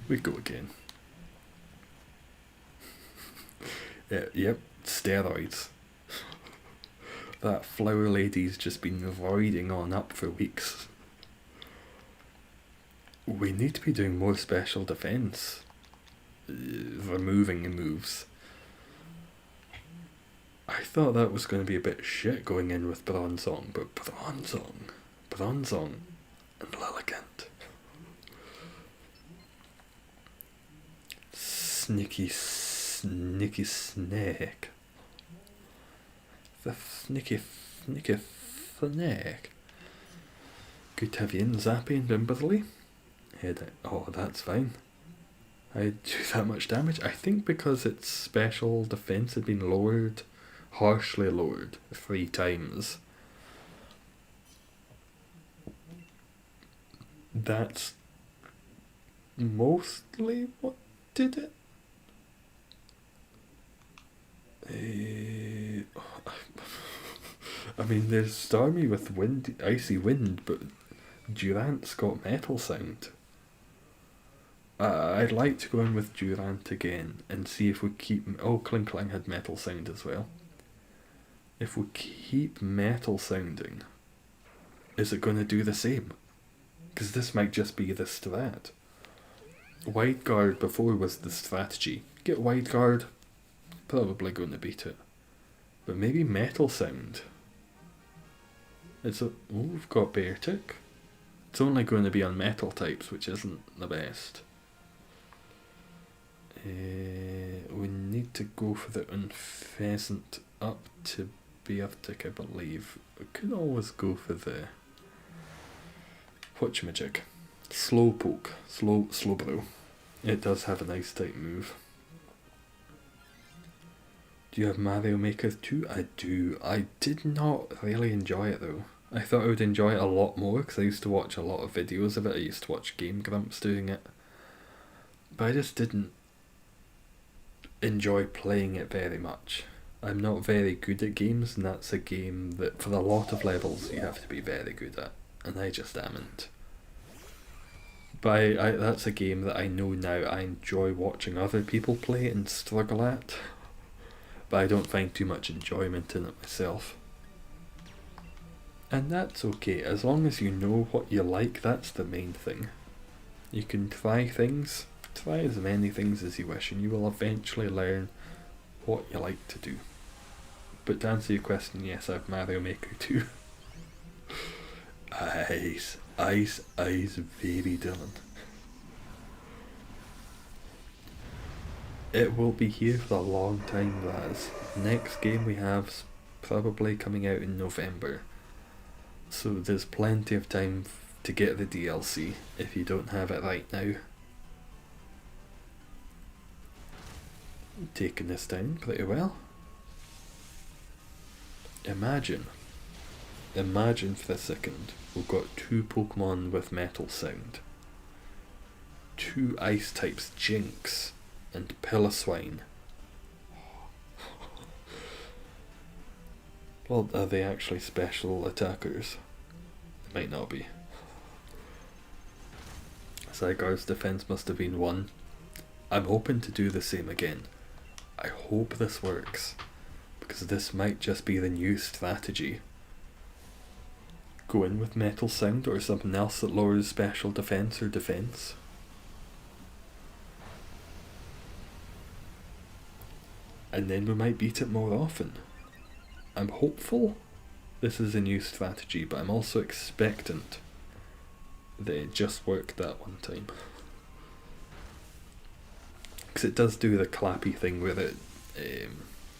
S1: We go again. Yep, steroids. That flower lady's just been voiding on up for weeks. We need to be doing more special defense. Removing moves. I thought that was going to be a bit shit going in with Bronzong, but Bronzong, and Lilligant. Sneaky snake. The sneaky snake. Good to have you in, Zappy and Bimberly. Oh, that's fine. I do that much damage. I think because its special defense had been lowered, harshly lowered, 3 times. That's mostly what did it. I mean, there's Starmie with wind, icy wind, but Durant's got metal sound. I'd like to go in with Durant again and see if we keep... Oh, Klinklang had metal sound as well. If we keep metal sounding, is it going to do the same? Because this might just be the strat. Wide guard before was the strategy. Get wide guard, probably going to beat it. But maybe metal sound. We've got Beartic. It's only going to be on metal types, which isn't the best. We need to go for the Unpheasant up to Beartic, I believe. We could always go for the whatchamajig. Slowpoke. Slowbro. It does have a nice type move. Do you have Mario Maker 2? I do. I did not really enjoy it though. I thought I would enjoy it a lot more because I used to watch a lot of videos of it. I used to watch Game Grumps doing it. But I just didn't enjoy playing it very much. I'm not very good at games, and that's a game that for a lot of levels you have to be very good at, and I just amn't. But that's a game that I know now I enjoy watching other people play and struggle at, but I don't find too much enjoyment in it myself. And that's okay, as long as you know what you like, that's the main thing. You can try things, try as many things as you wish, and you will eventually learn what you like to do. But to answer your question, yes, I have Mario Maker 2. Ice, baby Dylan. It will be here for a long time, Raz. Next game we have's probably coming out in November. So there's plenty of time to get the DLC if you don't have it right now. Taking this down pretty well. Imagine for a second, we've got 2 Pokemon with metal sound. 2 ice types, Jinx and Piloswine. Well, are they actually special attackers? They might not be. Zygarde's defense must have been 1. I'm hoping to do the same again. I hope this works, because this might just be the new strategy. Go in with metal sound or something else that lowers special defense or defense. And then we might beat it more often. I'm hopeful this is a new strategy, but I'm also expectant that it just worked that one time. Because it does do the clappy thing with it.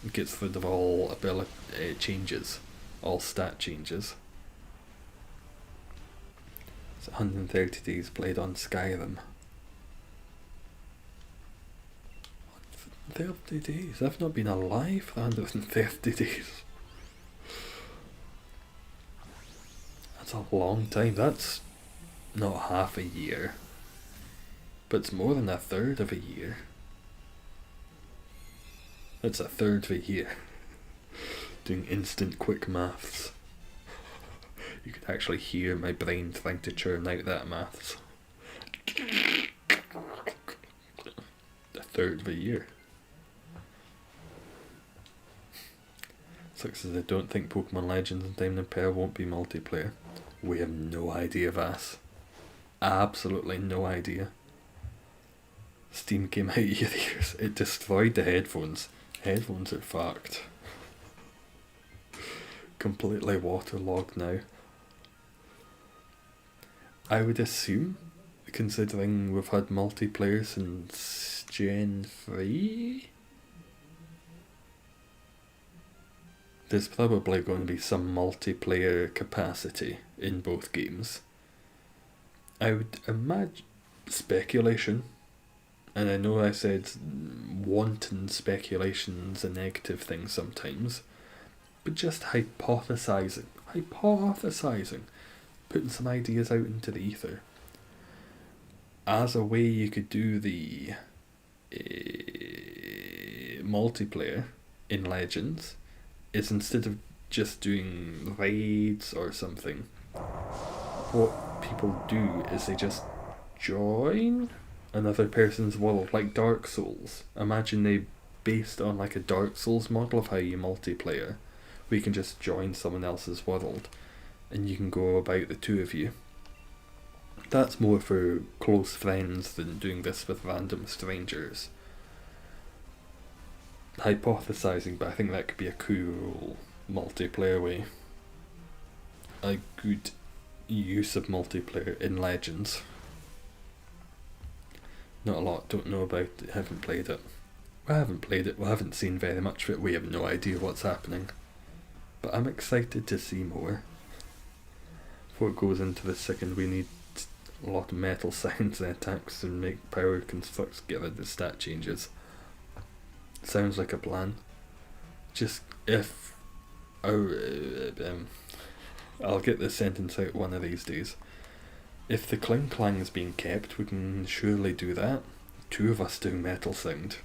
S1: It gets rid of all ability changes, all stat changes. It's 130 days played on Skyrim. 130 days? I've not been alive for 130 days. That's a long time. That's not half a year, but it's more than a third of a year. That's a third of a year. Doing instant quick maths. You could actually hear my brain trying to churn out that maths. A third of a year. Sucks as I don't think Pokemon Legends and Diamond and Pearl won't be multiplayer. We have no idea, Vass. Absolutely no idea. Steam came out years. It destroyed the headphones. Headphones are fucked. Completely waterlogged now. I would assume, considering we've had multiplayer since Gen 3, there's probably going to be some multiplayer capacity in both games. I would imagine, speculation, and I know I said wanton speculation's a negative thing sometimes, but just hypothesizing, putting some ideas out into the ether. As a way you could do the multiplayer in Legends, is instead of just doing raids or something, what people do is they just join another person's world, like Dark Souls. Imagine they based on like a Dark Souls model of how you multiplayer. We can just join someone else's world and you can go about the two of you. That's more for close friends than doing this with random strangers. Hypothesizing, but I think that could be a cool multiplayer way. A good use of multiplayer in Legends. Not a lot, don't know about it, haven't played it. We haven't seen very much of it, we have no idea what's happening. But I'm excited to see more. Before it goes into the second, we need a lot of metal sounds and attacks and make power constructs, get rid of stat changes. Sounds like a plan. Just if I'll get this sentence out one of these days. If the Kling Clang is being kept, we can surely do that. Two of us doing metal sound.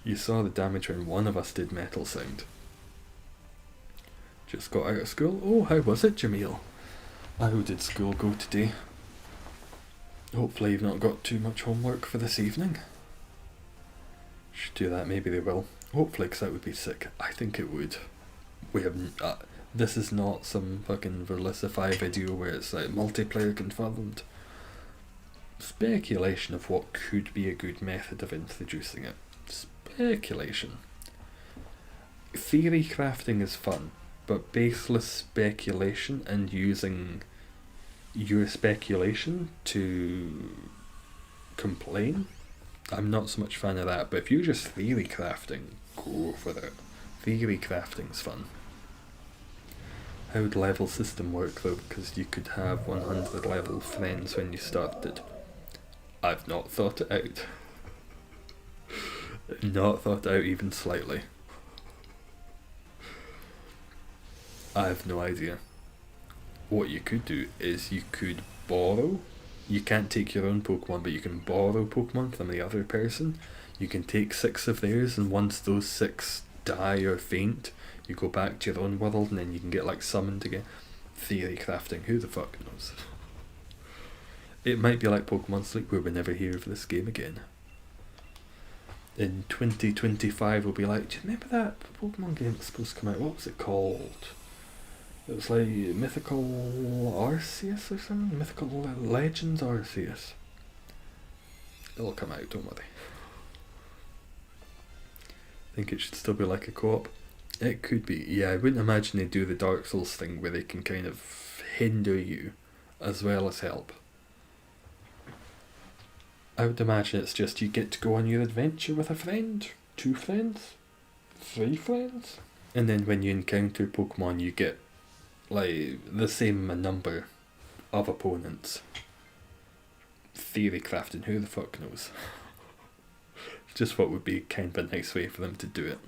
S1: You saw the damage when one of us did metal sound. Just got out of school. Oh, how was it, Jamil? How did school go today? Hopefully you've not got too much homework for this evening. Should do that, maybe they will. Hopefully, because that would be sick. I think it would. We have... this is not some fucking Verlicify video where it's like multiplayer confirmed. Speculation of what could be a good method of introducing it. Speculation. Theory crafting is fun, but baseless speculation and using your speculation to complain, I'm not so much fan of that. But if you're just theory crafting, go for it. Theory crafting's fun. How would level system work though? Because you could have 100 level friends when you started. I've not thought it out. Not thought it out even slightly. I have no idea. What you could do is you could borrow. You can't take your own Pokemon, but you can borrow Pokemon from the other person. You can take 6 of theirs, and once those 6 die or faint, you go back to your own world, and then you can get like summoned again. Theory crafting, who the fuck knows? It might be like Pokemon Sleep, where we never hear of this game again. In 2025 we'll be like, do you remember that Pokemon game that's supposed to come out? What was it called? It was like Mythical Arceus or something? Mythical Legends Arceus. It'll come out, don't worry. I think it should still be like a co-op. It could be, yeah, I wouldn't imagine they do the Dark Souls thing where they can kind of hinder you as well as help. I would imagine it's just you get to go on your adventure with a friend, 2 friends, 3 friends. And then when you encounter Pokemon, you get like the same number of opponents. Theory crafting, who the fuck knows? Just what would be kind of a nice way for them to do it.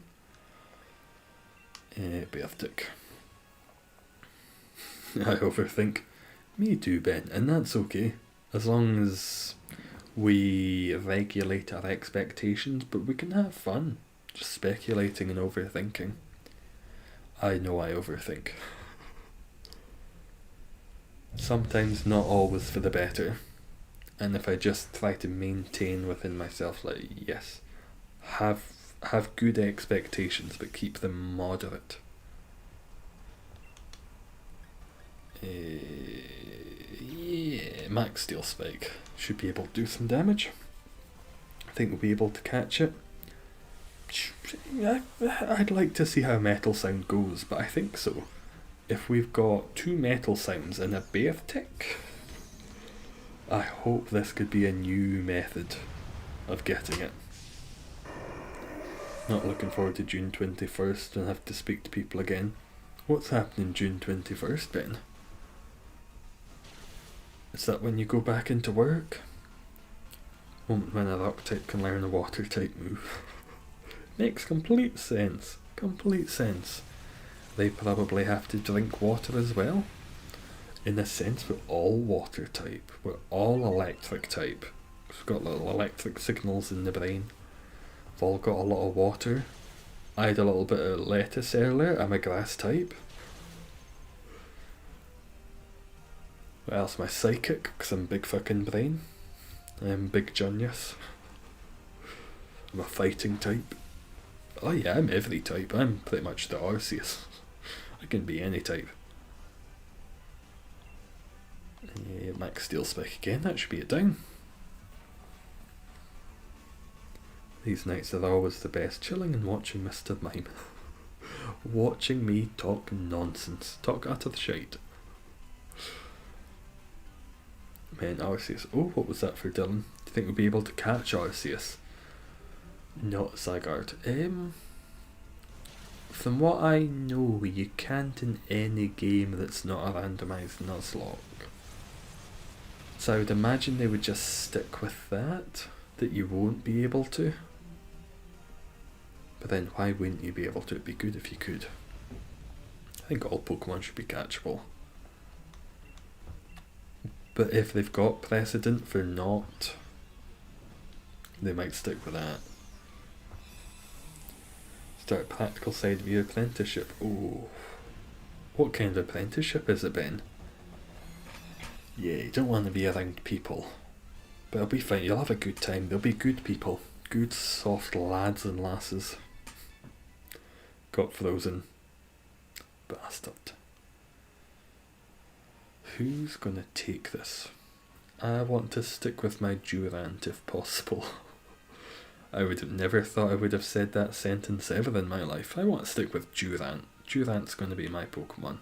S1: Beartic. I overthink. Me too, Ben, and that's okay. As long as we regulate our expectations, but we can have fun. Just speculating and overthinking. I know I overthink. Sometimes not always for the better. And if I just try to maintain within myself, like, yes, have good expectations, but keep them moderate. Yeah, Max Steel Spike should be able to do some damage. I think we'll be able to catch it. I'd like to see how Metal Sound goes, but I think so. If we've got 2 Metal Sounds and a Beartic, I hope this could be a new method of getting it. Not looking forward to June 21st and have to speak to people again. What's happening June 21st, Ben? Is that when you go back into work? Moment when a rock type can learn a water type move. Makes complete sense. Complete sense. They probably have to drink water as well. In a sense, we're all water type. We're all electric type. We've got little electric signals in the brain. We've all got a lot of water. I had a little bit of lettuce earlier. I'm a grass type. What else? Am I psychic? Because I'm big fucking brain. I'm big genius. I'm a fighting type. Oh yeah, I'm every type. I'm pretty much the Arceus. I can be any type. Yeah, Max Steel Spike again, that should be it down. These nights are always the best, chilling and watching Mr. Mime. Watching me talk nonsense. Talk utter shite. Man, Arceus. Oh, what was that for Dylan? Do you think we'll be able to catch Arceus? Not Zygarde. From what I know, you can't in any game that's not a randomised Nuzlocke. So I would imagine they would just stick with that you won't be able to. But then why wouldn't you be able to? It'd be good if you could. I think all Pokemon should be catchable. But if they've got precedent for not, they might stick with that. Start practical side of your apprenticeship. Oh, what kind of apprenticeship is it, Ben? Yeah, you don't want to be around people. But it'll be fine, you'll have a good time. They'll be good people. Good, soft lads and lasses. Got frozen. Bastard. Who's gonna take this? I want to stick with my Durant if possible. I would have never thought I would have said that sentence ever in my life. I want to stick with Durant. Durant's going to be my Pokemon.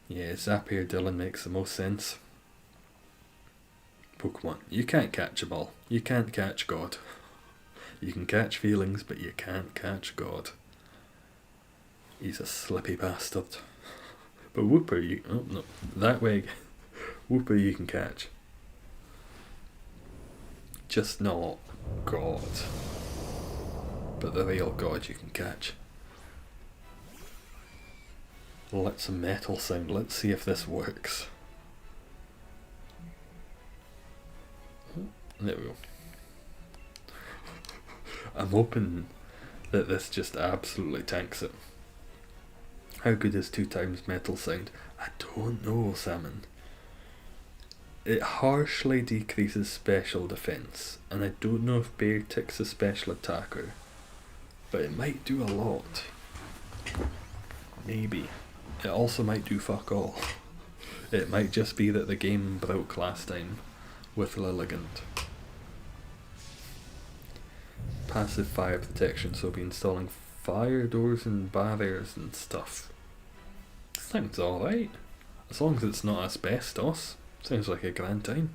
S1: Yeah, Zapier Dylan makes the most sense. Pokemon. You can't catch a ball. You can't catch God. You can catch feelings, but you can't catch God. He's a slippy bastard. But Wooper, you... Oh, no. That way. Wooper you can catch. Just not God. But the real God you can catch. Let's Metal Sound. Let's see if this works. There we go. I'm hoping that this just absolutely tanks it. How good is 2 times Metal Sound? I don't know, Salmon. It harshly decreases special defense, and I don't know if Beartic's a special attacker, but it might do a lot. Maybe. It also might do fuck all. It might just be that the game broke last time with Lilligant. Passive fire protection, so I'll be installing fire doors and barriers and stuff. Sounds alright. As long as it's not asbestos. Sounds like a grand time.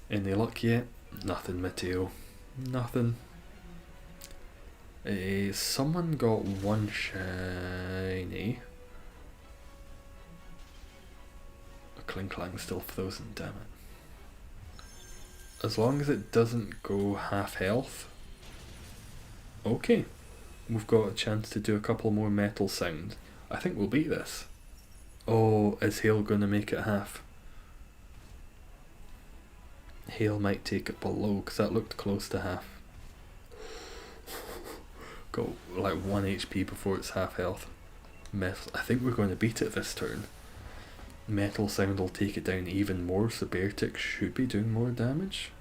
S1: Any luck yet? Nothing, Mateo. Nothing. Someone got one shiny. A Kling Klang's still frozen, damn it. As long as it doesn't go half health. Okay. We've got a chance to do a couple more metal sounds. I think we'll beat this. Oh, is Hail gonna make it half? Hail might take it below, because that looked close to half. Got like 1 HP before it's half health. Metal. I think we're going to beat it this turn. Metal Sound will take it down even more, so Beartic should be doing more damage.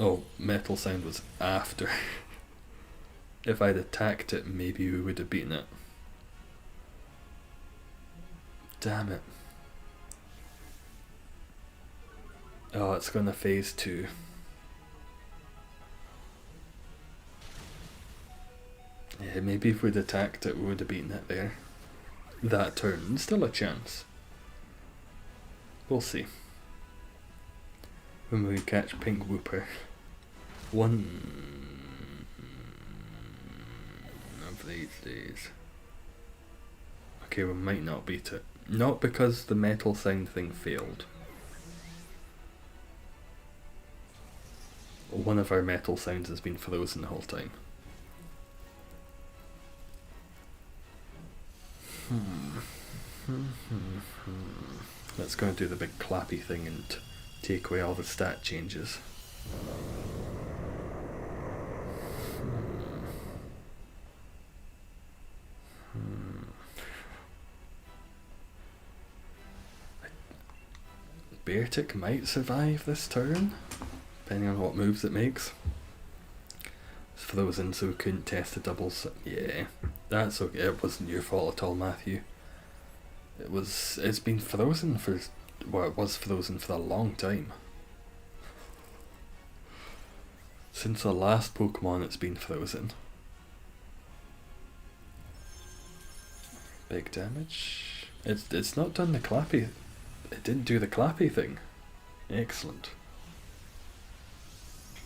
S1: Oh, Metal Sound was after. If I'd attacked it, maybe we would have beaten it. Damn it. Oh, it's going to phase 2. Yeah, maybe if we'd attacked it, we would have beaten it there. That turn. Still a chance. We'll see. When we catch Pink Whooper. One of these days. Okay, we might not beat it. Not because the metal sound thing failed. One of our metal sounds has been frozen the whole time. Let's go and do the big clappy thing and take away all the stat changes. Beartic might survive this turn, depending on what moves it makes. It's frozen, so we couldn't test the doubles. Yeah, that's okay. It wasn't your fault at all, Matthew. It's been frozen for, well, it was frozen for a long time. Since the last Pokemon it's been frozen. Big damage. It's not done the clappy. It didn't do the clappy thing. Excellent.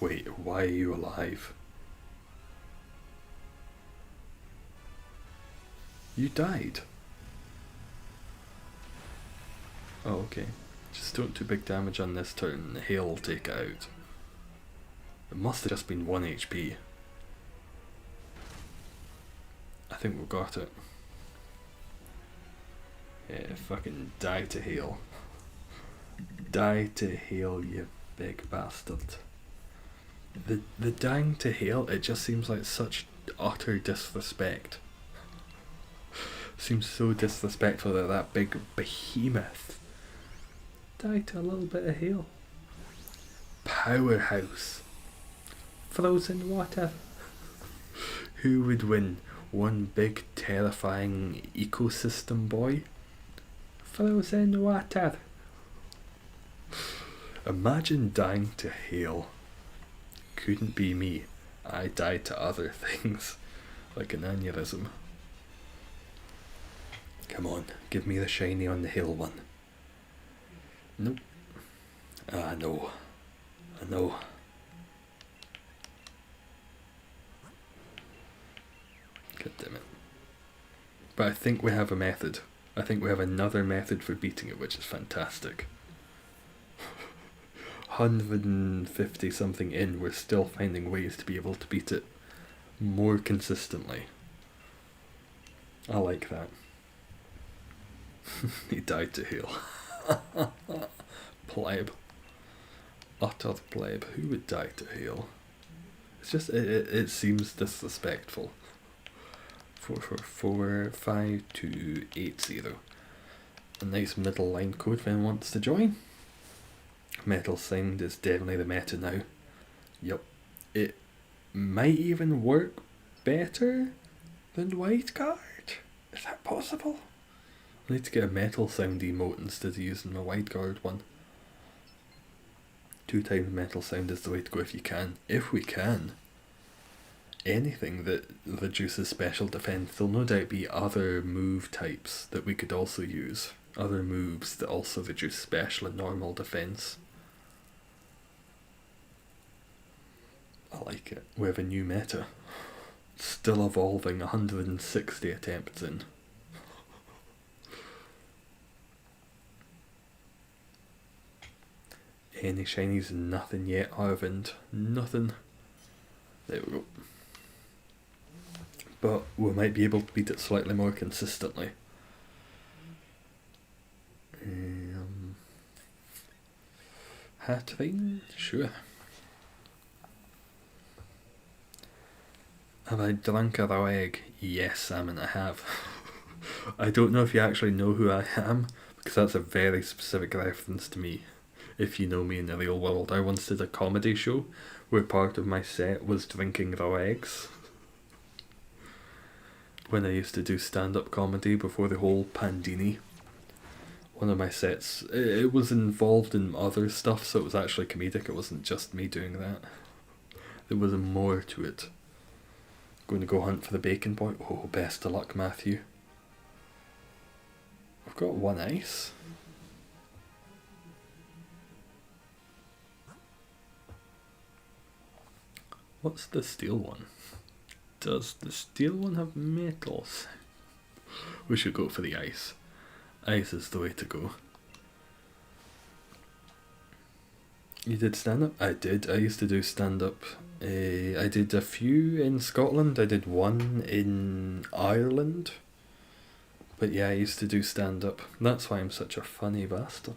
S1: Wait, why are you alive? You died. Oh, okay. Just don't do big damage on this turn, the Hail will take it out. It must have just been 1 HP. I think we got it. Yeah, fucking die to Hail. Die to Hail, you big bastard. The dying to Hail, it just seems like such utter disrespect. Seems so disrespectful that that big behemoth died to a little bit of Hail. Powerhouse. Frozen water. Who would win? One big terrifying ecosystem boy? Frozen water. Imagine dying to Hail. Couldn't be me. I died to other things, like an aneurysm. Come on, give me the shiny on the Hail one. Nope. Ah, no. I know. God damn it. But I think we have a method. I think we have another method for beating it, which is fantastic. 150 something in, we're still finding ways to be able to beat it more consistently. I like that. He died to Hail. Pleb. Utter pleb. Who would die to Hail? It's just, it seems disrespectful. 4455280. A nice middle line code if anyone wants to join. Metal Sound is definitely the meta now. Yup. It might even work better than White Guard. Is that possible? I need to get a Metal Sound emote instead of using my White Guard one. 2 times Metal Sound is the way to go if you can. If we can. Anything that reduces special defense, there'll no doubt be other move types that we could also use. Other moves that also reduce special and normal defense. I like it. We have a new meta. Still evolving, 160 attempts in. Any shinies? Nothing yet, Arvind. Nothing. There we go. But we might be able to beat it slightly more consistently. Hatterene? Sure. Have I drunk a raw egg? Yes, Salmon, I have. I don't know if you actually know who I am, because that's a very specific reference to me. If you know me in the real world, I once did a comedy show where part of my set was drinking raw eggs. When I used to do stand-up comedy before the whole pandini. One of my sets, it was involved in other stuff, so it was actually comedic. It wasn't just me doing that. There was more to it. Going to go hunt for the bacon boy. Oh, best of luck, Matthew. I've got one ice. What's the steel one? Does the steel one have metals? We should go for the ice. Ice is the way to go. You did stand-up? I did. I used to do stand-up. I did a few in Scotland. I did one in Ireland. But yeah, I used to do stand-up. That's why I'm such a funny bastard.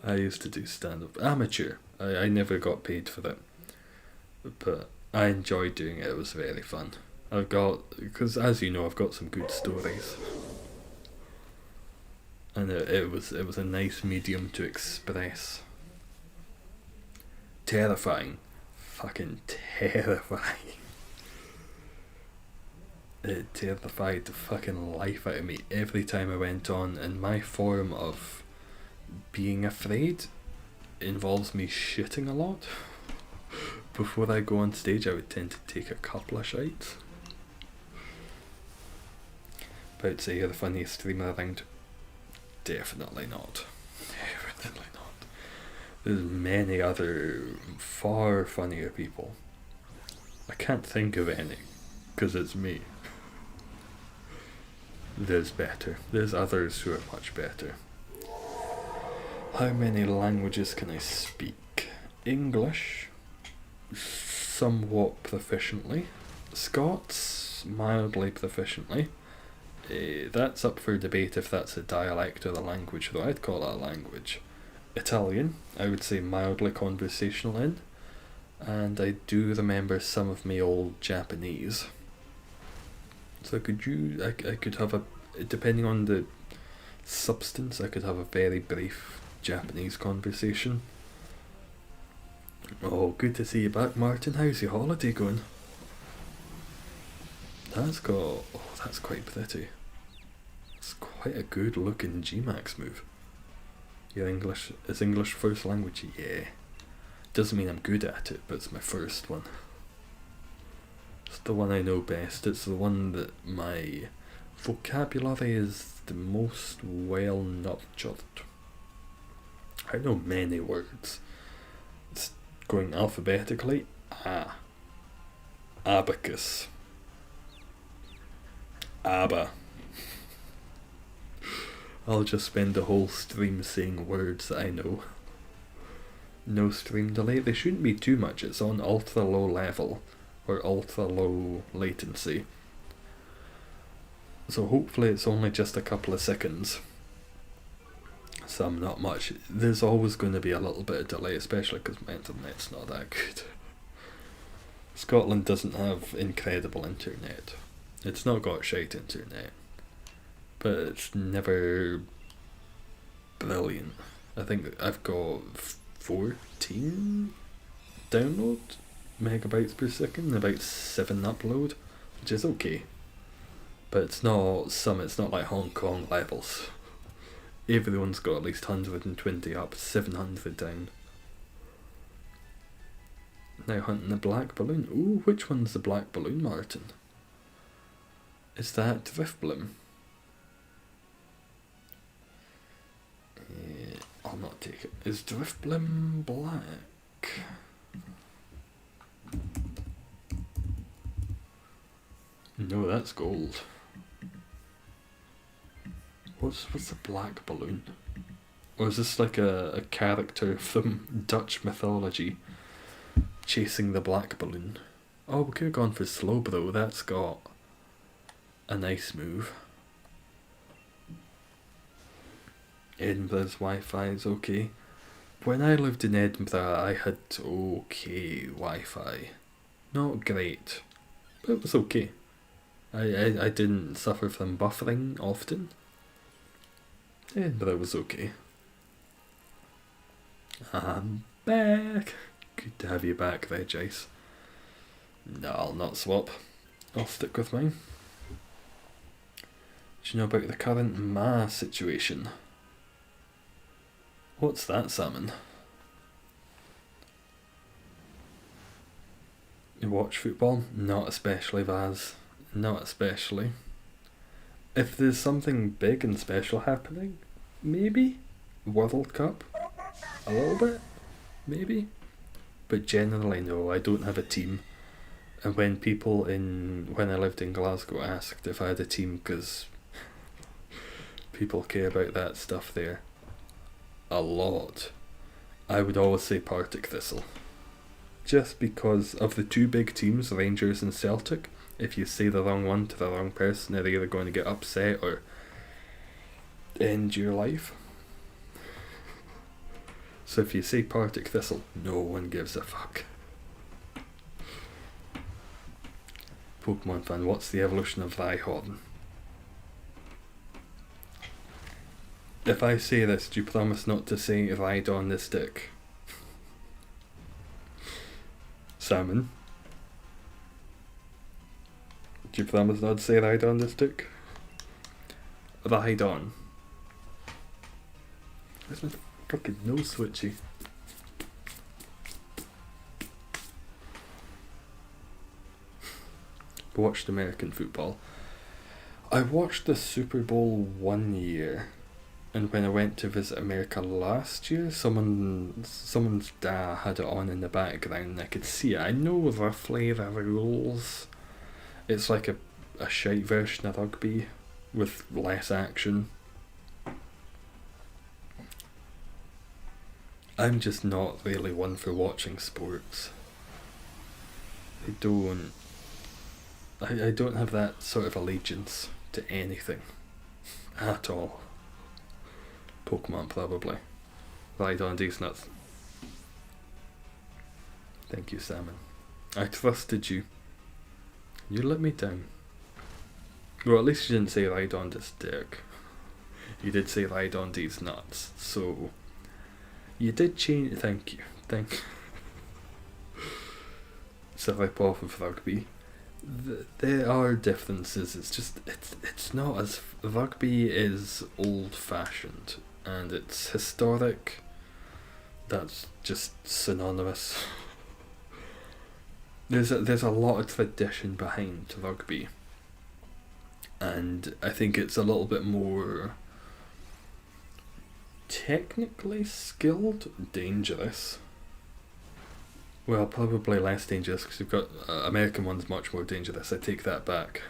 S1: I used to do stand-up. Amateur. I never got paid for it. But I enjoyed doing it. It was very fun. Because as you know, I've got some good stories. And it was a nice medium to express. Terrifying. Fucking terrifying. It terrified the fucking life out of me every time I went on, and my form of being afraid involves me shitting a lot. Before I go on stage, I would tend to take a couple of shites. About to say you're the funniest streamer around. Definitely not. Definitely not. There's many other far funnier people. I can't think of any, because it's me. There's better. There's others who are much better. How many languages can I speak? English, somewhat proficiently. Scots, mildly proficiently. That's up for debate if that's a dialect or a language, though I'd call it a language. Italian, I would say mildly conversational in. And I do remember some of my old Japanese. So I could have depending on the substance, I could have a very brief Japanese conversation. Oh, good to see you back, Martin. How's your holiday going? That's quite pretty. It's quite a good looking G-Max move. Is English first language? Yeah. Doesn't mean I'm good at it, but it's my first one. It's the one I know best. It's the one that my vocabulary is the most well nurtured. I know many words. It's going alphabetically. Abacus. ABBA. I'll just spend the whole stream saying words that I know. No stream delay. They shouldn't be too much. It's on ultra low level or ultra low latency. So hopefully it's only just a couple of seconds. Some not much. There's always going to be a little bit of delay, especially because my internet's not that good. Scotland doesn't have incredible internet. It's not got shite internet. But it's never brilliant. I think I've got 14 download megabytes per second, about 7 upload, which is okay. But it's not like Hong Kong levels. Everyone's got at least 120 up, 700 down. Now hunting the black balloon. Ooh, which one's the black balloon, Martin? Is that Driftblim? I'll not take it. Is Driftblim black? No, that's gold. What's the black balloon? Or is this like a character from Dutch mythology chasing the black balloon? Oh, we could have gone for Slowbro. That's got a nice move. Edinburgh's Wi-Fi is okay. When I lived in Edinburgh, I had okay Wi-Fi. Not great, but it was okay. I didn't suffer from buffering often. Edinburgh was okay. I'm back. Good to have you back there, Jace. No, I'll not swap. I'll stick with mine. Do you know about the current Ma situation? What's that, Salmon? You watch football? Not especially, Vaz. Not especially. If there's something big and special happening, maybe. World Cup? A little bit? Maybe. But generally, no, I don't have a team. And when when I lived in Glasgow asked if I had a team, because people care about that stuff there a lot, I would always say Partick Thistle. Just because of the two big teams, Rangers and Celtic, if you say the wrong one to the wrong person, they're either going to get upset or end your life. So if you say Partick Thistle, no one gives a fuck. Pokemon fan, what's the evolution of Rhyhorn? If I say this, do you promise not to say Rhydon the stick? Salmon? Do you promise not to say Rhydon the stick? Rhydon. Where's my fucking nose switchy? Watched American football. I watched the Super Bowl one year, and when I went to visit America last year, someone's dad had it on in the background and I could see it. I know roughly the rules. It's like a shite version of rugby with less action. I'm just not really one for watching sports. I don't have that sort of allegiance to anything at all. Pokemon probably. Rhydon D's nuts. Thank you, Salmon. I trusted you. You let me down. Well, at least you didn't say Rhydon D's dick. You did say Rhydon D's nuts, so you did change. Thank you. It's a rip off of rugby. There are differences. It's not as rugby is old fashioned and it's historic. That's just synonymous. There's a lot of tradition behind rugby, and I think it's a little bit more technically skilled, dangerous. Well, probably less dangerous because you've got American one's much more dangerous. I take that back.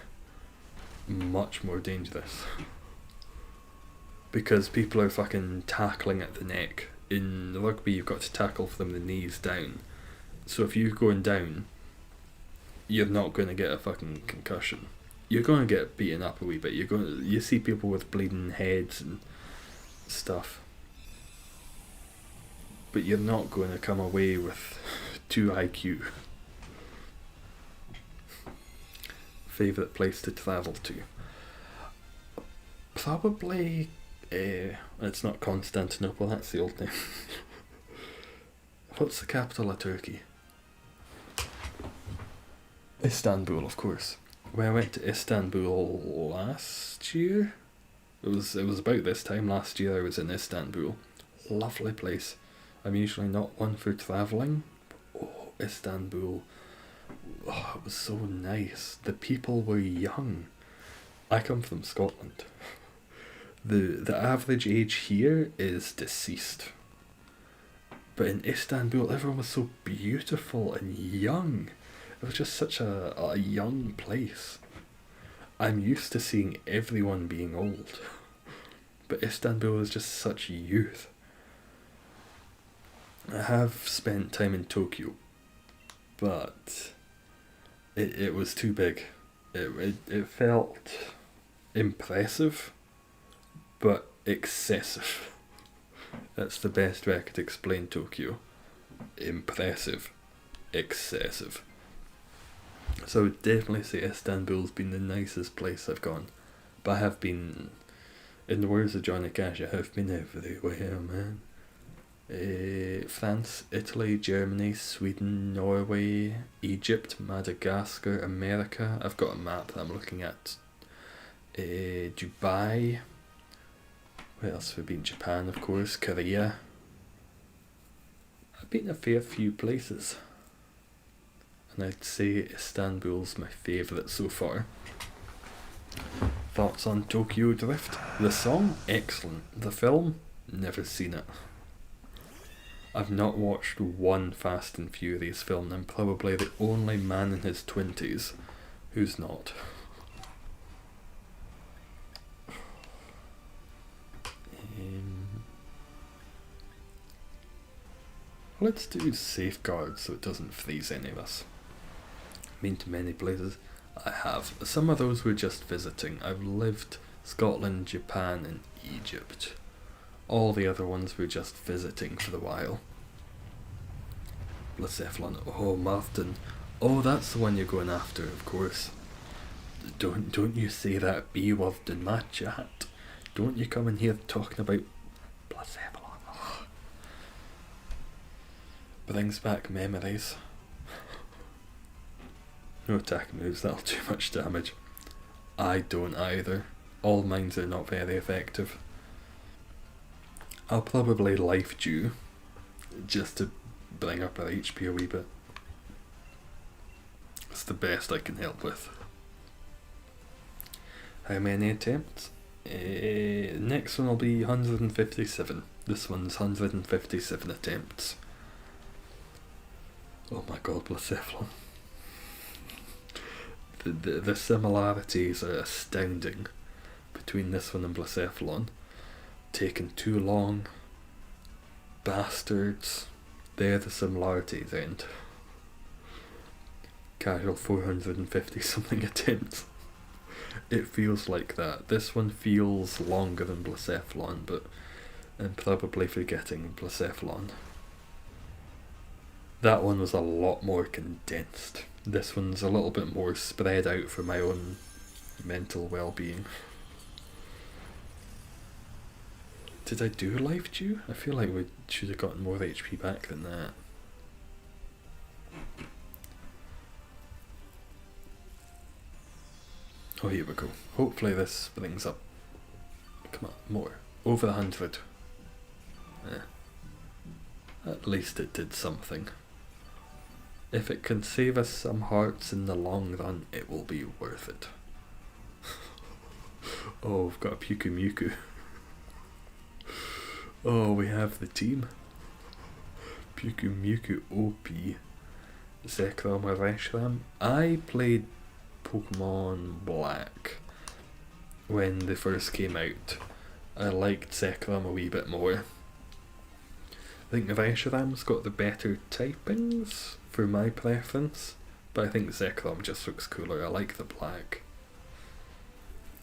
S1: Much more dangerous. Because people are fucking tackling at the neck. In rugby, you've got to tackle from the knees down. So if you're going down, you're not going to get a fucking concussion. You're going to get beaten up a wee bit. You see people with bleeding heads and stuff. But you're not going to come away with 2 IQ. Favourite place to travel to? Probably, it's not Constantinople, that's the old name. What's the capital of Turkey? Istanbul, of course. When I went to Istanbul last year, it was about this time last year I was in Istanbul. Lovely place. I'm usually not one for travelling. Istanbul, it was so nice. The people were young. I come from Scotland. The average age here is deceased. But in Istanbul, everyone was so beautiful and young. It was just such a young place. I'm used to seeing everyone being old, but Istanbul is just such youth. I have spent time in Tokyo, but it was too big. It felt impressive, but excessive. That's the best way I could explain Tokyo. Impressive, excessive. So I would definitely say Istanbul's been the nicest place I've gone. But I have been, in the words of Johnny Cash, I have been everywhere, man. France, Italy, Germany, Sweden, Norway, Egypt, Madagascar, America. I've got a map that I'm looking at. Dubai. Where else have we been? Japan, of course. Korea. I've been a fair few places. And I'd say Istanbul's my favourite so far. Thoughts on Tokyo Drift? The song? Excellent. The film? Never seen it. I've not watched one Fast and Furious film, and I'm probably the only man in his 20s who's not. Let's do safeguards so it doesn't freeze any of us. Been to many places. I have. Some of those were just visiting. I've lived Scotland, Japan, and Egypt. All the other ones were just visiting for a while. Blacephalon. Oh, Martin. Oh, that's the one you're going after, of course. Don't you say that B word in my chat. Don't you come in here talking about Blacephalon. Oh. Brings back memories. No attack moves, that'll do much damage. I don't either. All mines are not very effective. I'll probably life dew, just to bring up our HP a wee bit. It's the best I can help with. How many attempts? Next one will be 157. This one's 157 attempts. Oh my god, Blacephalon. The similarities are astounding between this one and Blacephalon. Taking too long. Bastards. There the similarities end. Casual 450 something attempts. It feels like that. This one feels longer than Blacephalon, but I'm probably forgetting Blacephalon. That one was a lot more condensed. This one's a little bit more spread out for my own mental well-being. Did I do life dew? I feel like we should have gotten more HP back than that. Oh, here we go. Hopefully this brings up... Come on, more. Over 100. At least it did something. If it can save us some hearts in the long run, it will be worth it. Oh, we've got a Puku Muku. Oh, we have the team. Puku Muku OP. Zekrom or Reshiram. I played Pokemon Black when they first came out. I liked Zekrom a wee bit more. I think Reshiram's got the better typings for my preference, but I think Zekrom just looks cooler. I like the black.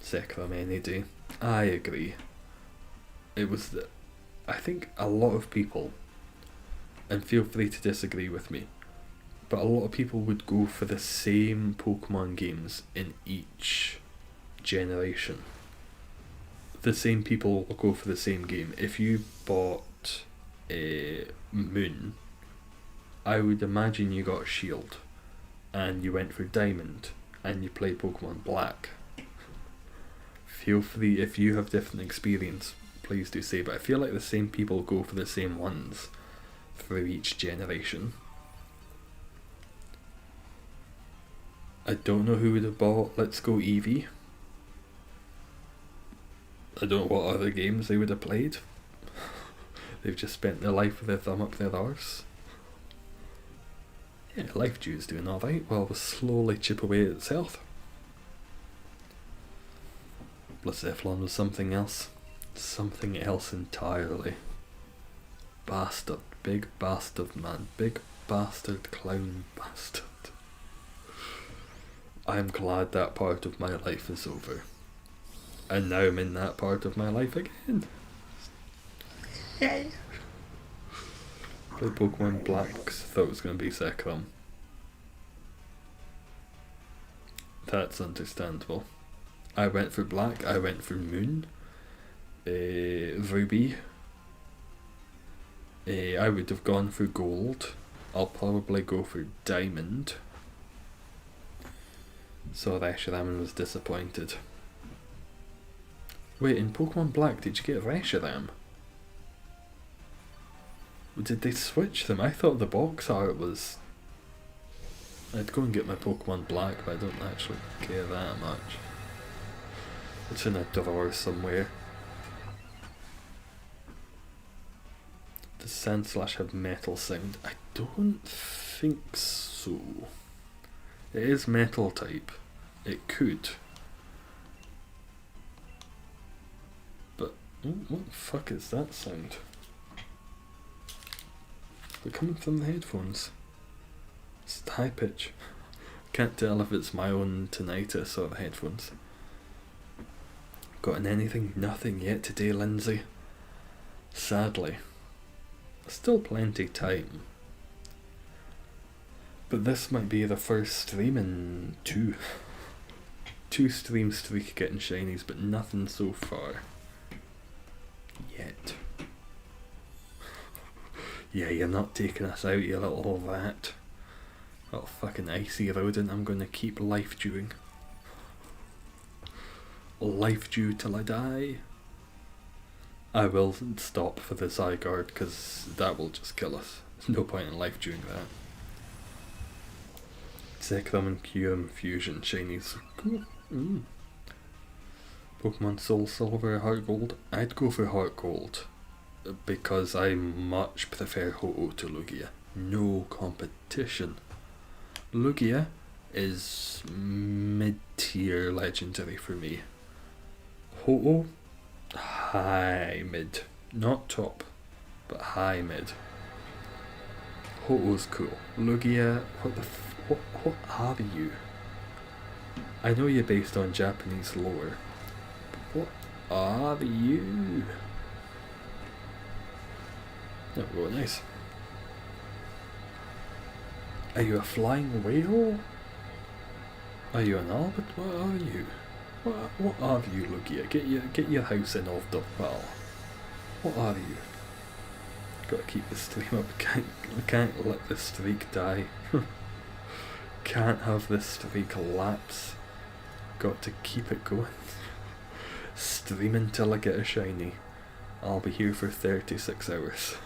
S1: Zekrom any day. I agree. It was I think a lot of people, and feel free to disagree with me, but a lot of people would go for the same Pokemon games in each generation. The same people will go for the same game. If you bought Moon, I would imagine you got Shield, and you went for Diamond, and you played Pokemon Black. Feel free, if you have different experience, please do say, but I feel like the same people go for the same ones through each generation. I don't know who would have bought Let's Go Eevee. I don't know what other games they would have played. They've just spent their life with their thumb up their arse. Yeah, Life Dew's doing alright while we slowly chip away at its health. Blacephalon was something else. Something else entirely. Bastard. Big bastard man. Big bastard clown bastard. I'm glad that part of my life is over. And now I'm in that part of my life again. Yay! Played Pokemon Black because I thought it was going to be Zekrom. That's understandable. I went for Black, I went for Moon, Ruby. I would have gone for Gold. I'll probably go for Diamond. So Reshiram was disappointed. Wait, in Pokemon Black, did you get Reshiram? Did they switch them? I thought the box art was... I'd go and get my Pokemon Black, but I don't actually care that much. It's in a drawer somewhere. Does Sandslash have metal sound? I don't think so. It is metal type. It could. But, what the fuck is that sound? They're coming from the headphones. It's high pitch. Can't tell if it's my own tinnitus or the headphones. Gotten anything? Nothing yet today, Lindsay. Sadly. Still plenty time. But this might be the first stream in two. 2 stream streak getting shinies, but nothing so far. Yet. Yeah, you're not taking us out, you little rat. Little fucking icy rodent, I'm gonna keep life dewing. Life dew till I die. I will stop for the Zygarde, because that will just kill us. There's no point in life dewing that. Zekrom and Kyurem Fusion shinies. Cool. Pokemon Soul Silver, Heart Gold. I'd go for Heart Gold, because I much prefer Ho-Oh to Lugia. No competition. Lugia is mid-tier legendary for me. Ho-Oh, high mid. Not top, but high mid. Ho-Oh's cool. Lugia, what are you? I know you're based on Japanese lore, but what are you? Oh, really nice. Are you a flying whale? Are you an albert? What are you? What are you, Lugia? Get your house in order, pal. What are you? Gotta keep the stream up. Can't let this streak die. Can't have this streak lapse. Got to keep it going. Stream until I get a shiny. I'll be here for 36 hours.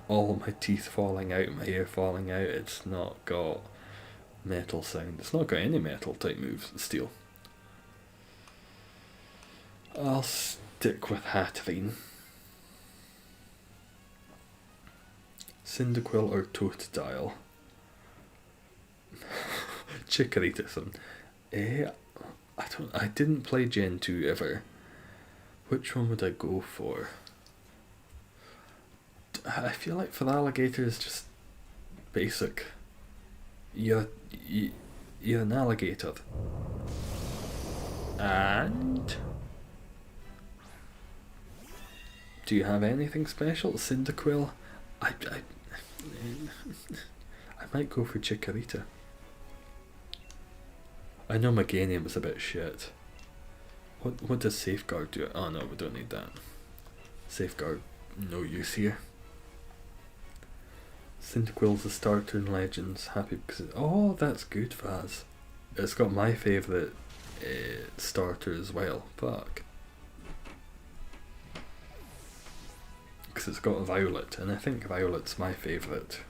S1: All my teeth falling out, my hair falling out. It's not got metal sound. It's not got any metal type moves. Steel. I'll stick with Hatterene. Cyndaquil or Totodile? Chikorita. I didn't play Gen 2 ever. Which one would I go for? I feel like for the alligator is just basic. You're an alligator. And do you have anything special? Cyndaquil? I might go for Chikorita. I know Meganium was a bit shit. What does Safeguard do? Oh no, we don't need that. Safeguard, no use here. Cyndaquil's a starter in Legends. Happy because oh, that's good, Vaz. It's got my favourite starter as well. Fuck. Because it's got Violet, and I think Violet's my favourite.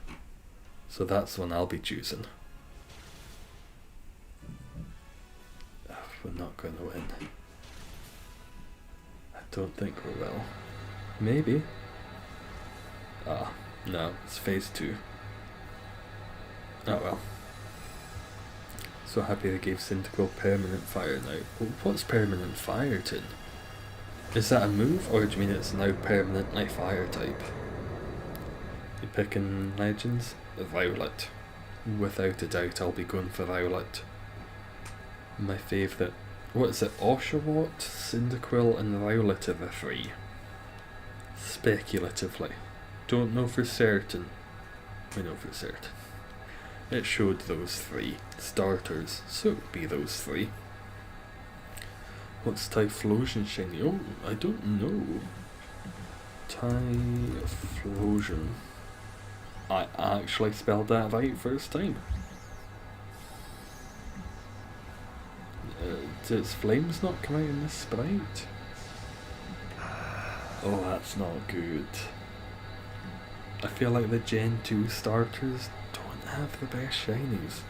S1: So that's the one I'll be choosing. We're not going to win. I don't think we will. Maybe. Ah, no, it's phase 2. Oh well. So happy they gave Cyndaquil permanent fire now. What's permanent fire, Tin? Is that a move, or do you mean it's now permanently fire type? You picking legends? Violet. Without a doubt, I'll be going for Violet. My favourite. What is it? Oshawott, Cyndaquil, and Violet are the three. Speculatively. Don't know for certain. We know for certain. It showed those three starters, so it would be those three. What's Typhlosion shiny? Oh, I don't know. Typhlosion. I actually spelled that right first time. Does flames not come out in this sprite? Oh, that's not good. I feel like the Gen 2 starters don't have the best shinies.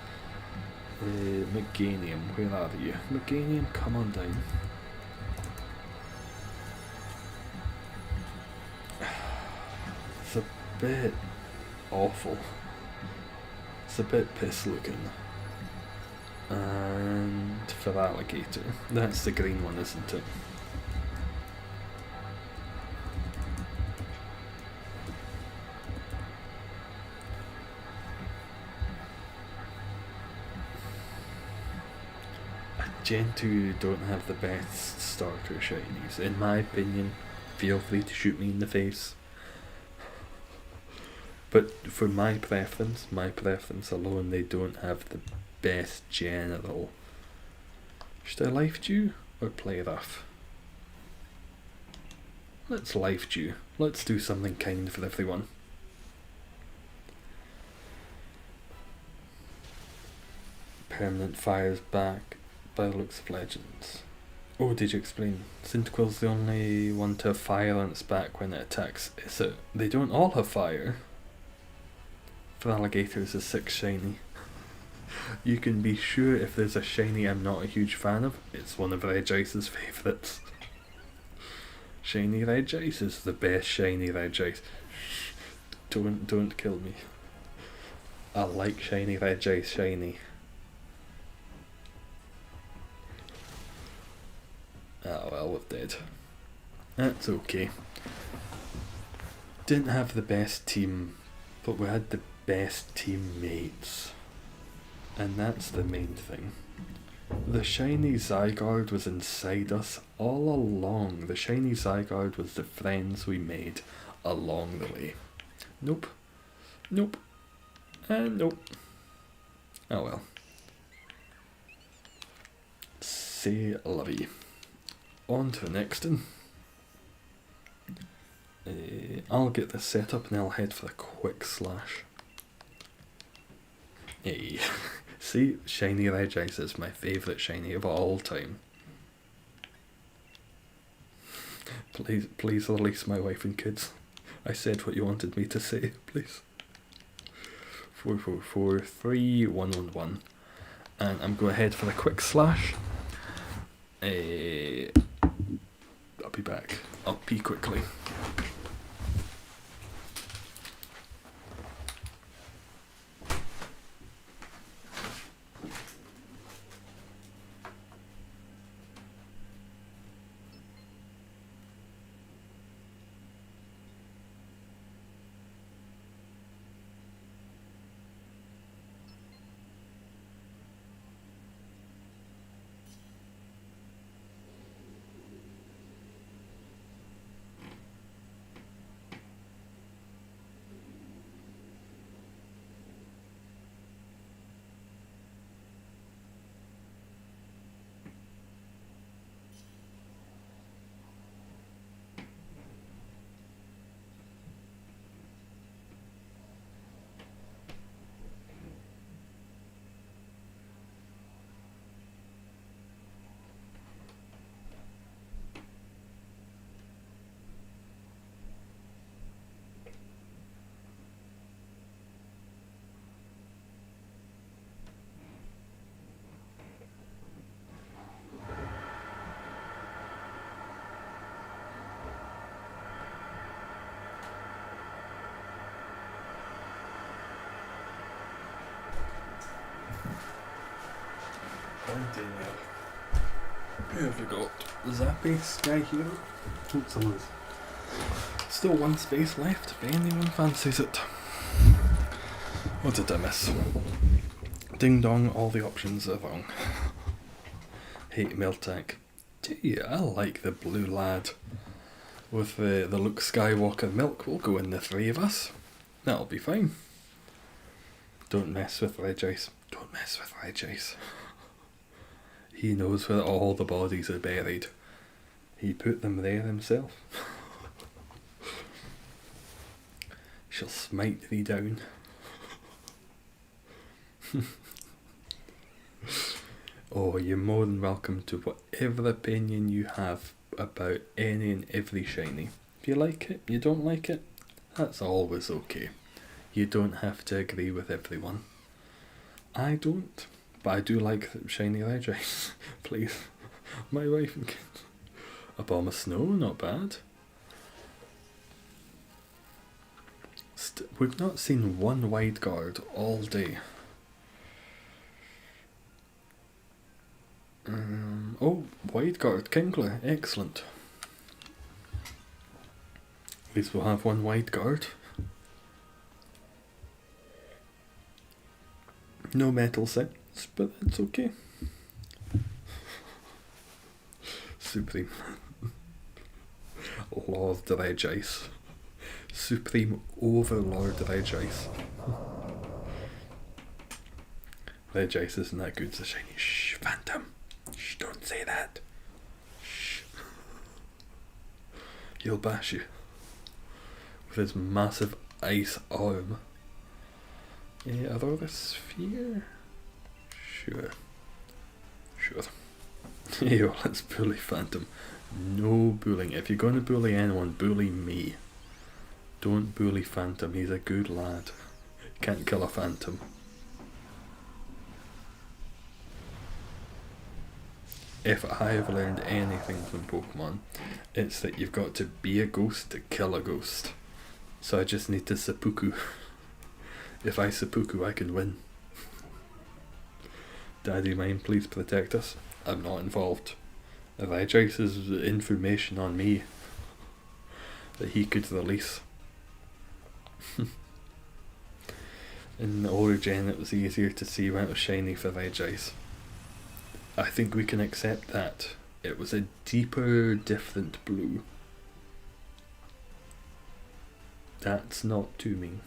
S1: Meganium, where are you? Meganium, come on down. It's a bit awful. It's a bit piss looking. And for alligator, that's the green one, isn't it? Gen 2 don't have the best starter shinies, in my opinion. Feel free to shoot me in the face. But for my preference alone, they don't have the best general. Should I life dew or play rough? Let's life dew. Let's do something kind for everyone. Permanent fire's back by the looks of legends. Oh, did you explain? Cyndaquil's the only one to have fire on its back when it attacks. Is it? They don't all have fire. For alligators, a 6 shiny. You can be sure if there's a shiny I'm not a huge fan of, it's one of Regice's favourites. Shiny Regice is the best shiny Regice. Don't kill me. I like shiny Regice shiny. Oh well, we're dead. That's okay. Didn't have the best team, but we had the best teammates. And that's the main thing. The shiny Zygarde was inside us all along. The shiny Zygarde was the friends we made along the way. Nope. Nope. And nope. Oh well. C'est la vie. On to the next one. I'll get this set up and I'll head for a quick slash. Hey. See, shiny Regice is my favourite shiny of all time. Please release my wife and kids. I said what you wanted me to say, please. 444311. And I'm going ahead for the quick slash. I'll be back. I'll pee quickly. plenty there. Who have you got? Zappy, Sky Hero? Hope someone's still one space left if anyone fancies it. What did I miss? Ding dong, all the options are wrong. Hate Miltank. Gee, I like the blue lad. With the Luke Skywalker milk, we'll go in the three of us. That'll be fine. Don't mess with Regice. Don't mess with Regice. He knows where all the bodies are buried. He put them there himself. Shall smite thee down. Oh, you're more than welcome to whatever opinion you have about any and every shiny. If you like it, you don't like it, that's always okay. You don't have to agree with everyone. I don't, but I do like shiny Regice. Please. My wife and kids. A Bomb of Snow, not bad. We've not seen one wide guard all day. Oh, wide guard, Kingler, excellent. At least we'll have one wide guard. No metal sets, but that's okay. Supreme. Lord Regice. Supreme Overlord Regice. Regice isn't that good as a shiny. Shh, Phantom. Shh, don't say that. Shh. He'll bash you. With his massive ice arm. Aurora Sphere? Sure. Yo, let's bully Phantom. No bullying. If you're going to bully anyone, bully me. Don't bully Phantom, he's a good lad. Can't kill a Phantom. If I have learned anything from Pokemon, it's that you've got to be a ghost to kill a ghost. So I just need to seppuku. If I seppuku, I can win. Daddy mine, please protect us. I'm not involved. Regice is information on me that he could release. In the Origin, it was easier to see when it was shiny for Regice. I think we can accept that. It was a deeper, different blue. That's not too mean.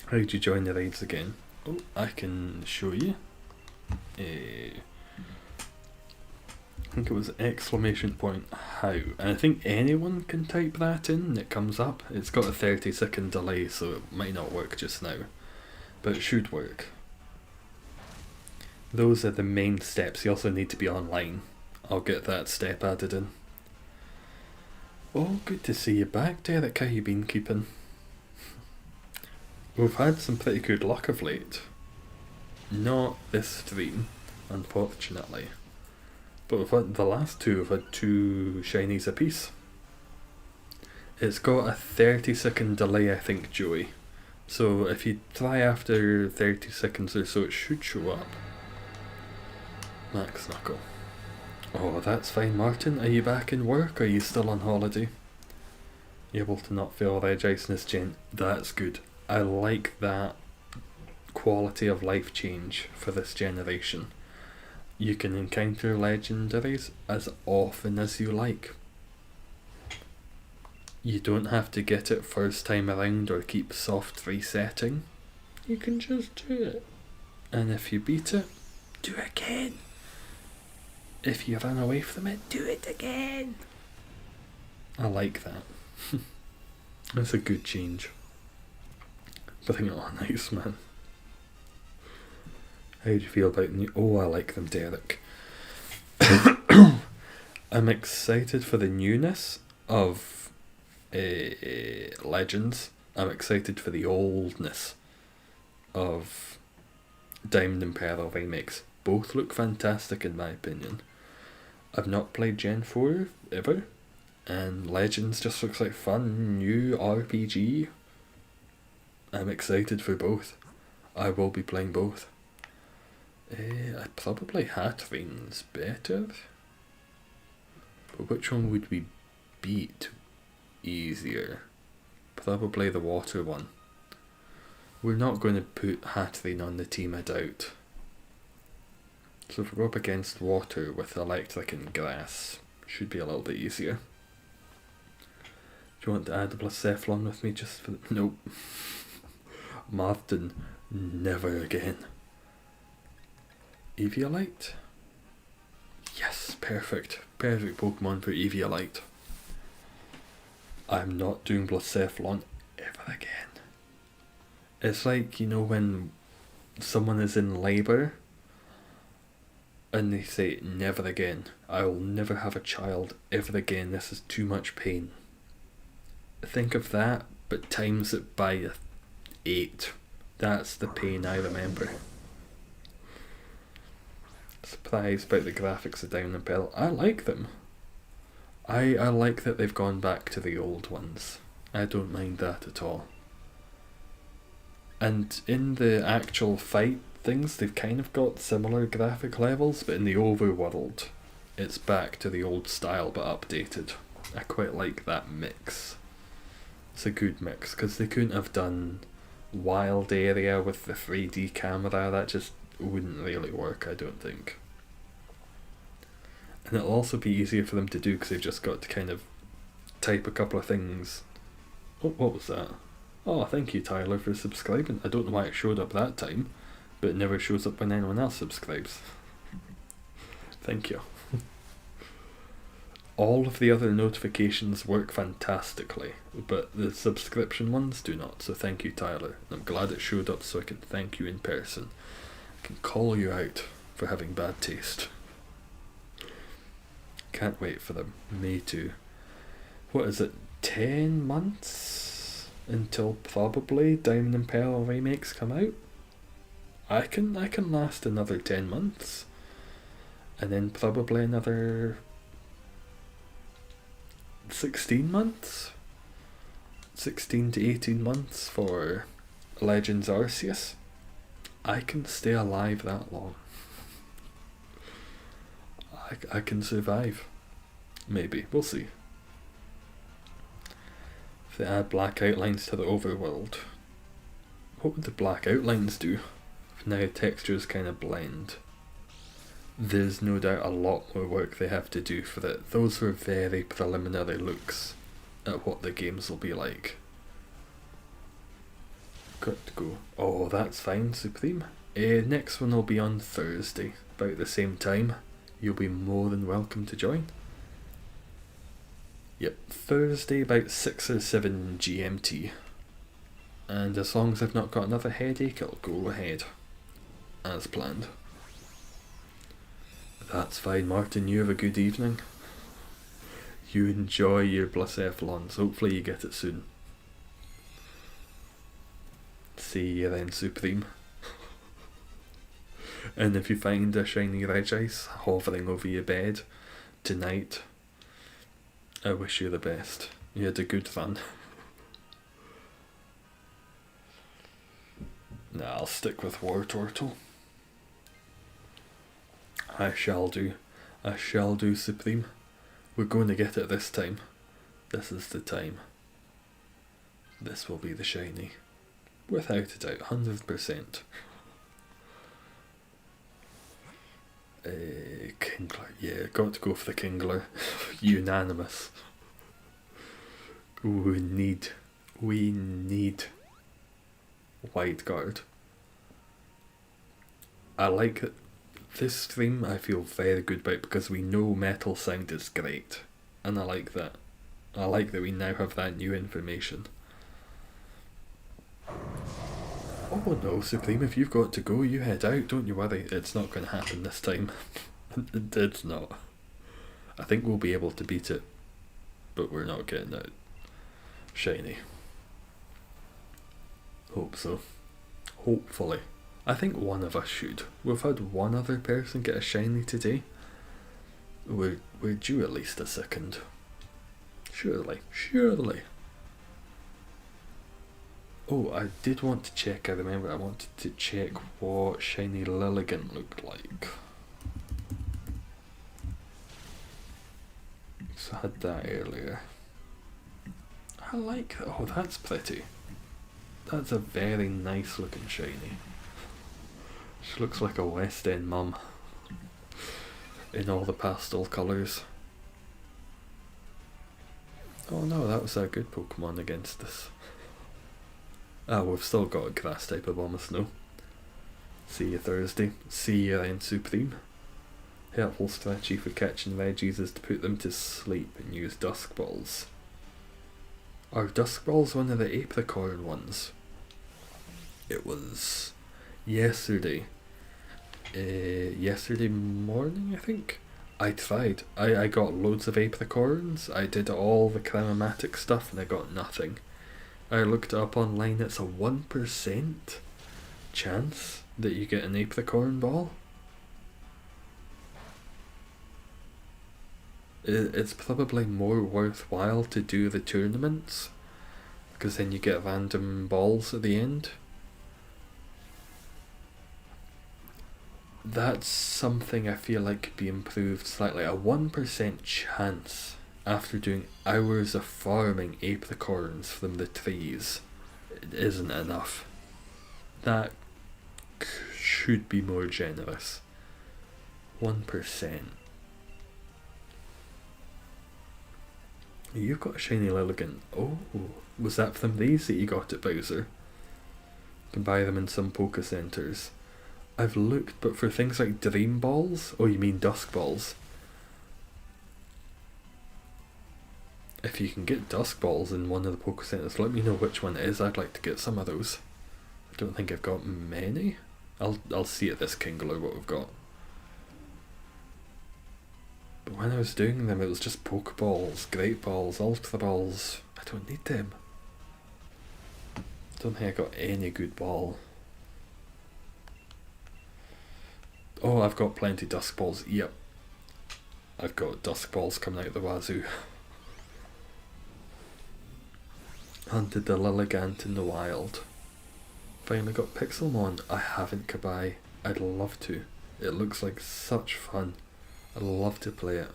S1: How'd you join the raids again? Oh, I can show you. I think it was exclamation point how. And I think anyone can type that in and it comes up. It's got a 30-second delay, so it might not work just now. But it should work. Those are the main steps. You also need to be online. I'll get that step added in. Oh, good to see you back, Derek. How you been keeping? We've had some pretty good luck of late. Not this stream, unfortunately. But we've had the last two, we've had 2 shinies apiece. It's got a 30-second delay, I think, Joey. So if you try after 30 seconds or so, it should show up. Max Knuckle. Oh, that's fine, Martin. Are you back in work or are you still on holiday? You able to not feel Regice in this gen? That's good. I like that quality of life change for this generation. You can encounter legendaries as often as you like. You don't have to get it first time around or keep soft resetting. You can just do it. And if you beat it, do it again. If you run away from it, do it again. I like that. That's a good change. Bring it on, nice man. How do you feel about new? Oh, I like them, Derek. I'm excited for the newness of Legends. I'm excited for the oldness of Diamond and Pearl remakes. Both look fantastic in my opinion. I've not played Gen 4 ever, and Legends just looks like fun, new RPG. I'm excited for both. I will be playing both. Probably Hattering's better. But which one would we beat easier? Probably the water one. We're not going to put Hattering on the team, I doubt. So if we go up against water with electric and grass, should be a little bit easier. Do you want to add a Blacephalon with me just for nope. Martin, never again. Eviolite? Yes, perfect. Perfect Pokemon for Eviolite. I'm not doing Blacephalon ever again. It's like, when someone is in labour and they say, never again. I will never have a child ever again. This is too much pain. Think of that, but times it by 8. That's the pain I remember. Surprised about the graphics of Diamond and Pearl. I like them. I like that they've gone back to the old ones. I don't mind that at all. And in the actual fight things, they've kind of got similar graphic levels, but in the overworld, it's back to the old style but updated. I quite like that mix. It's a good mix, because they couldn't have done Wild Area with the 3D camera. That just wouldn't really work, I don't think. And it'll also be easier for them to do because they've just got to kind of type a couple of things. Oh, what was that? Oh, thank you, Tyler, for subscribing. I don't know why it showed up that time, but it never shows up when anyone else subscribes. Thank you. All of the other notifications work fantastically, but the subscription ones do not, so thank you, Tyler. And I'm glad it showed up so I can thank you in person. I can call you out for having bad taste. Can't wait for them. Me too. What is it, 10 months until probably Diamond and Pearl remakes come out? I can last another 10 months. And then probably another 16 months? 16 to 18 months for Legends Arceus. I can stay alive that long. I can survive. Maybe. We'll see. If they add black outlines to the overworld, what would the black outlines do? If now textures kind of blend. There's no doubt a lot more work they have to do for that. Those were very preliminary looks at what the games will be like. Got to go. Oh, that's fine, Supreme. Next one will be on Thursday, about the same time. You'll be more than welcome to join. Yep, Thursday about 6 or 7 GMT. And as long as I've not got another headache, it'll go ahead. As planned. That's fine, Martin. You have a good evening. You enjoy your Blacephalons. Hopefully you get it soon. See you then, Supreme. And if you find a shiny Regice hovering over your bed tonight, I wish you the best. You had a good run. Nah, I'll stick with War Turtle. I shall do. I shall do, Supreme. We're going to get it this time. This is the time. This will be the shiny. Without a doubt, 100%. Kingler. Yeah, got to go for the Kingler. Unanimous. We need White Guard. I like it. This stream I feel very good about because we know Metal Sound is great. And I like that. I like that we now have that new information. Oh no, Supreme, if you've got to go, you head out, don't you worry. It's not going to happen this time. It's not. I think we'll be able to beat it, but we're not getting it shiny. Hope so. Hopefully. I think one of us should. We've had one other person get a shiny today. We're due at least a second. Surely. Oh, I did want to check, I remember I wanted to check what Shiny Lilligant looked like. So I had that earlier. I like that. Oh, that's pretty. That's a very nice looking shiny. She looks like a West End mum in all the pastel colours. Oh no, that was a good Pokemon against us. Ah, we've still got a grass type of Abomasnow. See you Thursday. See you then Supreme. Helpful strategy for catching Reggies is to put them to sleep and use Dusk Balls. Are Dusk Balls one of the Apricorn ones? It was yesterday. Yesterday morning, I think. I tried. I got loads of Apricorns. I did all the Chromatic stuff and I got nothing. I looked up online, it's a 1% chance that you get an Apricorn ball. It's probably more worthwhile to do the tournaments, because then you get random balls at the end. That's something I feel like could be improved slightly. A 1% chance after doing hours of farming apricorns from the trees isn't enough. That should be more generous. 1%. You've got a shiny Lilligant. Oh, was that from these that you got at Bowser? You can buy them in some Poké Centres. I've looked, but for things like Dream Balls, oh you mean Dusk Balls. If you can get Dusk Balls in one of the Poké Centres, let me know which one it is. I'd like to get some of those. I don't think I've got many. I'll see at this Kingler what we've got. But when I was doing them, it was just Pokeballs, Great Balls, Ultra Balls. I don't need them. I don't think I got any good ball. Oh, I've got plenty Dusk Balls. Yep. I've got Dusk Balls coming out the wazoo. Hunted the Lilligant in the wild. Finally got Pixelmon. I haven't Kabai. I'd love to. It looks like such fun. I'd love to play it.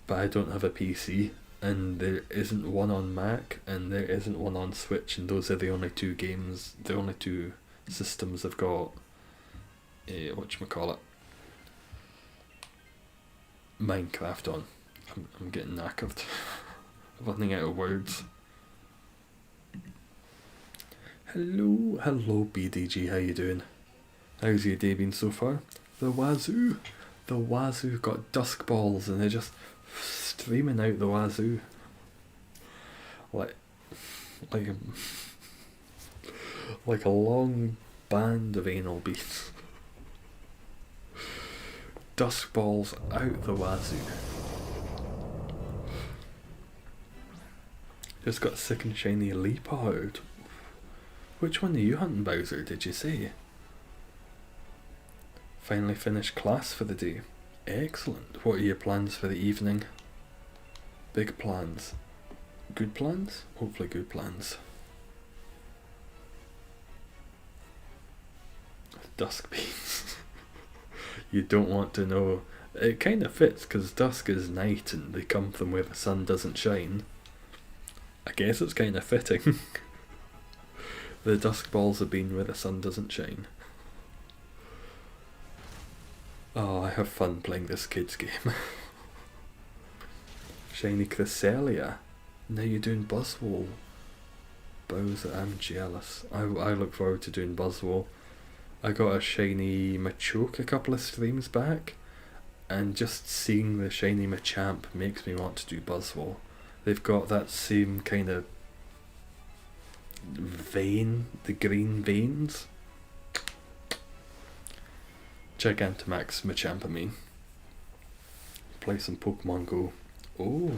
S1: But I don't have a PC, and there isn't one on Mac, and there isn't one on Switch, and those are the only two games, the only two systems I've got, whatchamacallit, Minecraft on. I'm getting knackered. I'm running out of words. Hello BDG, how you doing? How's your day been so far? The wazoo got Dusk Balls and they're just streaming out the wazoo. Like a long band of anal beads. Dusk Balls out the wazoo. Just got sick and shiny Leopard. Which one are you hunting, Bowser, did you say? Finally finished class for the day. Excellent. What are your plans for the evening? Big plans. Good plans? Hopefully good plans. Dusk beans. You don't want to know. It kind of fits because dusk is night and they come from where the sun doesn't shine. I guess it's kind of fitting. The Dusk Balls have been where the sun doesn't shine. Oh, I have fun playing this kids game. Shiny Cresselia. Now you're doing Buzzwole. Bowser, I'm jealous. I look forward to doing Buzzwole. I got a shiny Machoke a couple of streams back, and just seeing the shiny Machamp makes me want to do Buzzwole. They've got that same kind of vein, the green veins. Gigantamax Machamp, I mean. Play some Pokemon Go. Oh,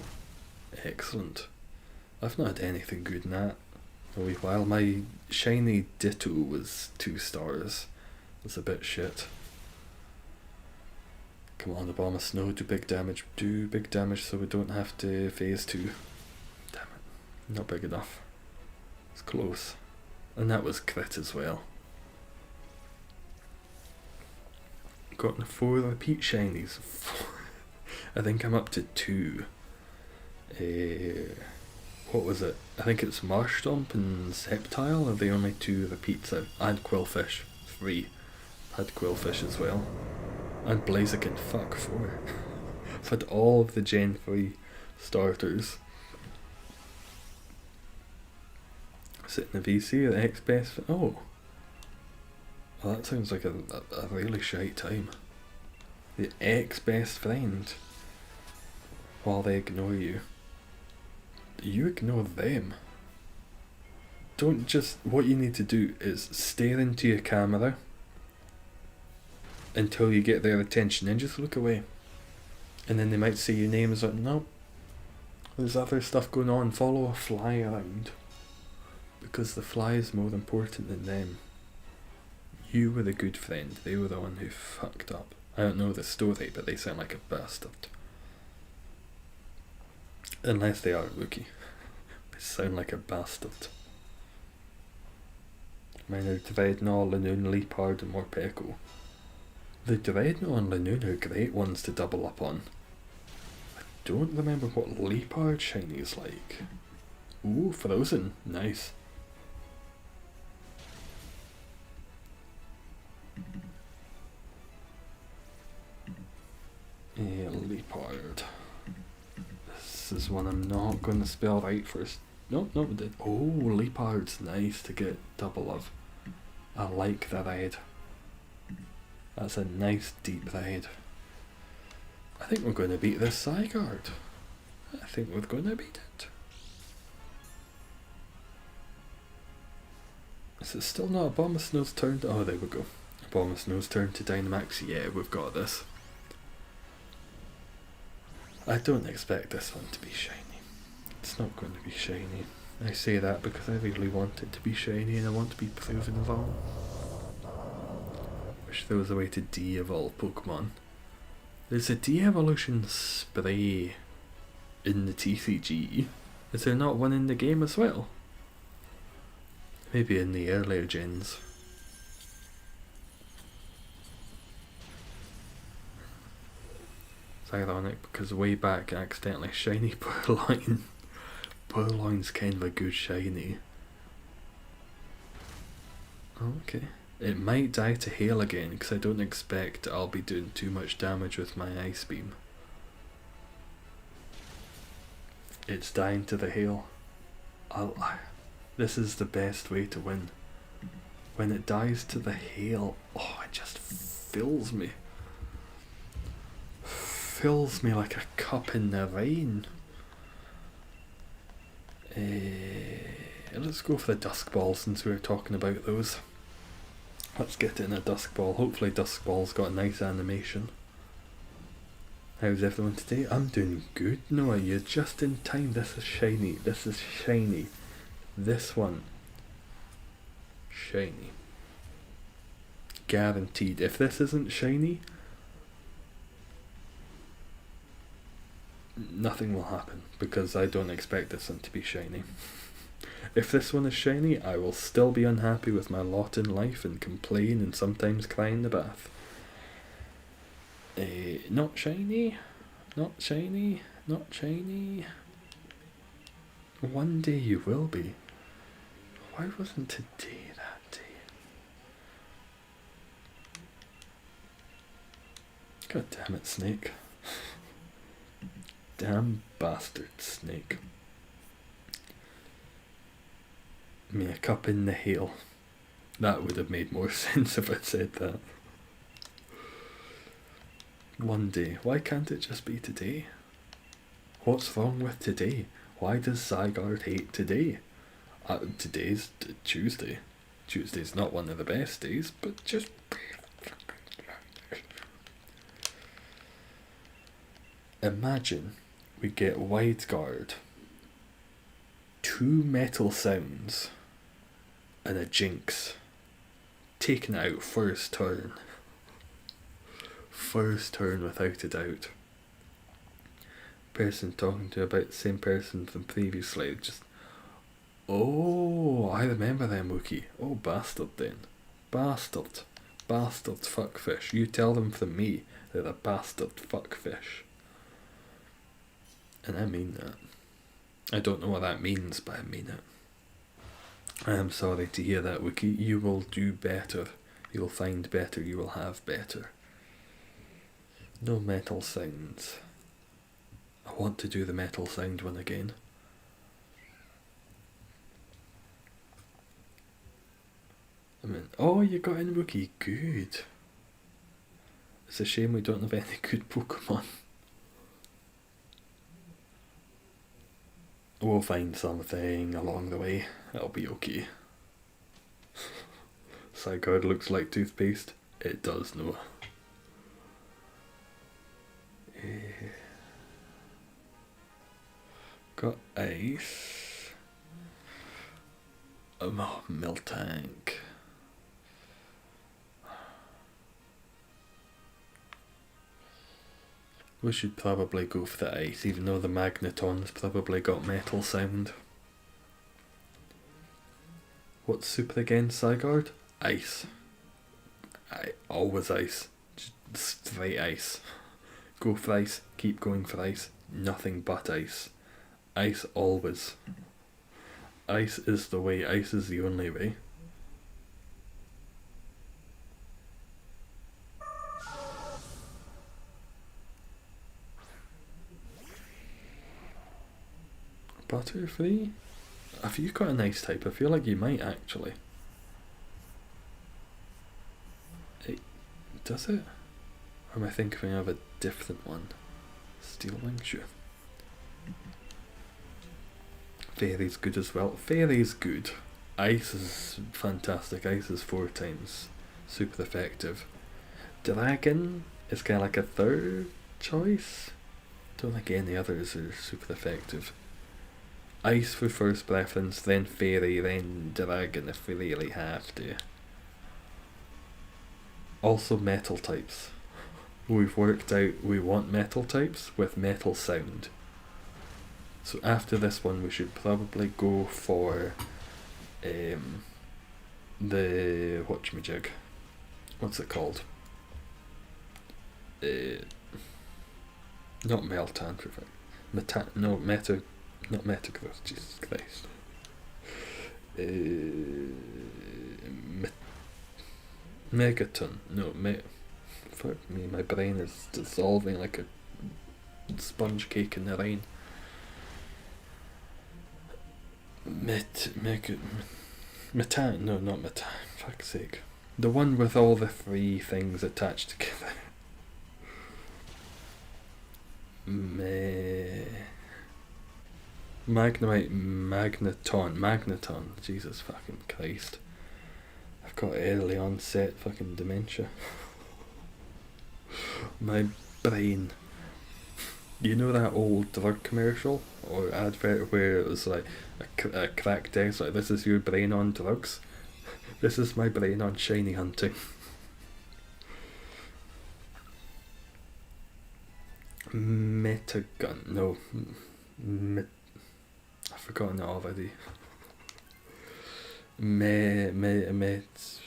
S1: excellent. I've not had anything good in that a wee while. My shiny Ditto was 2 stars. It's a bit shit. Come on, Abomasnow, do big damage. Do big damage so we don't have to phase 2. Damn it. Not big enough. It's close. And that was crit as well. Gotten 4 repeat shinies. I think I'm up to 2. What was it? I think it's Marstomp and Sceptile are the only 2 repeats. And Quillfish, 3. Had Quillfish as well. And Blaziken, fuck, 4. I've had all of the Gen 3 starters. Sit in the VC, the X-Best. Oh. Well, that sounds like a really shite time. The ex-best friend. While they ignore you. You ignore them. Don't just... What you need to do is stare into your camera until you get their attention and just look away. And then they might say your name is like, no, there's other stuff going on, follow a fly around. Because the fly is more important than them. You were the good friend, they were the one who fucked up. I don't know the story, but they sound like a bastard. Unless they are a Wookiee. They sound like a bastard. Mine are Dreadnought, Lanoon, Leopard and Morpeko. The Dreadnought and Lanoon are great ones to double up on. I don't remember what Leopard shiny is like. Ooh, Frozen. Nice. Leopard. This is one I'm not going to spell right first. No, we did. Oh, Leopard's nice to get double of. I like the red. That's a nice deep red. I think we're going to beat this Zygarde. I think we're going to beat it. Is it still not Abomasnow's turn? Oh, there we go. Abomasnow's turn to Dynamax. Yeah, we've got this. I don't expect this one to be shiny. It's not going to be shiny. I say that because I really want it to be shiny and I want to be proven wrong. Wish there was a way to de-evolve Pokemon. There's a de-evolution spray in the TCG. Is there not one in the game as well? Maybe in the earlier gens. It's ironic because way back I accidentally shiny Purloin. Purloin's kind of a good shiny. Okay. It might die to hail again because I don't expect I'll be doing too much damage with my Ice Beam. It's dying to the hail. This is the best way to win. When it dies to the hail, oh, it just fills me. Fills me like a cup in the rain. Let's go for the Dusk Ball since we were talking about those. Let's get it in a Dusk Ball. Hopefully Dusk Ball's got a nice animation. How's everyone today? I'm doing good, Noah. You're just in time. This is shiny. This is shiny. This one. Shiny. Guaranteed. If this isn't shiny, nothing will happen because I don't expect this one to be shiny. If this one is shiny, I will still be unhappy with my lot in life and complain and sometimes cry in the bath. Not shiny, not shiny, not shiny. One day you will be. Why wasn't today that day? God damn it, Snake. Damn bastard Snake. Me a cup in the hail. That would have made more sense if I said that. One day. Why can't it just be today? What's wrong with today? Why does Zygarde hate today? Today's Tuesday. Tuesday's not one of the best days, but just... Imagine we get Wide Guard, 2 Metal Sounds, and a Jinx. Taken out first turn. First turn without a doubt. Person talking to about the same person from previously. Just, oh, I remember them, Wookie. Oh, bastard then. Bastard. Bastard fuckfish. You tell them from me they're a bastard fuckfish. And I mean that. I don't know what that means, but I mean it. I am sorry to hear that, Wookie. You will do better. You'll find better. You will have better. No metal sounds. I want to do the metal sound one again. I mean, oh, you got in, Wookie. Good. It's a shame we don't have any good Pokemon. We'll find something along the way. It'll be okay. Zygarde looks like toothpaste. It does, no. Got ice. Miltank. We should probably go for the ice, even though the Magneton's probably got metal sound. What's super again, Zygarde? Ice. Always ice. Just straight ice. Go for ice, keep going for ice. Nothing but ice. Ice always. Ice is the way, ice is the only way. Butterfree? Have you got an ice type? I feel like you might actually. Does it? Or am I thinking of a different one? Steel Wing? Sure. Fairy's good as well. Fairy's good. Ice is fantastic. Ice is 4 times super effective. Dragon is kind of like a third choice. Don't think any others are super effective. Ice for first preference, then Fairy, then Dragon if we really have to. Also metal types. We've worked out we want metal types with metal sound. So after this one we should probably go for the whatchamajig. What's it called? Not Meltan, not Metagross, Jesus Christ. Megaton. No, fuck me, my brain is dissolving like a sponge cake in the rain. Metan, no, not Metan, fuck's sake. The one with all the 3 things attached together. Magneton, Jesus fucking Christ. I've got early onset fucking dementia. My brain. You know that old drug commercial or advert where it was like a crack test, like this is your brain on drugs? This is my brain on shiny hunting. Metagun, no. I've forgotten it already. Magneton.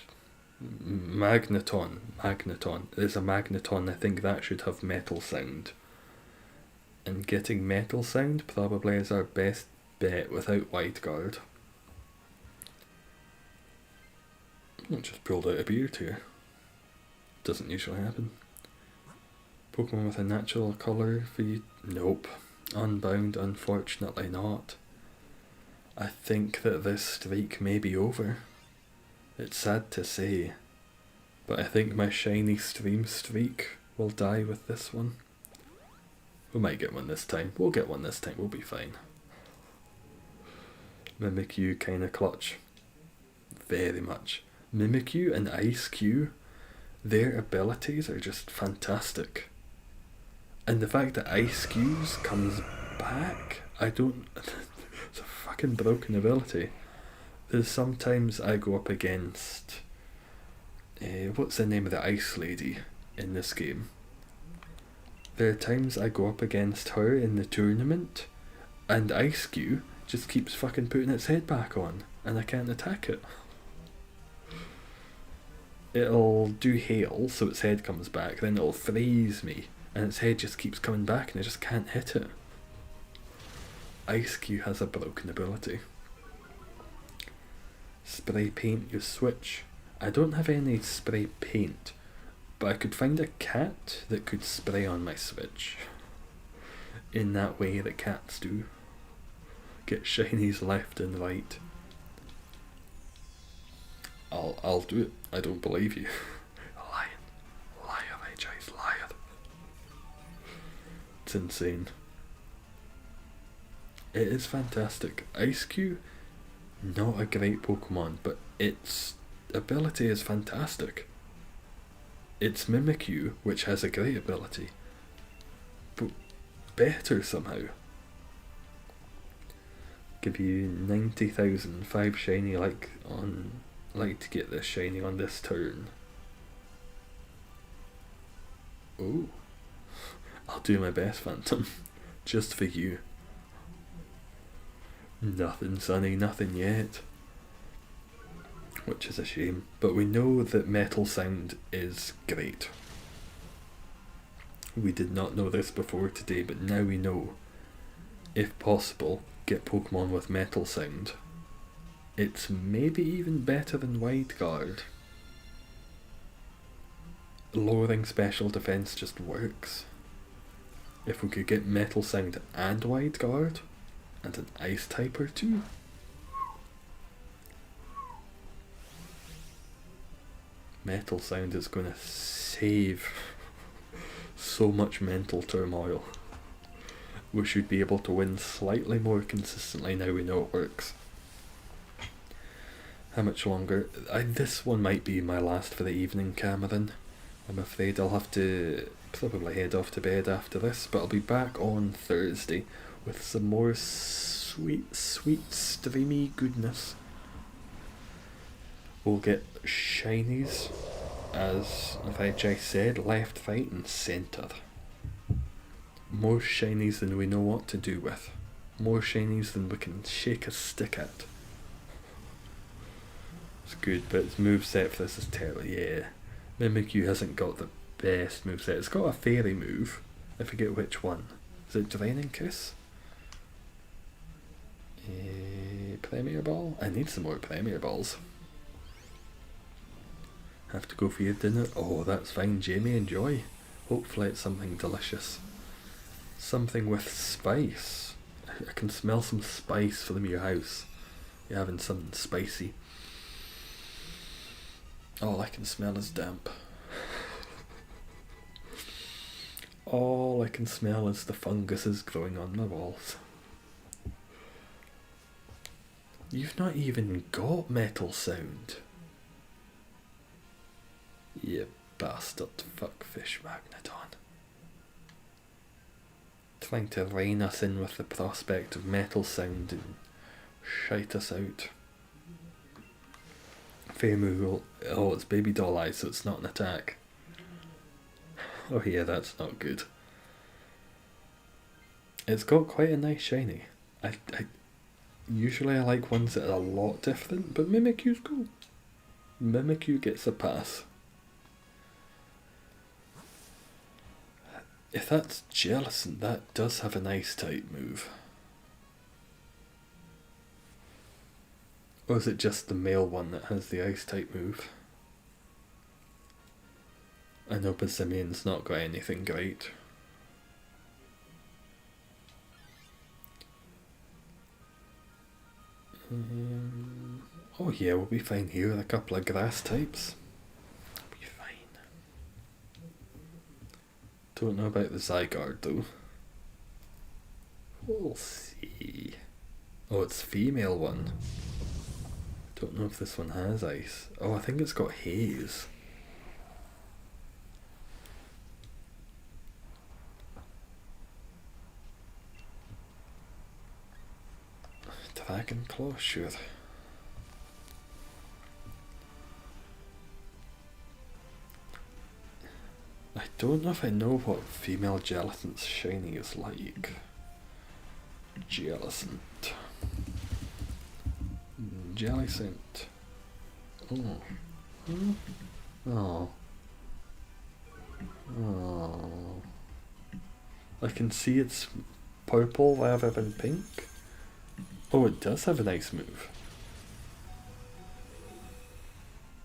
S1: There's a Magneton, I think that should have metal sound. And getting metal sound probably is our best bet without White Guard. I just pulled out a beard here. Doesn't usually happen. Pokemon with a natural colour for you? Nope. Unbound, unfortunately not. I think that this streak may be over. It's sad to say, but I think my shiny stream streak will die with this one. We might get one this time. We'll get one this time. We'll be fine. Mimikyu kinda clutch. Very much. Mimikyu and Ice-Q, their abilities are just fantastic. And the fact that Ice-Q's comes back, it's a fucking broken ability. There's sometimes I go up against, what's the name of the ice lady in this game? There are times I go up against her in the tournament, and Ice-Q just keeps fucking putting its head back on. and I can't attack it. It'll do hail, so its head comes back, then it'll freeze me, and its head just keeps coming back and I just can't hit it. Ice Cube has a broken ability. Spray paint your switch. I don't have any spray paint, but I could find a cat that could spray on my switch. In that way that cats do. Get shinies left and right. I'll do it. I don't believe you. Liar, AJ's liar. It's insane. It is fantastic. Ice Cube, not a great Pokemon, but its ability is fantastic. It's Mimikyu, which has a great ability, but better somehow. Give you 90,000, 5 shiny like to get this shiny on this turn. Oh, I'll do my best, Phantom, just for you. Nothing, Sonny, nothing yet. Which is a shame, but we know that Metal Sound is great. We did not know this before today, but now we know. If possible, get Pokemon with Metal Sound. It's maybe even better than Wide Guard. Lowering special defense just works. If we could get Metal Sound and Wide Guard, and an Ice type or two. Metal Sound is going to save so much mental turmoil. We should be able to win slightly more consistently now we know it works. How much longer? This one might be my last for the evening, Cameron. I'm afraid I'll have to probably head off to bed after this, but I'll be back on Thursday with some more sweet, streamy goodness. We'll get shinies, as Vijay said, left, right and centre. More shinies than we know what to do with. More shinies than we can shake a stick at. It's good, but its moveset for this is terrible. Yeah, Mimikyu hasn't got the best moveset. It's got a fairy move. I forget which one. Is it Draining Kiss? Premier Ball? I need some more Premier Balls. Have to go for your dinner? Oh, that's fine, Jamie, enjoy. Hopefully it's something delicious. Something with spice. I can smell some spice from your house. You're having something spicy. All I can smell is damp. All I can smell is the funguses growing on my walls. You've not even got Metal Sound. You bastard fuckfish Magneton. Trying to rein us in with the prospect of Metal Sound and shite us out. Fairy oh, it's Baby Doll Eyes, so it's not an attack. Oh yeah, that's not good. It's got quite a nice shiny. Usually I like ones that are a lot different, but Mimikyu's cool. Mimikyu gets a pass. If that's Jellicent, that does have an Ice type move. Or is it just the male one that has the Ice type move? I know Bassimian's not got anything great. Oh yeah, we'll be fine here with a couple of grass types. We'll be fine. Don't know about the Zygarde though. We'll see. Oh, it's female one. Don't know if this one has ice. Oh, I think it's got haze. Dragon Claw, sure. I don't know if I know what female Jellicent's shiny is like. Jellicent. Jellicent. Oh. Oh. Oh. I can see it's purple rather than pink. Oh, it does have an ice move.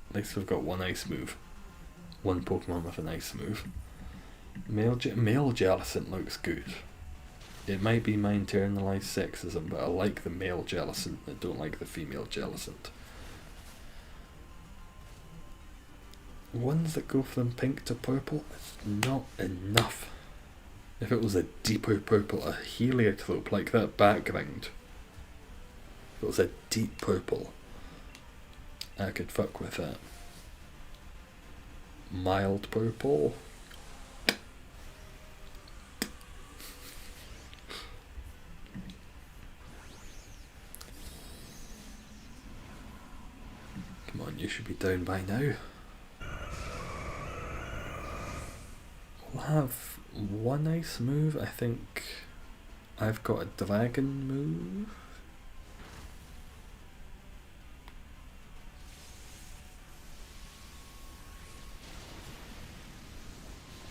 S1: At least we've got one ice move. One Pokemon with an ice move. Male Jellicent looks good. It might be my internalized sexism, but I like the male Jellicent. I don't like the female Jellicent. Ones that go from pink to purple is not enough. If it was a deeper purple, a heliotrope like that background, if it was a deep purple, I could fuck with that. Mild purple. Come on, you should be down by now. We'll have one ice move. I think I've got a dragon move.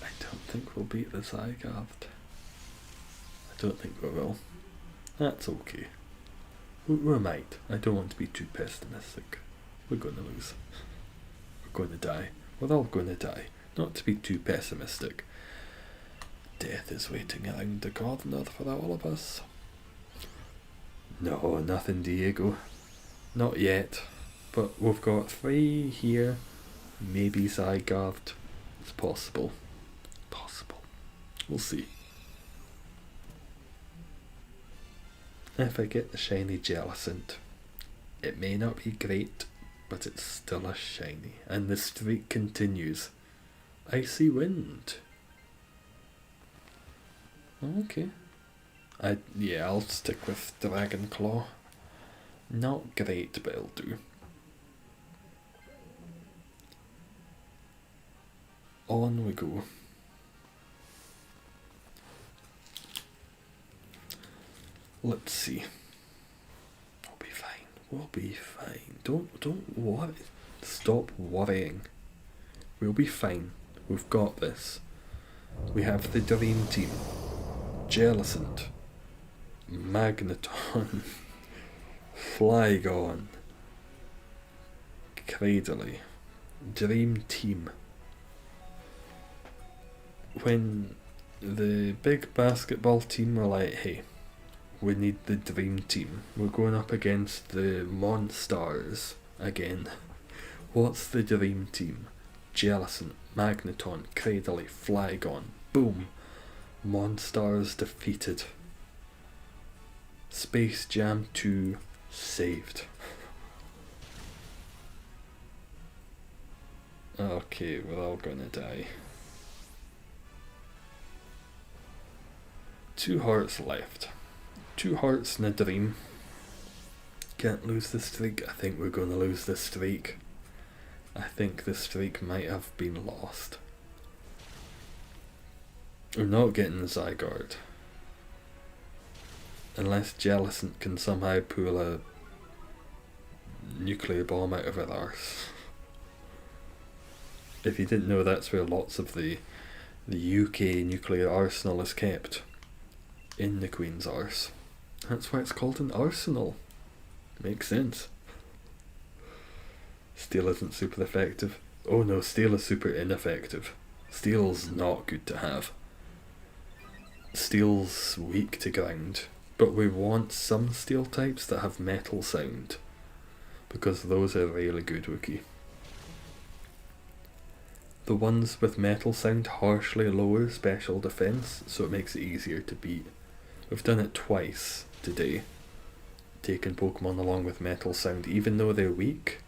S1: I don't think we'll beat the Zygarde. I don't think we will. That's okay. We might. I don't want to be too pessimistic. We're going to lose. We're going to die. We're all going to die. Not to be too pessimistic. Death is waiting around the corner for all of us. No, nothing, Diego. Not yet. But we've got 3 here. Maybe Zygarde. It's possible. Possible. We'll see. If I get the shiny Jellicent, it may not be great, but it's still a shiny. And the streak continues. Icy Wind. Okay. I'll stick with Dragon Claw. Not great, but it'll do. On we go. Let's see. We'll be fine. We'll be fine. Don't worry. Stop worrying. We'll be fine. We've got this. We have the Dream Team. Jellicent. Magneton. Flygon. Cradily. Dream Team. When the big basketball team were like, hey, we need the Dream Team. We're going up against the Monstars again. What's the Dream Team? Jellicent, Magneton, Cradily, Flygon. Boom. Monstars defeated. Space Jam 2 saved. Okay, we're all gonna die. 2 hearts left. 2 hearts and a dream. Can't lose the streak. I think we're gonna lose this streak. I think the streak might have been lost. We're not getting the Zygarde. Unless Jellicent can somehow pull a nuclear bomb out of her arse. If you didn't know, that's where lots of the UK nuclear arsenal is kept. In the Queen's arse. That's why it's called an arsenal. Makes sense. Steel isn't super effective. Oh no, steel is super ineffective. Steel's not good to have. Steel's weak to ground. But we want some steel types that have metal sound. Because those are really good, Wookie. The ones with metal sound harshly lower special defense, so it makes it easier to beat. We've done it twice today. Taking Pokemon along with metal sound, even though they're weak,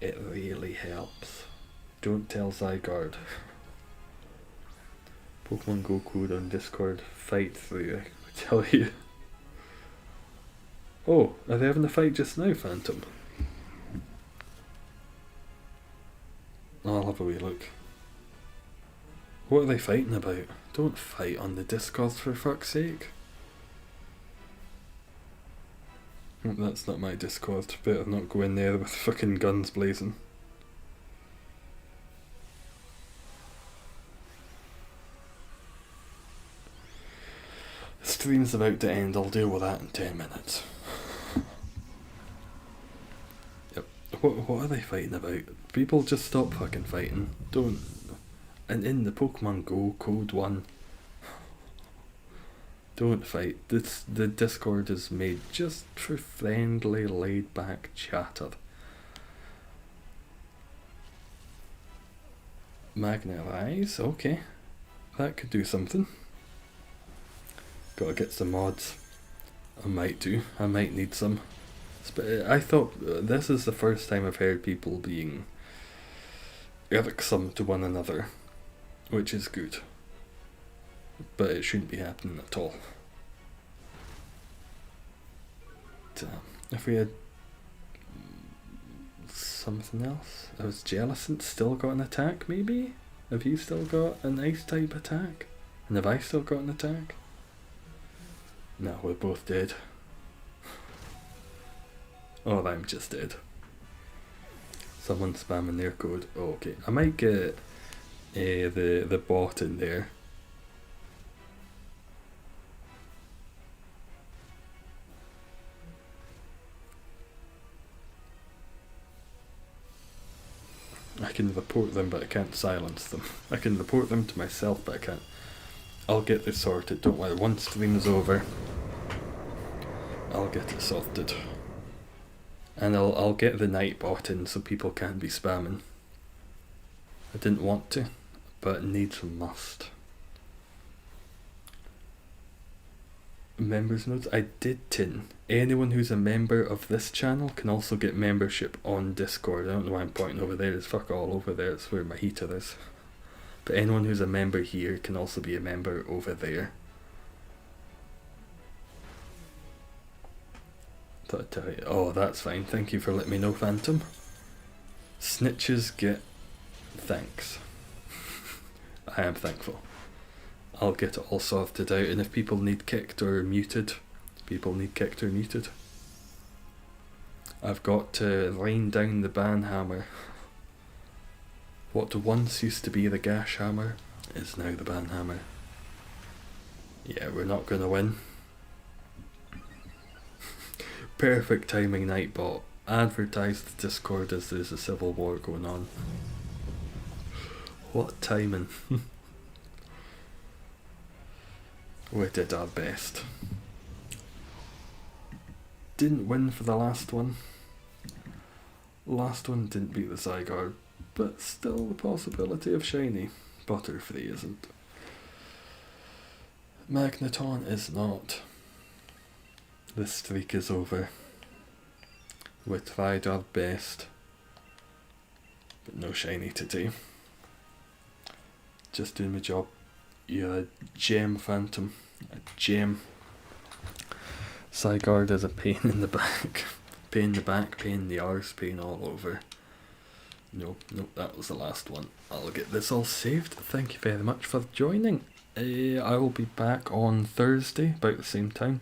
S1: it really helps. Don't tell Zygarde. Pokemon Go code on Discord, fight through, I tell you. Oh, are they having a fight just now, Phantom? I'll have a wee look. What are they fighting about? Don't fight on the Discord for fuck's sake. That's not my Discord. Better not go in there with fucking guns blazing. The stream's about to end. I'll deal with that in 10 minutes. Yep. What are they fighting about? People just stop fucking fighting. Don't. And in the Pokemon Go Code 1, don't fight. The Discord is made just for friendly, laid back chatter. Magnetize, okay. That could do something. Gotta get some mods. I might do. I might need some. I thought this is the first time I've heard people being irksome to one another, which is good. But it shouldn't be happening at all. If we had something else, has Jellicent still got an attack? Maybe. Have you still got an ice type attack? And have I still got an attack? No, we're both dead. Oh, I'm just dead. Someone's spamming their code. Oh, okay. I might get the bot in there. I can report them, but I can't silence them. I can report them to myself, but I can't. I'll get this sorted, don't worry. Once stream's over, I'll get it sorted. And I'll get the night bot in so people can't be spamming. I didn't want to, but needs must. Members notes, I did tin. Anyone who's a member of this channel can also get membership on Discord. I don't know why I'm pointing over there, it's fuck all over there, it's where my heater is. But anyone who's a member here can also be a member over there. Thought I'd tell you. Oh, that's fine, thank you for letting me know, Phantom. Snitches get thanks. I am thankful. I'll get it all sorted out, and if people need kicked or muted, I've got to rain down the ban hammer. What once used to be the gash hammer is now the ban hammer. Yeah, we're not gonna win. Perfect timing, Nightbot. Advertise the Discord as there's a civil war going on. What timing? We did our best. Didn't win for the last one. Last one didn't beat the Zygarde, but still the possibility of shiny. Butterfree isn't. Magneton is not. The streak is over. We tried our best, but no shiny today. Just doing my job. You're a gem, Phantom. A gem. Zygarde is a pain in the back. Pain in the back, pain in the arse, pain all over. Nope, that was the last one. I'll get this all saved. Thank you very much for joining. I will be back on Thursday, about the same time,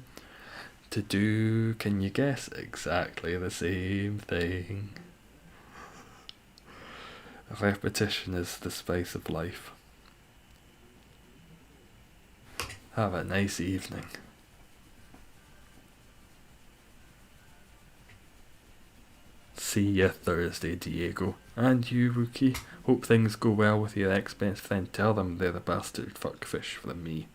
S1: to do, can you guess, exactly the same thing. Repetition is the spice of life. Have a nice evening. See ya Thursday, Diego. And you, Rookie. Hope things go well with your ex-best friend. Tell them they're the bastard fuckfish from me.